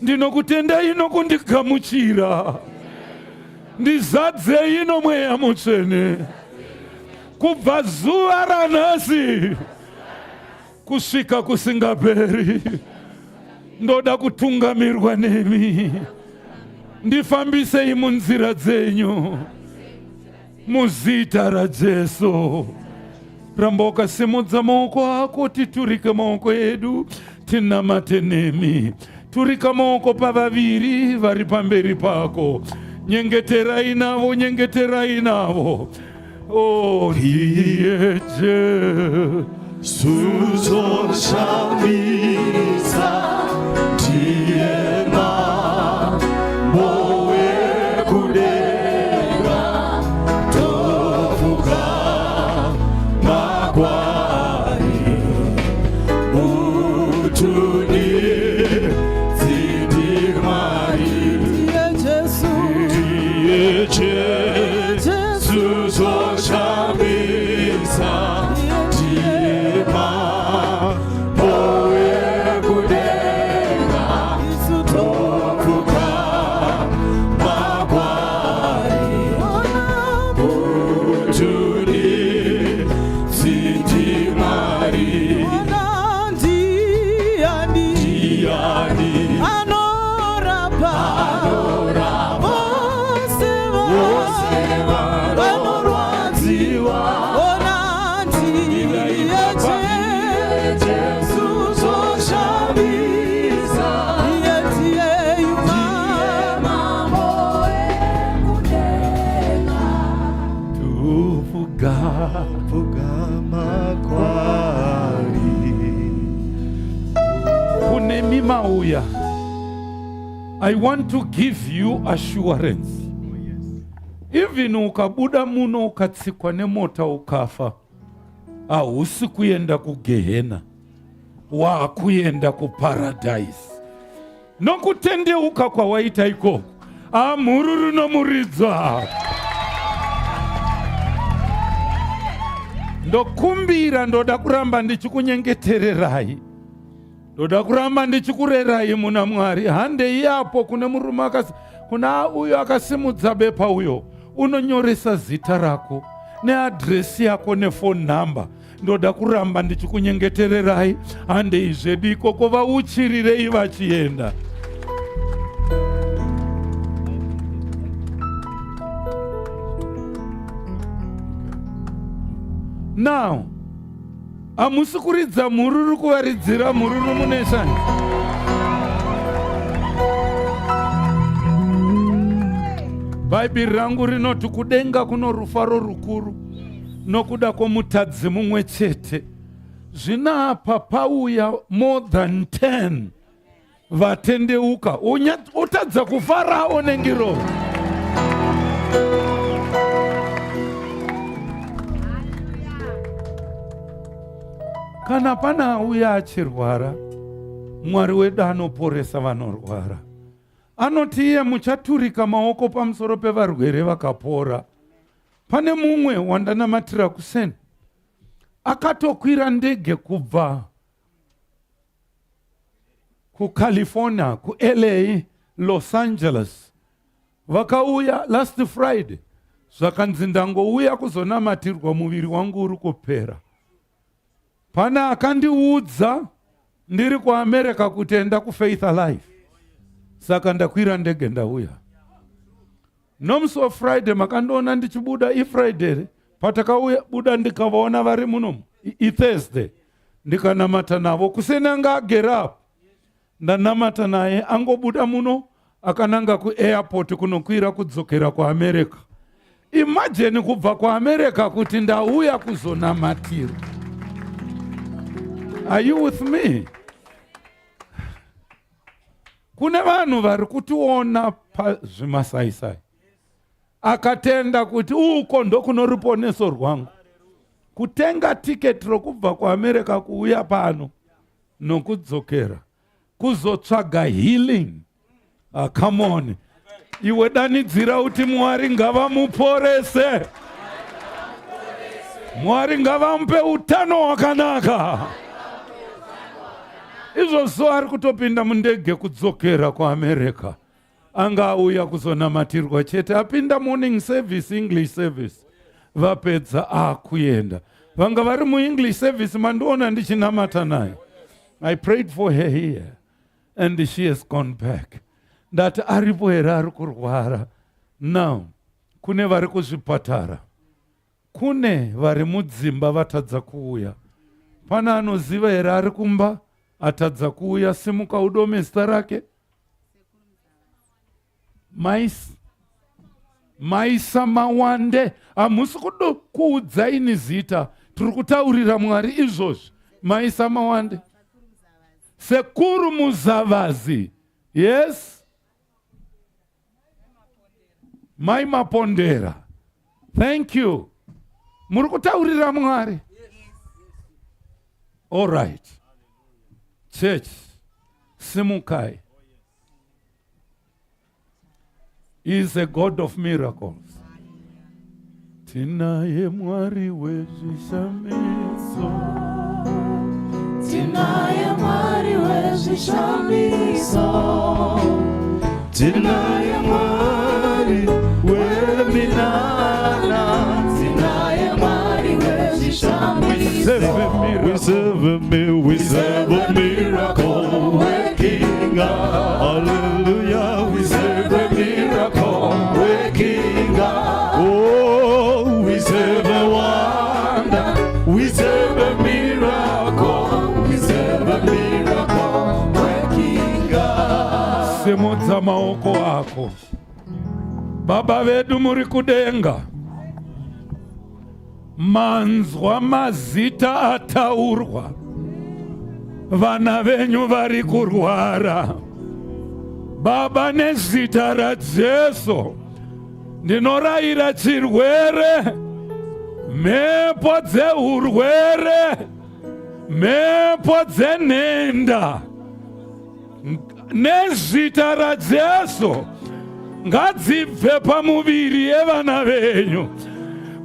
ndinokutendai nokundigamuchira. Ndizadzei nomweya mutsvene, kubva zuva ranhasi kusvika kusingaperi. Ndoda kutungamirwa nemi, ndifambisei munzira dzenyu, muzita raJesu. Ramba ukasimudza maoko ako, titurike maoko edu, tinamate nemi. Turika maoko pavaviri vari pamberi pako. Nyengeterai navo, nyengeterai navo. Oh, iye Jesu zoshambisa tiema mowe kudenga tofuka makwari utuni zidimari. Iye Jesu zoshambisa tiema mowe kudenga tofuka makwari utuni zidimari. Diani anorapa oseva vanorwadziwa onanti Jesu zoshambisa yetiyeyuma mambo ekudenga tufuga makwari. kunemi mauya. I want to give you assurance. Even ukabuda muno ukatsikwa nemota ukafa, hausi kuenda kugehena, wakuenda kuparadise. Nokutendeuka kwawaita ikoko, mhururu nomuridza. Ndokumbira, ndoda kuramba ndichikunyengetererai, ndoda kuramba ndichikurerai muna Mwari. Hande yapo kune murume kuna uyo akasimudza bepa uyo, unonyoresa zita rako neadresi yako nefone number. Ndoda kuramba ndichikunyengetererai. Hande izvedu ikoko vauchirirei vachienda. Now, hamusi kuridza mhururu kuvaridzira mhururu muneshani. Bhaibheri rangu rinoti kudenga kuno rufaro rukuru nokuda kwomutadzi mumwe chete. Zvinapa pauya more than 10 vatendeuka. Utadza kufarawo nengiro. Kana pana uya achirwara, Mwari wedu anoporesa vanorwara. Anoti iye muchaturika maoko pamusoro pevarwere vakapora. Pane mumwe wandanamatira kuseni, akatokwira ndege kubva kuCalifornia, kuLA, Los Angeles. Vakauya last Friday. Zvakanzi ndangouya kuzonamatirwa muviri wangu uri kupera. Pana akandiudza ndiri kuAmerica kutenda kuFaith Alive. Saka ndakwira ndege ndauya. Nomusi waFriday makandoona ndichibuda iFriday, patakauya buda ndikavaona vari munomu iThursday. Ndikanamata navo kuseni anga agera apo. Ndanamata naye angobuda muno akananga kuairport kunokwira kudzokera kuAmerica. Imagine kubva kuAmerica kuti ndauya kuzonamatira. Are you with me? Kune vanhu vari kutiona pazvimasaisai. Akatenda kuti uko ndokuno ruponeso rwangu. Kutenga tiketi rokubva kuAmerica kuuya pano nokudzokera. Kuzotsvaga healing. Come on. Iwe danidzira kuti Mwari ngavamuporese. Mwari ngavamupe utano wakanaka. Izvozvo ari kutopinda mundege kudzokera kuAmerica. Anga auya kuzonamatirwa chete. Apinda morning service, English service. Vapedza kuenda. Vanga vari muEnglish service mandoona ndichinamata naye. I prayed for her here. And she has gone back. Ndati aripo here ari kurwara. Now, kune vari kuzvipatara. Kune vari mudzimba vatadza kuuya. Pana anoziva here ari kumba atadza kuuya. Simuka udome zita rake. Maisa Mawande. Hamusi kuudzaini zita. Tiri kutaurira Mwari izvozvo. Maisa Mawande. Sekuru Muzavazi. Yes? Mai Mapondera. Thank you. Muri kutaurira Mwari. All right. Church. Simukai. He is a God of miracles. Tinaye Mwari wezvishamiso. Tinaye Mwari wezvishamiso. Tinaye Mwari weminana. Tinaye Mwari wezvishamiso. We serve a miracle working God. Hallelujah. We serve a miracle working God. Oh, we serve a wonder. We serve a miracle. We serve a miracle working God. Simudza maoko ako. Baba vedu muri kudenga. Manzwa mazita ataurwa. Vana venyu vari kurwara. Baba nezita raJesu. Ndinorayira chirwere. Mhepo dzeurwere. Mhepo dzenhenda. Nezita raJesu. Ngadzibve pamuviri yevana venyu.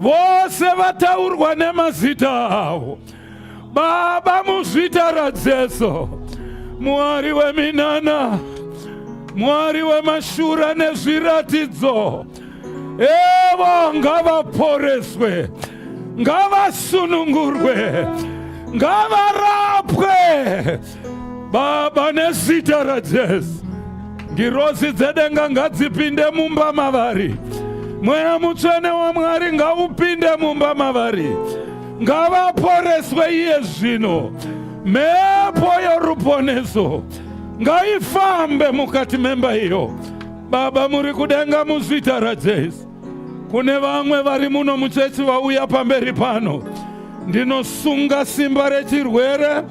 Vose vataurwa nemazita avo. Baba muzita raJesu. Mwari weminana. Mwari wemashura nezviratidzo. Evo ngavaporeswe. Ngavasunungurwe. Ngavarapwe. Baba nezita raJesu. Ngirozi dzedenga ngadzipinde mumba mavari. Mweya mutsvene waMwari ngaupinde mumba mavari. Ngavaporeswe iye zvino. Mhepo yoruponeso ngaifambe mukati memba iyo. Baba muri kudenga muzita raJesu. Kune vamwe vari muno muchechi vauya pamberi pano. Ndinosunga simba rechirwere.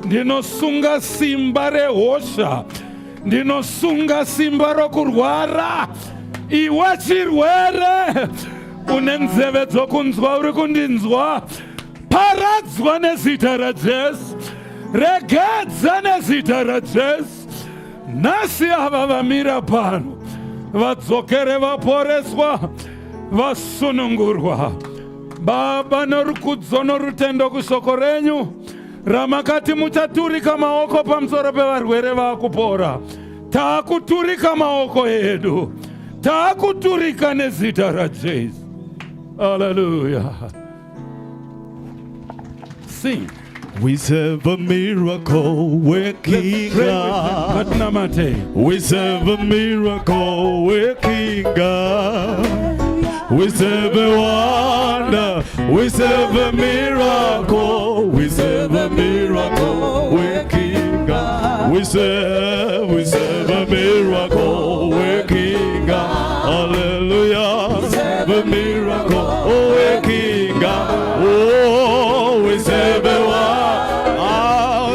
Ndinosunga simba rehosha. Ndinosunga simba rokurwara. Iwe chirwere une nzeve dzokunzwa uri kundinzwa. Paradza regedzwa nezita raJesu, regedza nezita raJesu. Nhasi ava vamira pano vadzokere vaporeswa, vasunungurwa. Baba, norukudzo norutendo kushoko renyu ramakati muchaturika maoko pamusoro pevarwere vakupora. Taakuturika maoko edu, taakuturika nezita raJesu. Hallelujah. Sing. We serve a miracle working God. We serve a miracle working God. We serve a wonder. We serve a miracle. We serve a miracle working God. We serve a miracle working God. Hallelujah. We serve a miracle working God. Oh, we serve a wonder.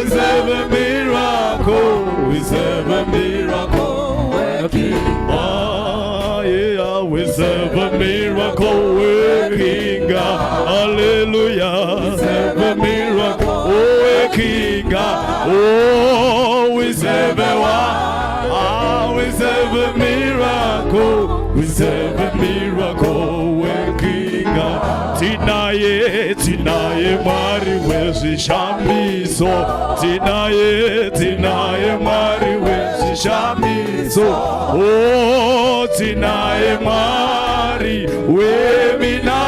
We serve a miracle. We serve a miracle working God. Yeah, we serve a miracle working God. Hallelujah. We serve a miracle working God. Oh, we serve a wonder. We serve a miracle. We serve a miracle working God. Tinaye, tinaye, Mari wezishamiso. Tinaye, tinaye, Mari wezishamiso. Oh, tinaye, Mari wemina.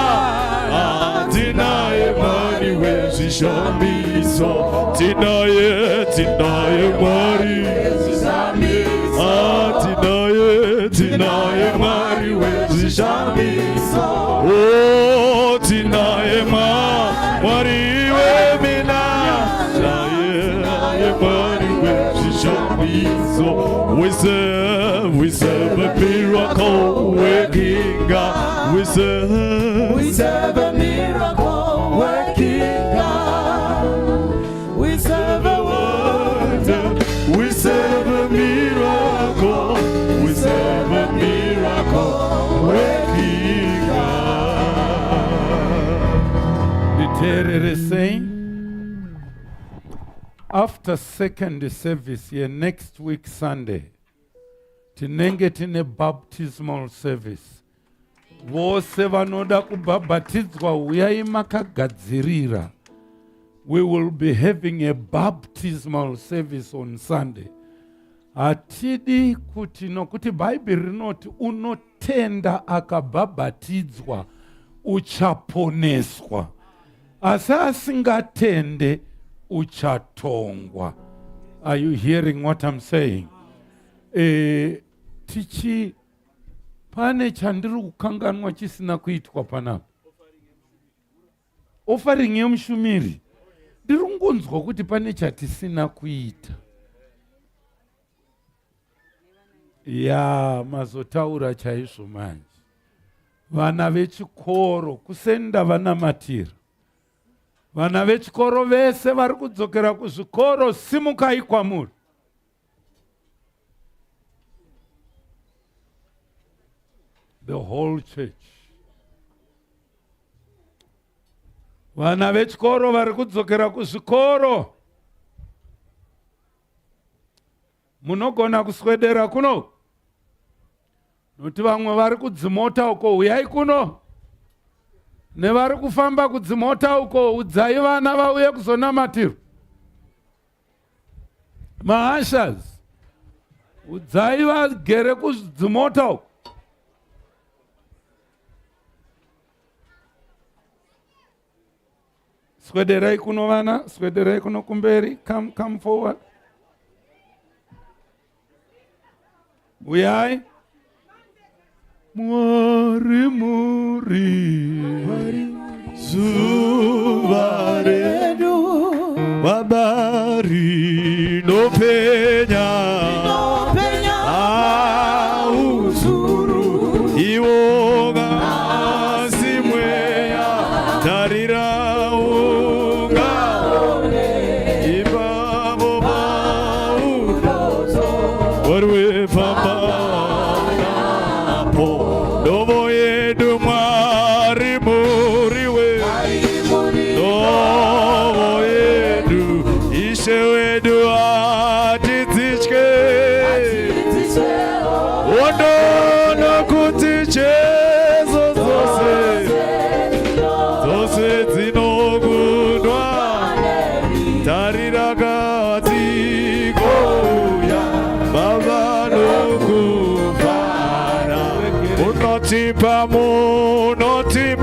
Tinaye, Mari wezishamiso. Tinaye, tinaye, Mari wezishamiso. Tinaye, tinaye, Mari wezishamiso. Oh, tinaye, Mari wemina. Tinaye, Mari wezishamiso. We serve a miracle working God. We serve a miracle working God. We serve a wonder. We serve a miracle. We serve a miracle working God. The Terror is saying, after second service here next week Sunday, tinenge tine baptismal service. Vose vanoda kubhabhatidzwa uyai makagadzirira. We will be having a baptismal service on Sunday. Hatidi kuti nokuti Bible rinoti unotenda akabhabhatidzwa uchaponeswa. Asi asingatende uchatongwa. Are you hearing what I'm saying? Tichi pane chandiri kukanganwa chisina kuitwa panapa. Offering yemushumiri. Ndiri kungonzwa kuti pane chatisina kuita. Ya mazotaura chaizvo manje. Vana vechikoro kusenda vanamatira. Vana vechikoro vese vari kudzokera kuzvikoro, simukai kwamuri. The whole church. Vana vechikoro vari kudzokera kuzvikoro. Munogona kuswedera kuno. Noti vamwe vari kudzimota uko, uyai kuno. Nevari kufamba kudzimota uko, udzai vana vauye kuzonamatira. Maashas. Udzai vagere kudzimota uko. Swederai kuno vana, swederai kuno kumberi, come forward. Uyai. Mwari Zuva redu wabari no penya uzuru iwoga simweya tarira unga ibabo baudozo warwe papa Dobo yedu mwari muriwe. Munonipa,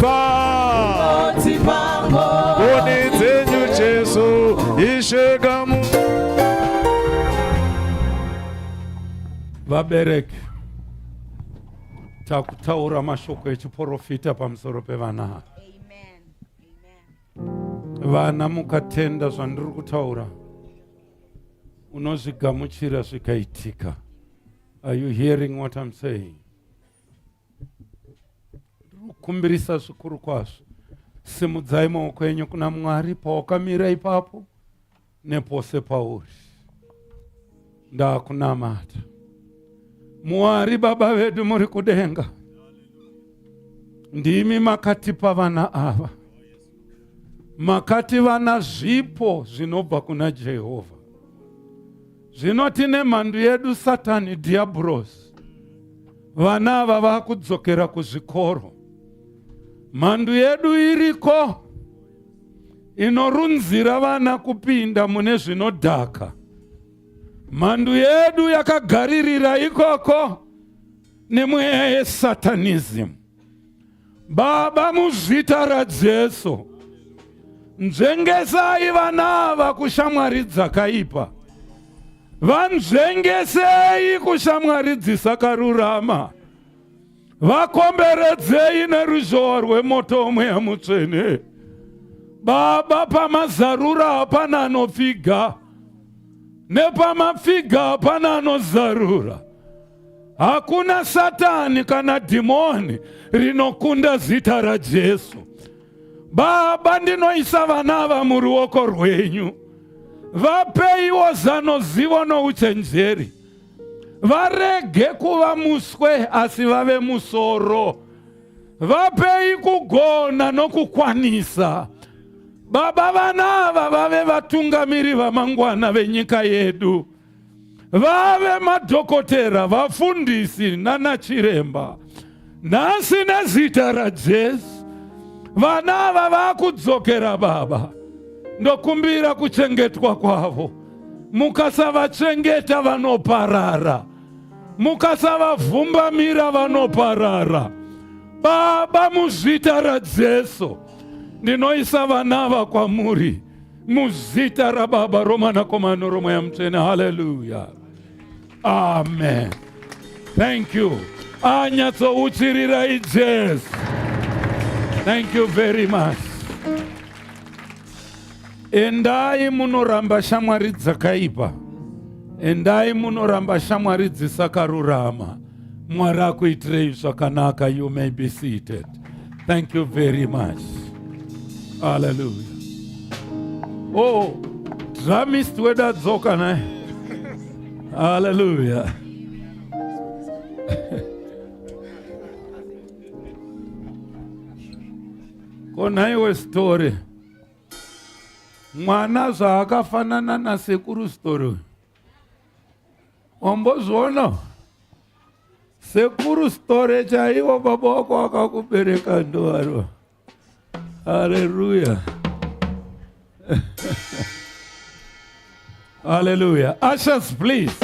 unidzenyu Jesu, ishekamu. Vabereki, takutaura mashoko echiprofita pamusoro pevana ava. Vana mukatenda zvandiri kutaura, unozvigamuchira zvikaitika. Are you hearing what I'm saying? Kumbirisa zvikuru kwazvo. Simudzai maoko enyu kuna Mwari pawakamira ipapo nepose pauri. Ndakunamata. Mwari Baba vedu muri kudenga, ndimi makatipa vana ava. Makati vana zvipo zvinobva kuna Jehovha. Zvinoti nemhandu yedu Satani Diabolos, vana ava vakudzokera kuzvikoro. Mhandu yedu iriko inorunzira vana kupinda mune zvinodhaka. Mhandu yedu yakagaririra ikoko nemweya yesatanism. Baba, muzita raJesu, nzvengesai vana ava kushamwari dzakaipa. Vanzvengesei kushamwari dzisakarurama. Vakomberedzei neruzhowa rwemoto womweya mutsvene. Baba, pamazarura hapana anopfiga, nepamapfiga hapana anozarura. Hakuna Satani kana dhimoni rinokunda zita raJesu. Baba, ndinoisa vana ava muruoko rwenyu. Vapeiwo zano, zivo nouchenjeri. Varege kuva muswe asi vave musoro. Vapei kugona nokukwanisa. Baba, vana ava vave vatungamiri vamangwana venyika yedu. Vave madhokotera, vafundisi nanachiremba. Nhasi nezita raJesu, vana ava vakudzokera Baba. Ndokumbira kuchengetwa kwavo. Mukasavachengeta vanoparara. Mukasavavhumbamira vanoparara. Baba, muzita raJesu, ndinoisa vana ava kwamuri. Muzita raBaba, roMwanakomana roMweya Mutsvene. Hallelujah. Amen. Thank you. Anyatsouchirirai Jesu. Thank you very much. Endai munoramba shamwari dzakaipa. Endai munoramba shamwari dzisakarurama. Mwari akuitirei zvakanaka. You may be seated. Thank you very much. Hallelujah. Oh, dramist weda dzoka naye. Hallelujah. Konaiwe story. Mwana zvaakafanana nasekuru story. Wambozviona? Sekuru story chaiwo baba wako akakubereka ndowaro. Hallelujah. Hallelujah. Ushers, please.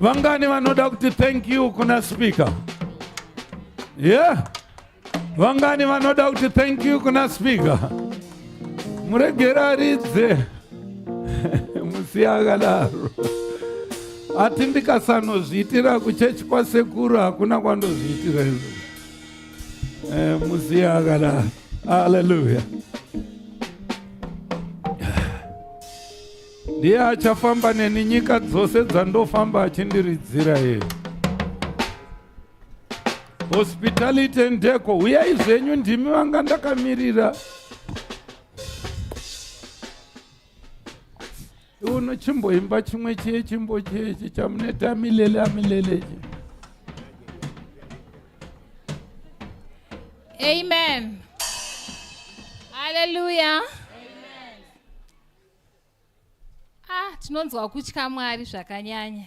Vangani vanoda kuti thank you kuna speaker. Yeah. Vangani vanoda kuti thank you kuna speaker. Muregeraridze. Musiyagadaro. Ati ndikasanozviitira kuchechi kwasekuru hakuna kwandozviitira izvo. Musiyagadaro. Hallelujah. Ndiye achafamba neni nyika dzose dzandofamba achindiridzira yeye. Hospitality ndeko, uyai zvenyu ndimi vanga ndakamirira. Uno chimboimba chimwe chimbo chechi chamuneta milele. Amen. Hallelujah. Tinonzwa kutya Mwari zvakanyanya.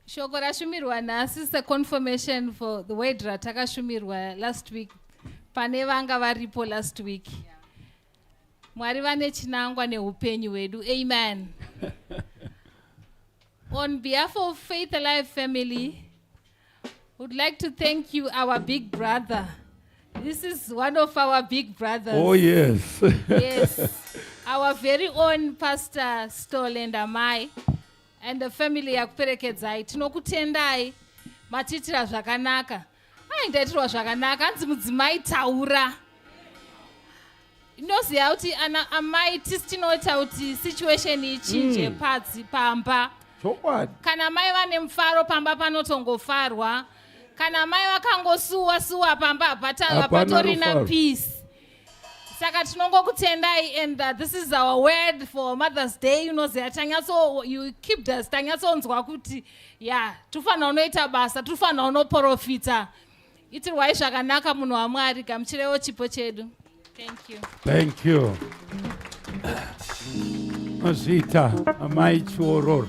Shoko rashumirwa nhasi is a confirmation for the word ratakashumirwa last week. Pane vanga varipo last week. Mwari vane chinangwa neupenyu hwedu. Amen. On behalf of Faith Alive family, would like to thank you, our big brother. This is one of our big brothers. Oh, yes. Yes. Our very own Pastor Stoll and Amai and the family yakuperekedzai. Tinokutendai. Matitira zvakanaka. Ndaitirwa zvakanaka. Hanzi mudzimai taura. Inoziva kuti ana amai tisinoita kuti situation ichinje pamba. Kana mai vane mufaro pamba panotongofarwa. Kana mai vakangosuwa pamba hapatorina peace. Saka tinongokutendai, and this is our word for Mother's Day. So you keep us tanyatsonzwa kuti tufana unoita basa, tufana unoprofita. Itirwai zvakanaka munhu waMwari, gamuchirewo chipo chedu. Thank you. Thank you. Azita Amai Chiororo.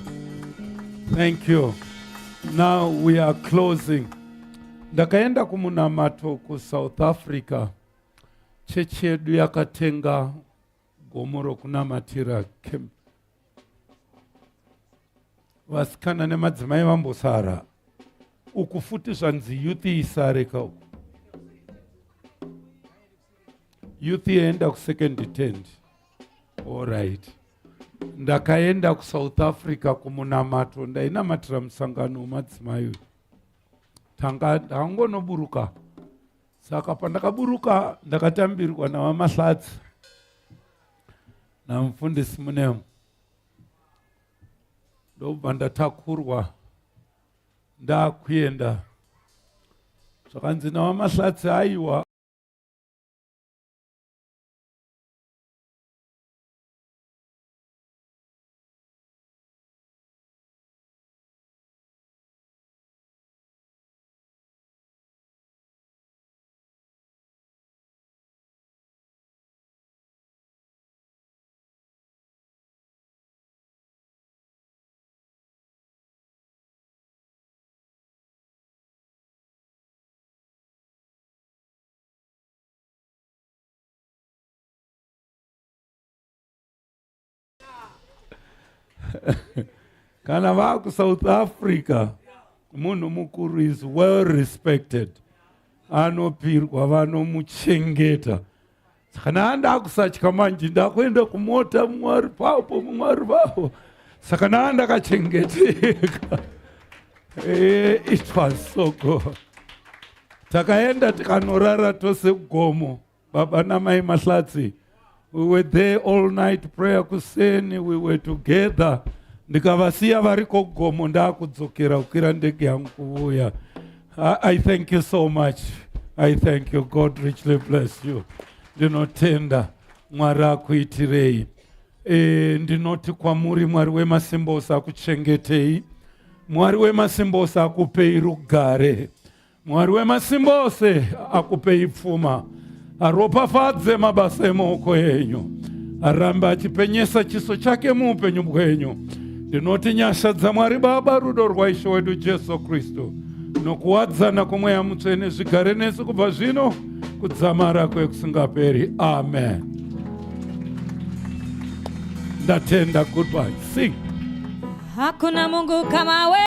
Thank you. Now we are closing. Ndakaenda kumunamato ku South Africa. Chechi yedu yakatenga gomoro kunamatira camp. Vasikana nemadzimai vambosara. Uku futi zvanzi youth isareka uku. Youth enda ku second tent. All right. Ndakaenda ku South Africa kumunamato. Ndainamatira musangano wemadzimai. Hangonoburuka. Saka pandakaburuka ndakatambirwa navamahladzi namufundisi Munemu. Ndobva ndatakurwa ndakuenda. Zvakanzi navamahladzi aiwa kana vaku South Africa munhu mukuru is well respected, anopirwa vanomuchengeta. Kana anda kusatya manje ndakwenda kumota Mwari papo Mwari vapo, saka nanda kachengeteka. It was so good. Takaenda tikanorara tose gomo baba namai mahladzi. We were there all night prayer kuseni, we were together. Ndikavasiya variko gomo ndakudzokera kukwira ndege yangu kuuya. I thank you so much. I thank you. God richly bless you. Ndinotenda Mwari akuitirei. Ndinoti kwamuri Mwari wemasimbosa akuchengetei. Mwari wemasimbosa akupei rugare. Mwari wemasimbose akupei pfuma. Aropafadze mabasa emaoko enyu. Aramba achipenyesa chiso chake muupenyu bwenyu. Ndinoti nyasha dza Mwari Baba, rudo rwa Ishe wedu Jesu Kristu, nokuwadzana kwomweya mutsvene zvigare nesu kubva zvino kudzamara kwekusingaperi. Amen. Ndatenda. Goodbye. Sing. Hakuna Mungu kama wewe.